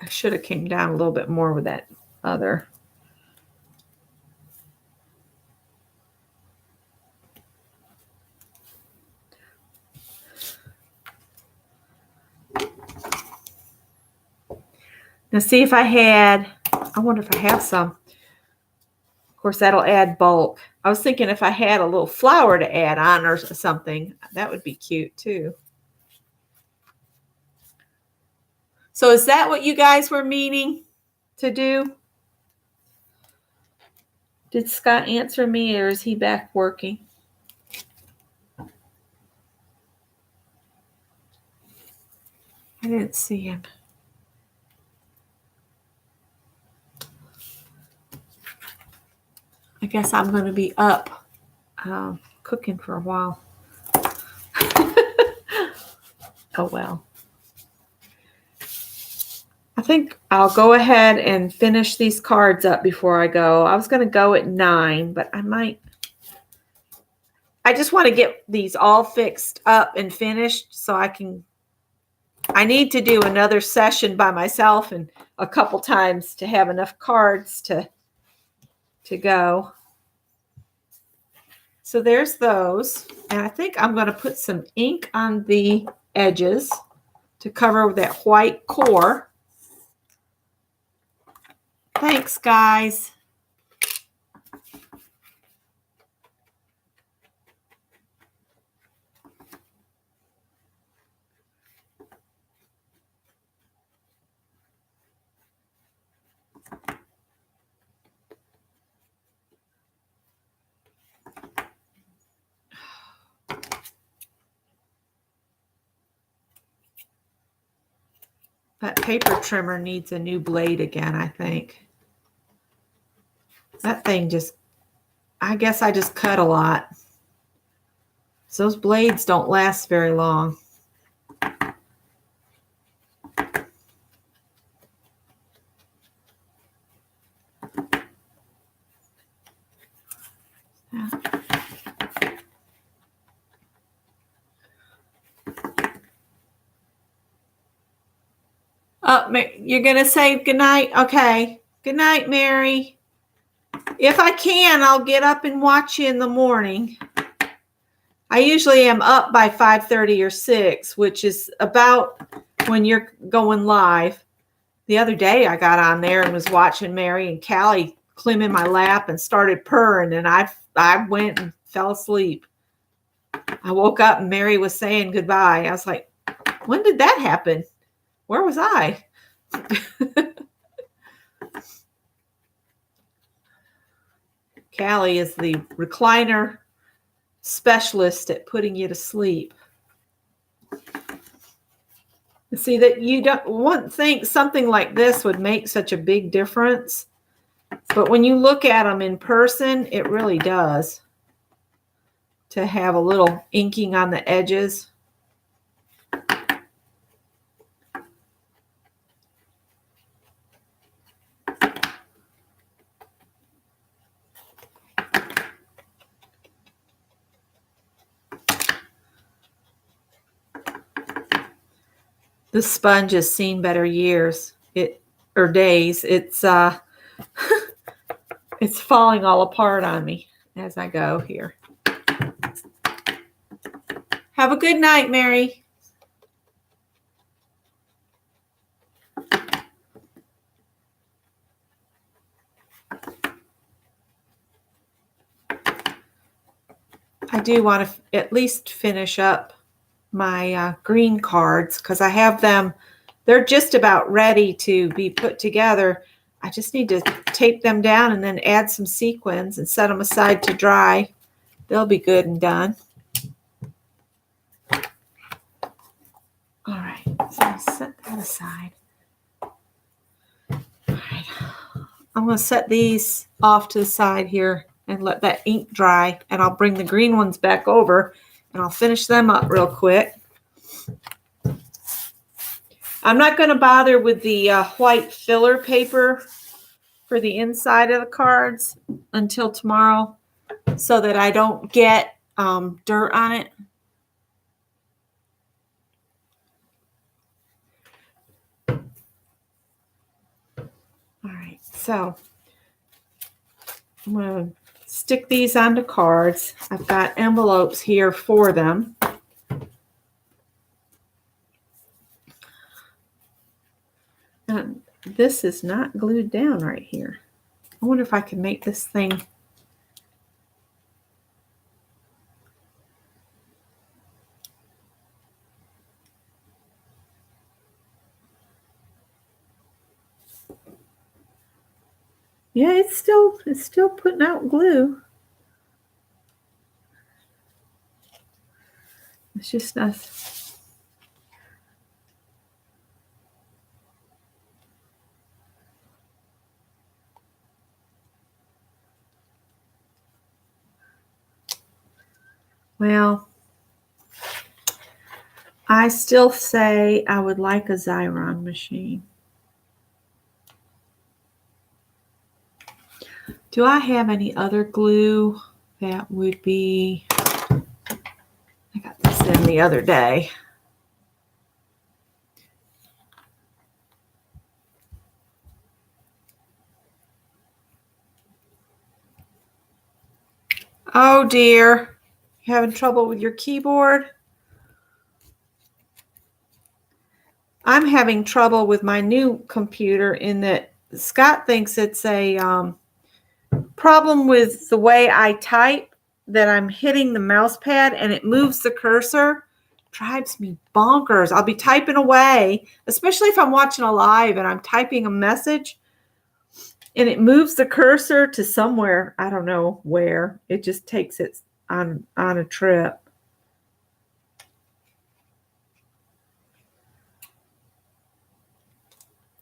I should have came down a little bit more with that other. Now see if I wonder if I have some. Of course, that'll add bulk. I was thinking if I had a little flower to add on or something, that would be cute too. So is that what you guys were meaning to do? Did Scott answer me, or is he back working? I didn't see him. I guess I'm going to be up cooking for a while. Oh, well. I think I'll go ahead and finish these cards up before I go. I was going to go at 9, but I just want to get these all fixed up and finished so I need to do another session by myself and a couple times to have enough cards to go. So there's those. And I think I'm going to put some ink on the edges to cover that white core. Thanks, guys. That paper trimmer needs a new blade again, I think. That thing I guess I just cut a lot. So those blades don't last very long. Oh, you're going to say goodnight? Okay. Good night, Mary. If I can, I'll get up and watch you in the morning. I usually am up by 5:30 or 6, which is about when you're going live. The other day I got on there and was watching Mary and Callie climb in my lap and started purring, and I went and fell asleep. I woke up and Mary was saying goodbye. I was like, when did that happen? Where was I? Callie is the recliner specialist at putting you to sleep. See that you wouldn't think something like this would make such a big difference, but when you look at them in person, it really does. To have a little inking on the edges. This sponge has seen better years, or days. It's it's falling all apart on me as I go here. Have a good night, Mary. I do want to at least finish up my green cards because I have them. They're just about ready to be put together. I just need to tape them down and then add some sequins and set them aside to dry. They'll be good and done. All right, so I'll set that aside. All right, I'm going to set these off to the side here and let that ink dry, and I'll bring the green ones back over and I'll finish them up real quick. I'm not going to bother with the white filler paper for the inside of the cards until tomorrow so that I don't get dirt on it. All right, so I'm going to stick these onto cards. I've got envelopes here for them. And this is not glued down right here. I wonder if I can make this thing. Yeah, it's still putting out glue. It's just us. Well, I still say I would like a Xyron machine. Do I have any other glue that would be, I got this in the other day. Oh dear, you having trouble with your keyboard? I'm having trouble with my new computer in that Scott thinks it's a problem with the way I type, that I'm hitting the mouse pad and it moves the cursor. Drives me bonkers. I'll be typing away, especially if I'm watching a live and I'm typing a message and it moves the cursor to somewhere, I don't know where. It just takes it on a trip.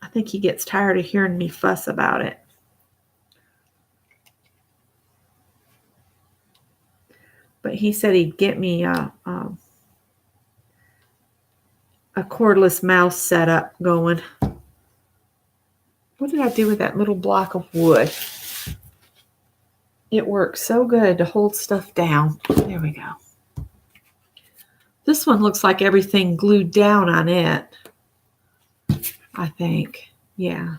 I think he gets tired of hearing me fuss about it. But he said he'd get me a cordless mouse setup going. What did I do with that little block of wood? It works so good to hold stuff down. There we go. This one looks like everything glued down on it, I think. Yeah.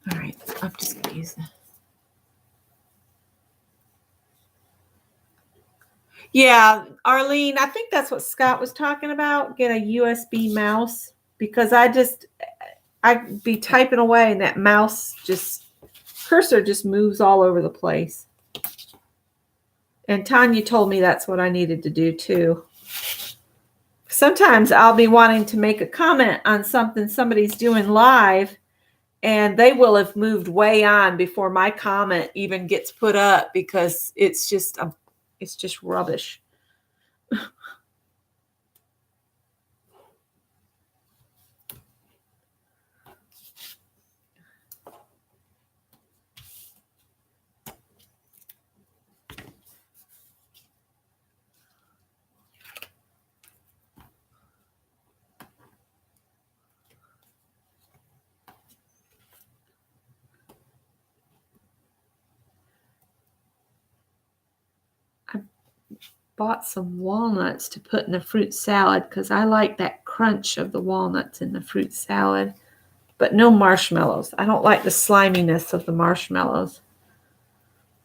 All right, I'm just going to use that. Yeah, Arlene, I think that's what Scott was talking about. Get a USB mouse, because I'd be typing away and that mouse cursor just moves all over the place. And Tanya told me that's what I needed to do too. Sometimes I'll be wanting to make a comment on something somebody's doing live, and they will have moved way on before my comment even gets put up, because it's just rubbish. Bought some walnuts to put in the fruit salad because I like that crunch of the walnuts in the fruit salad, but no marshmallows. I don't like the sliminess of the marshmallows.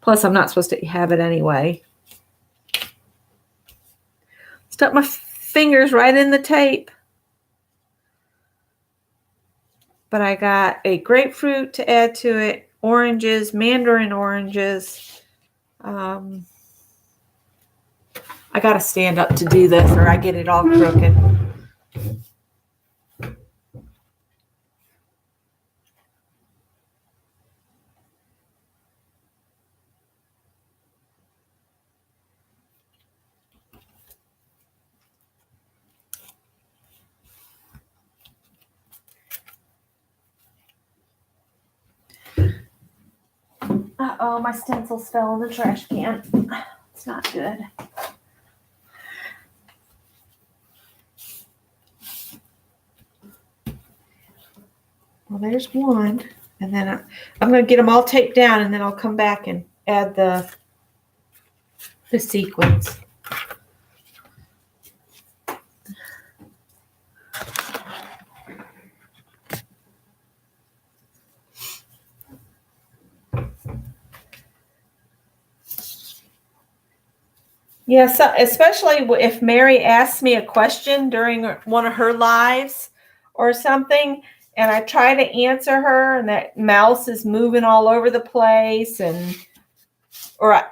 Plus, I'm not supposed to have it anyway. Stuck my fingers right in the tape. But I got a grapefruit to add to it, oranges, mandarin oranges. I got to stand up to do this or I get it all crooked. Uh-oh, my stencils fell in the trash can. It's not good. Well, there's one. And then I'm going to get them all taped down, and then I'll come back and add the sequins. Yeah, so especially if Mary asks me a question during one of her lives or something, and I try to answer her, and that mouse is moving all over the place, or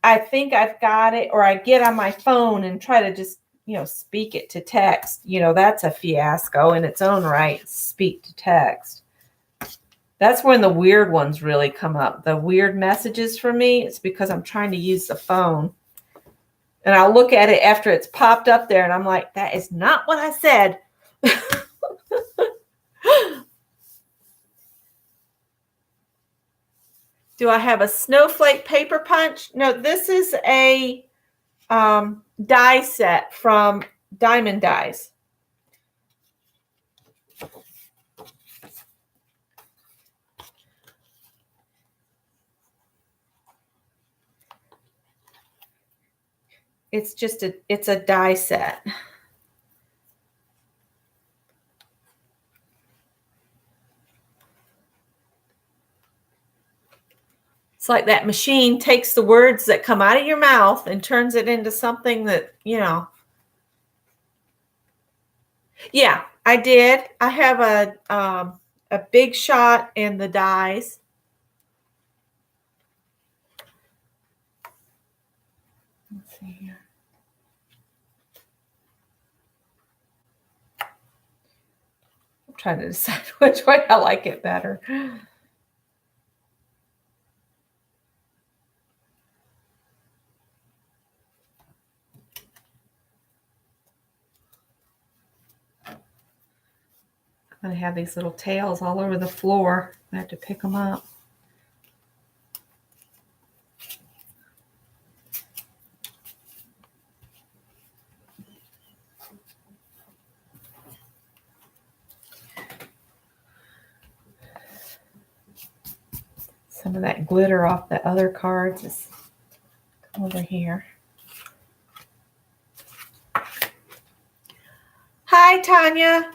I think I've got it, or I get on my phone and try to just, speak it to text. That's a fiasco in its own right, speak to text. That's when the weird ones really come up. The weird messages for me, it's because I'm trying to use the phone. And I'll look at it after it's popped up there, and I'm like, that is not what I said. Do I have a snowflake paper punch? No, this is a die set from Diamond Dies. It's a die set. It's like that machine takes the words that come out of your mouth and turns it into something that, Yeah, I did. I have a big shot in the dies. Let's see here. I'm trying to decide which way I like it better. I'm going to have these little tails all over the floor. I have to pick them up. Some of that glitter off the other cards is over here. Hi, Tanya.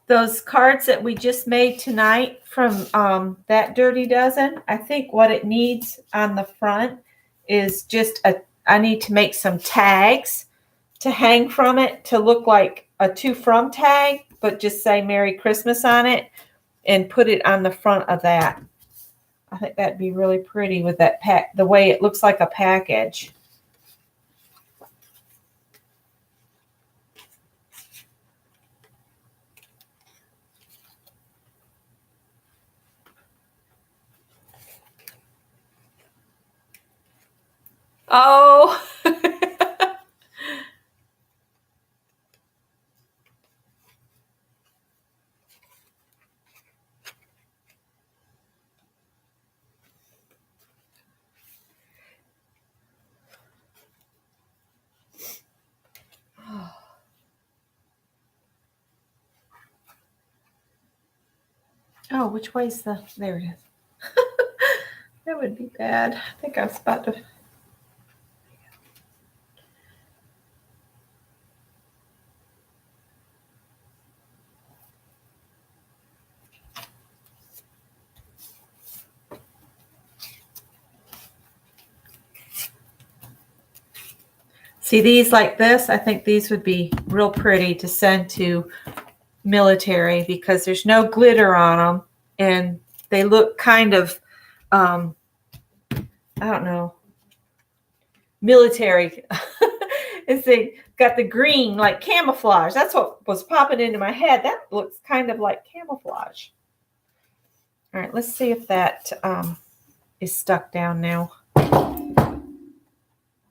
Those cards that we just made tonight from that Dirty Dozen, I think what it needs on the front is I need to make some tags to hang from it to look like a to from tag, but just say Merry Christmas on it and put it on the front of that. I think that'd be really pretty with that the way it looks like a package. Oh, oh, which way's there it is. That would be bad. I think I was about to. See these like this? I think these would be real pretty to send to military because there's no glitter on them and they look kind of, I don't know, military. It's got the green like camouflage. That's what was popping into my head. That looks kind of like camouflage. All right, let's see if that is stuck down now.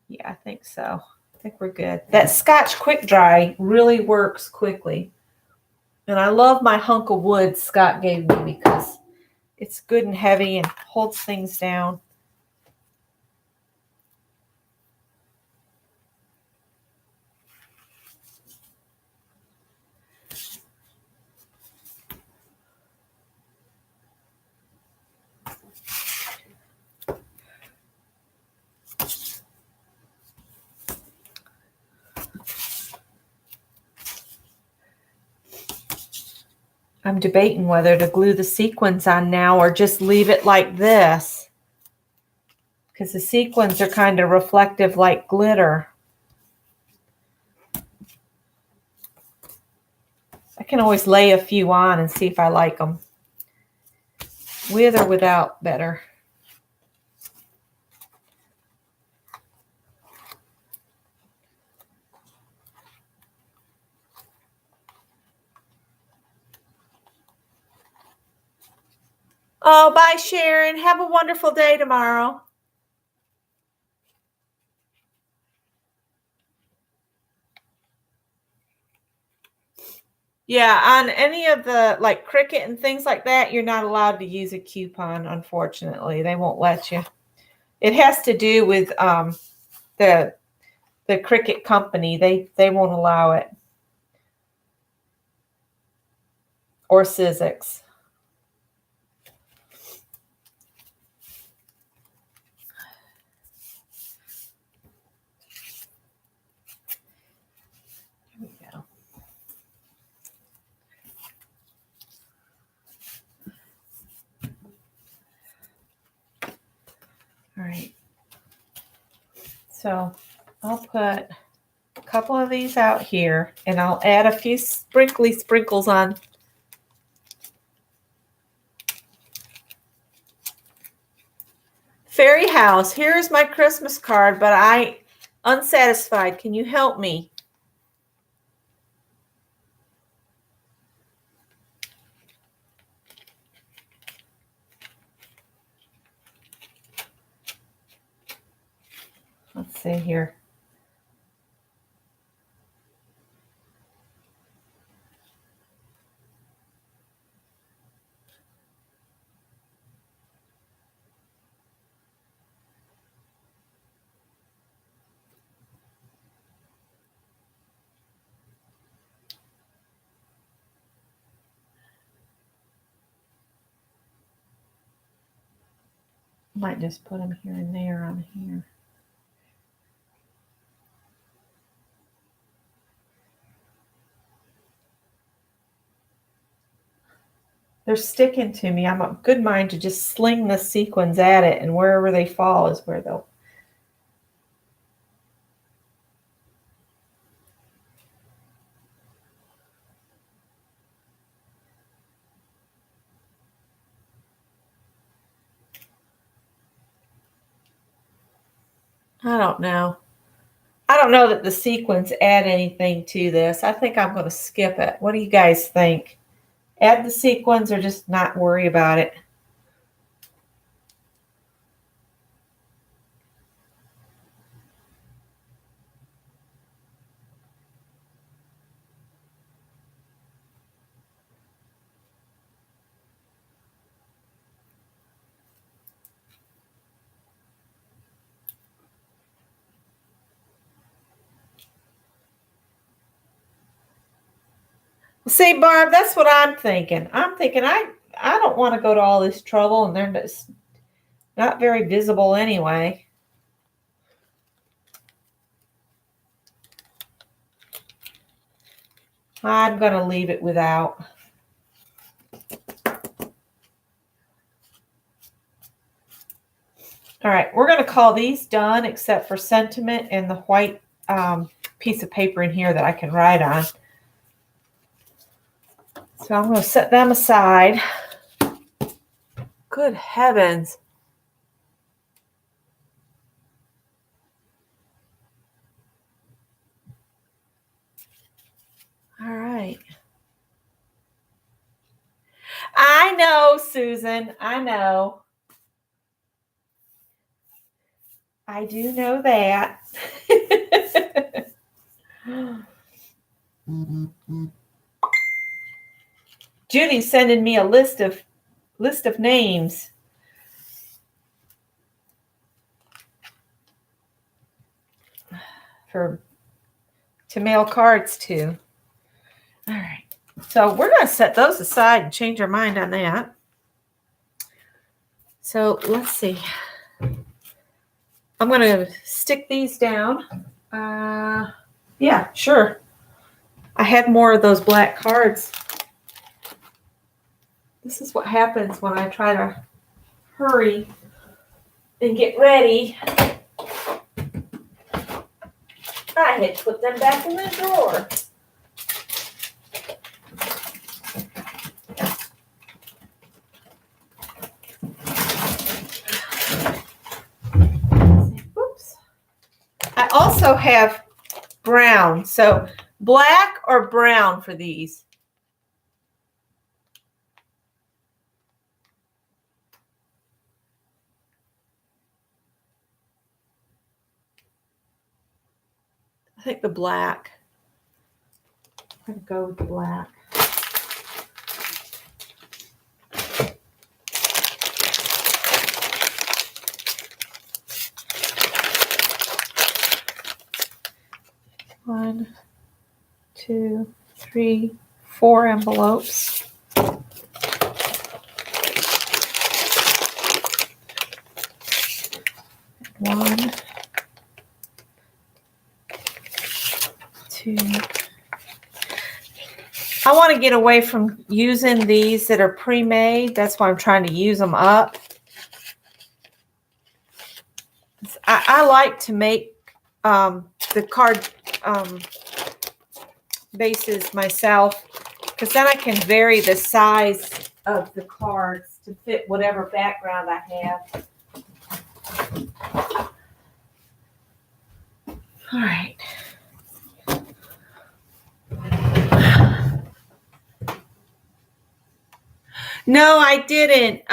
Yeah, I think so. I think we're good. That Scotch Quick Dry really works quickly. And I love my hunk of wood Scott gave me because it's good and heavy and holds things down. I'm debating whether to glue the sequins on now or just leave it like this, because the sequins are kind of reflective like glitter. I can always lay a few on and see if I like them. With or without better. Oh, bye, Sharon. Have a wonderful day tomorrow. Yeah, on any of the like Cricut and things like that, you're not allowed to use a coupon, unfortunately. They won't let you. It has to do with the Cricut company. They won't allow it. Or Sizzix. Here we go. All right. So I'll put a couple of these out here and I'll add a few sprinkles on. Fairy House, here's my Christmas card, but I'm unsatisfied. Can you help me? Let's see here. Might just put them here and there on here. They're sticking to me. I'm a good mind to just sling the sequins at it, and wherever they fall is where they'll. I don't know. I don't know that the sequins add anything to this. I think I'm going to skip it. What do you guys think? Add the sequins or just not worry about it? See, Barb, that's what I'm thinking. I'm thinking I don't want to go to all this trouble, and they're just not very visible anyway. I'm going to leave it without. All right, we're going to call these done except for sentiment and the white piece of paper in here that I can write on. So I'm going to set them aside. Good heavens. Susan. I know. I do know that. Judy's sending me a list of names. To mail cards to. All right. So we're going to set those aside and change our mind on that. So let's see. I'm going to stick these down. Yeah, sure. I had more of those black cards. This is what happens when I try to hurry and get ready. I had to put them back in the drawer. Oops. I also have brown. So black or brown for these? I think the black. I'm going to go with the black. One, two, three, 4 envelopes. One, two. I want to get away from using these that are pre-made. That's why I'm trying to use them up. I like to make the card bases myself, because then I can vary the size of the cards to fit whatever background I have. All right. No, I didn't.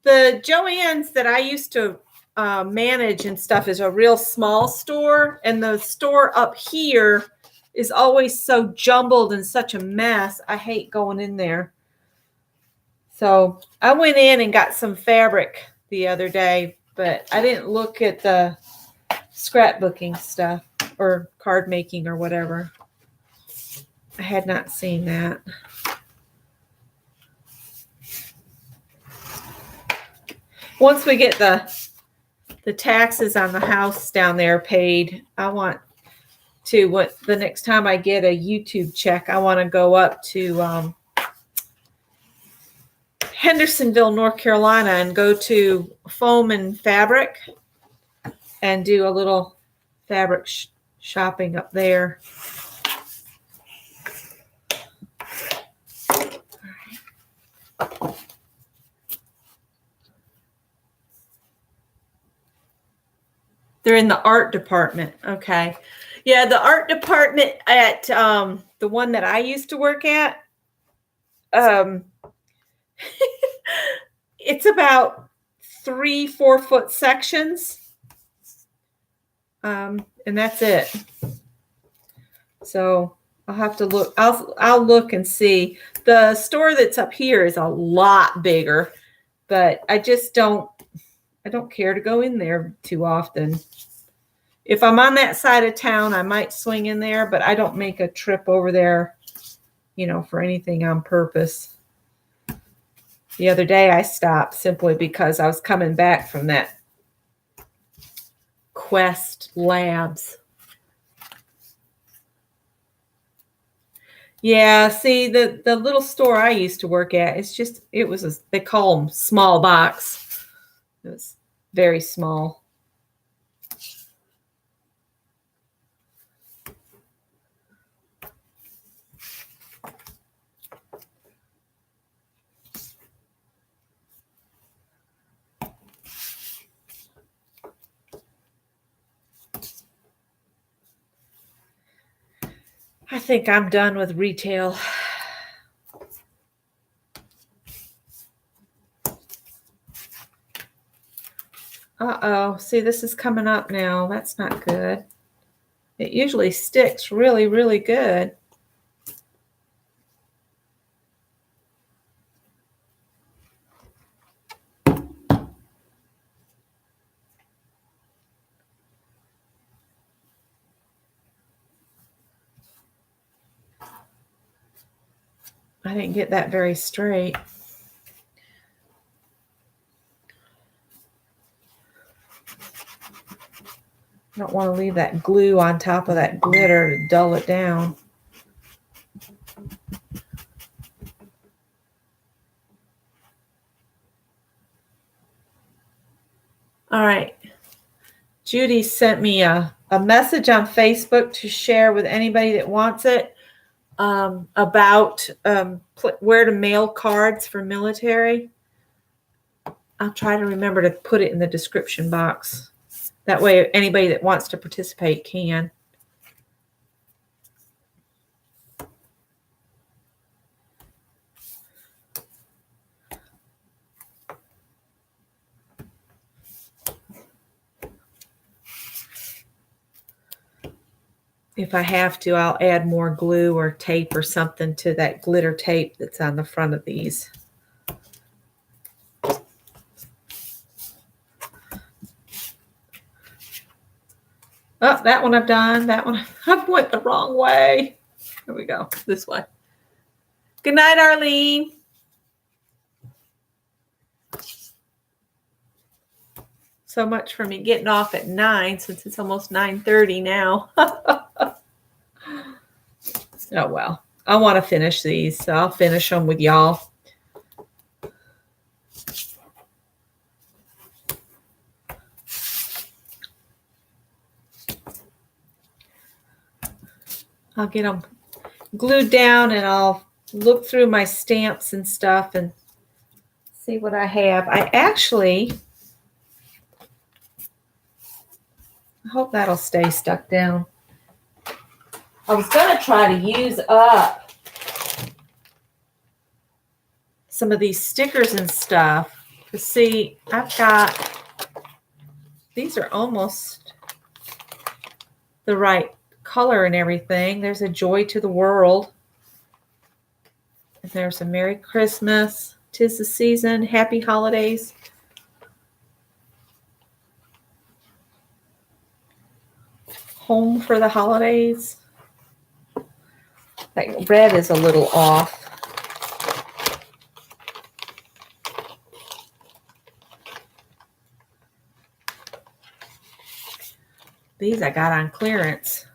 The Joann's that I used to manage and stuff is a real small store, and the store up here is always so jumbled and such a mess. I hate going in there. So I went in and got some fabric the other day, but I didn't look at the scrapbooking stuff or card making or whatever. I had not seen that. Once we get the taxes on the house down there paid, I want to, the next time I get a YouTube check, I want to go up to Hendersonville, North Carolina, and go to Foam and Fabric and do a little fabric shopping up there. They're in the art department. Okay. Yeah, the art department at the one that I used to work at, it's about 3-4 foot sections. And that's it. So I'll have to look. I'll look and see. The store that's up here is a lot bigger, but I don't care to go in there too often. If I'm on that side of town, I might swing in there, but I don't make a trip over there, for anything on purpose. The other day I stopped simply because I was coming back from that Quest Labs. Yeah, see, the little store I used to work at, they call them small box. It was very small. I think I'm done with retail. See, this is coming up now. That's not good. It usually sticks really, really good. I didn't get that very straight. I don't want to leave that glue on top of that glitter to dull it down. All right. Judy sent me a message on Facebook to share with anybody that wants it about where to mail cards for military. I'll try to remember to put it in the description box. That way anybody that wants to participate can. If I have to, I'll add more glue or tape or something to that glitter tape that's on the front of these. Oh, that one I've done. That one I've went the wrong way. Here we go. This way. Good night, Arlene. So much for me getting off at 9 since it's almost 9:30 now. Oh, well. I want to finish these, so I'll finish them with y'all. I'll get them glued down and I'll look through my stamps and stuff and see what I have. I hope that'll stay stuck down. I was going to try to use up some of these stickers and stuff. To see, I've got, these are almost the right color and everything. There's a joy to the world. There's a Merry Christmas. 'Tis the season. Happy holidays. Home for the holidays. That red is a little off. These I got on clearance.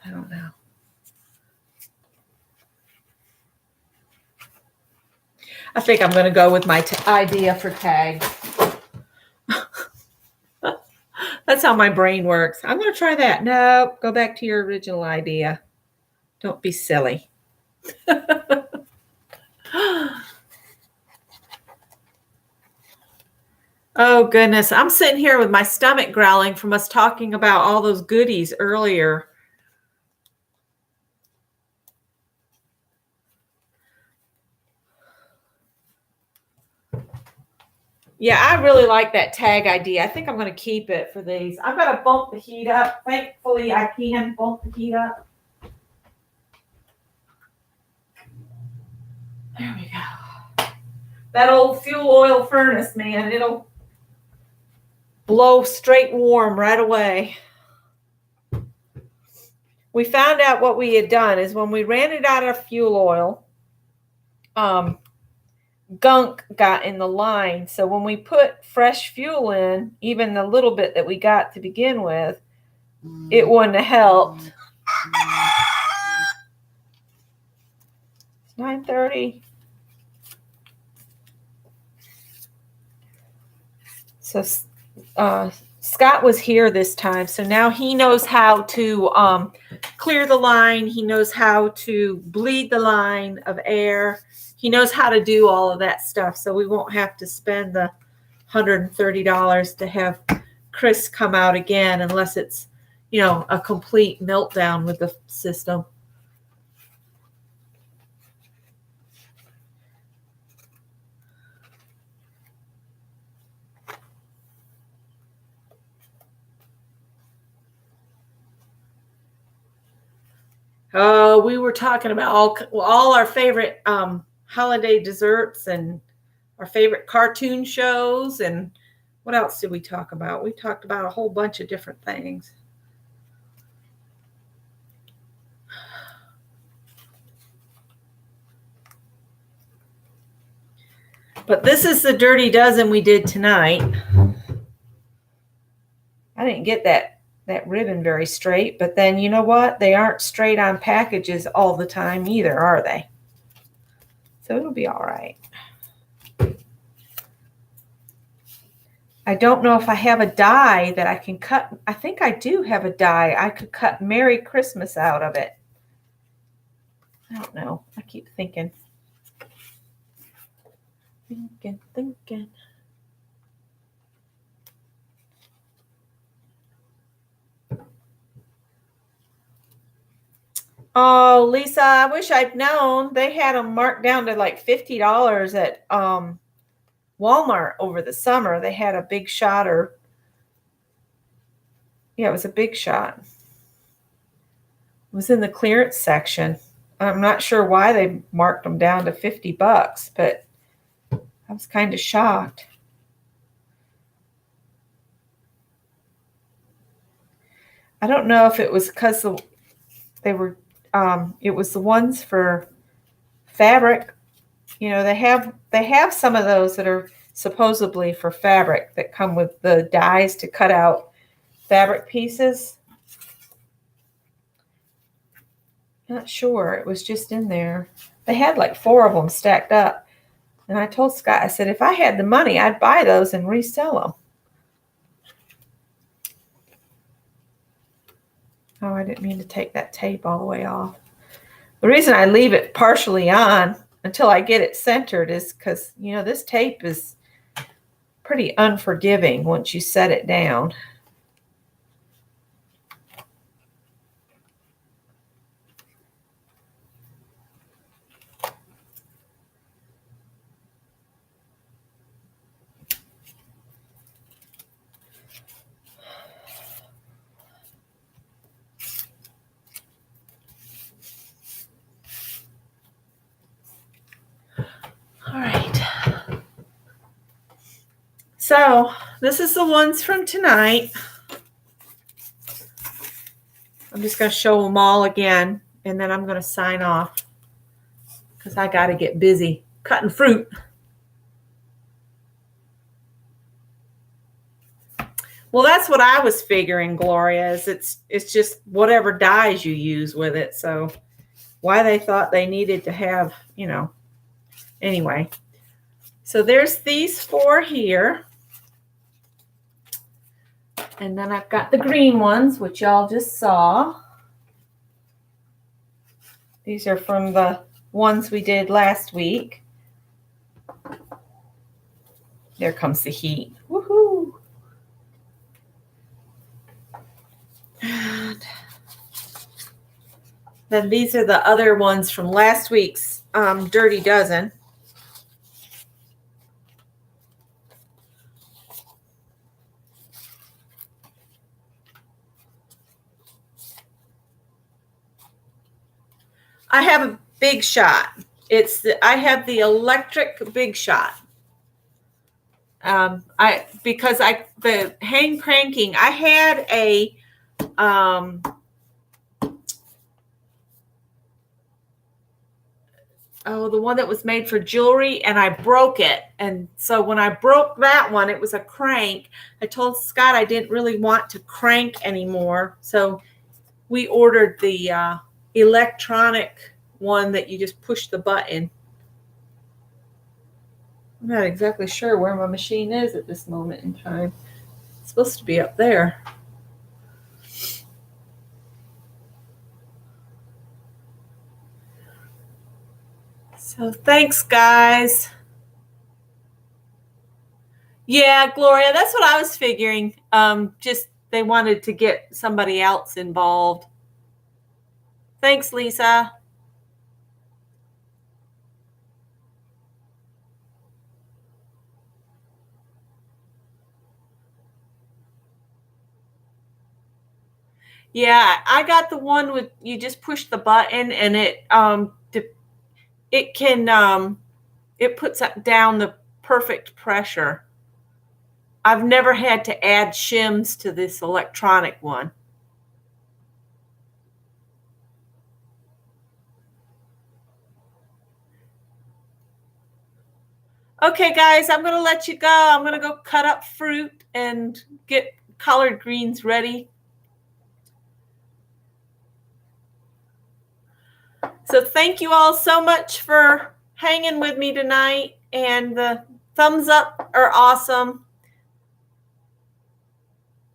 I don't know. I think I'm going to go with my idea for tags. That's how my brain works. I'm going to try that. No, go back to your original idea. Don't be silly. Oh, goodness. I'm sitting here with my stomach growling from us talking about all those goodies earlier. Yeah, I really like that tag idea. I think I'm going to keep it for these. I'm going to bump the heat up. Thankfully, I can bump the heat up. There we go. That old fuel oil furnace, man, it'll blow straight warm right away. We found out what we had done is when we ran it out of fuel oil, gunk got in the line. So when we put fresh fuel in, even the little bit that we got to begin with, it wouldn't have helped. 9:30. So Scott was here this time, so now he knows how to clear the line. He knows how to bleed the line of air. He knows how to do all of that stuff, so we won't have to spend the $130 to have Chris come out again unless it's, you know, a complete meltdown with the system. We were talking about all our favorite holiday desserts and our favorite cartoon shows. And what else did we talk about? We talked about a whole bunch of different things. But this is the Dirty Dozen we did tonight. I didn't get that ribbon very straight, but then you know what? They aren't straight on packages all the time either, are they? So it'll be all right. I don't know if I have a die that I can cut. I think I do have a die. I could cut Merry Christmas out of it. I don't know. I keep thinking. Thinking. Oh, Lisa, I wish I'd known. They had them marked down to like $50 at Walmart over the summer. They had a big shot, or yeah, it was a big shot. It was in the clearance section. I'm not sure why they marked them down to $50, but I was kind of shocked. I don't know if it was because they were it was the ones for fabric. You know, they have some of those that are supposedly for fabric that come with the dies to cut out fabric pieces. Not sure. It was just in there. They had like 4 of them stacked up. And I told Scott, I said, if I had the money, I'd buy those and resell them. Oh, I didn't mean to take that tape all the way off. The reason I leave it partially on until I get it centered is because, you know, this tape is pretty unforgiving once you set it down. All right. So this is the ones from tonight. I'm just going to show them all again, and then I'm going to sign off because I got to get busy cutting fruit. Well, that's what I was figuring, Gloria, is it's just whatever dyes you use with it. So why they thought they needed to have, you know, anyway. So there's these 4 here. And then I've got the green ones, which y'all just saw. These are from the ones we did last week. There comes the heat. Woohoo! And then these are the other ones from last week's Dirty Dozen. I have a big shot. I have the electric big shot. Because the hang cranking, I had a the one that was made for jewelry, and I broke it. And so when I broke that one, it was a crank. I told Scott I didn't really want to crank anymore. So we ordered the electronic one that you just push the button. I'm not exactly sure where my machine is at this moment in time. It's supposed to be up there. So thanks, guys. Yeah, Gloria, that's what I was figuring. Just they wanted to get somebody else involved. Thanks, Lisa. Yeah, I got the one with you just push the button and it can it puts down the perfect pressure. I've never had to add shims to this electronic one. Okay, guys, I'm going to let you go. I'm going to go cut up fruit and get collard greens ready. So thank you all so much for hanging with me tonight. And the thumbs up are awesome.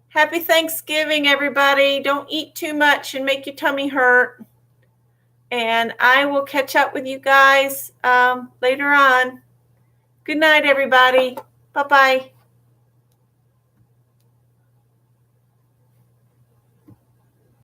Happy Thanksgiving, everybody. Don't eat too much and make your tummy hurt. And I will catch up with you guys later on. Good night, everybody. Bye-bye.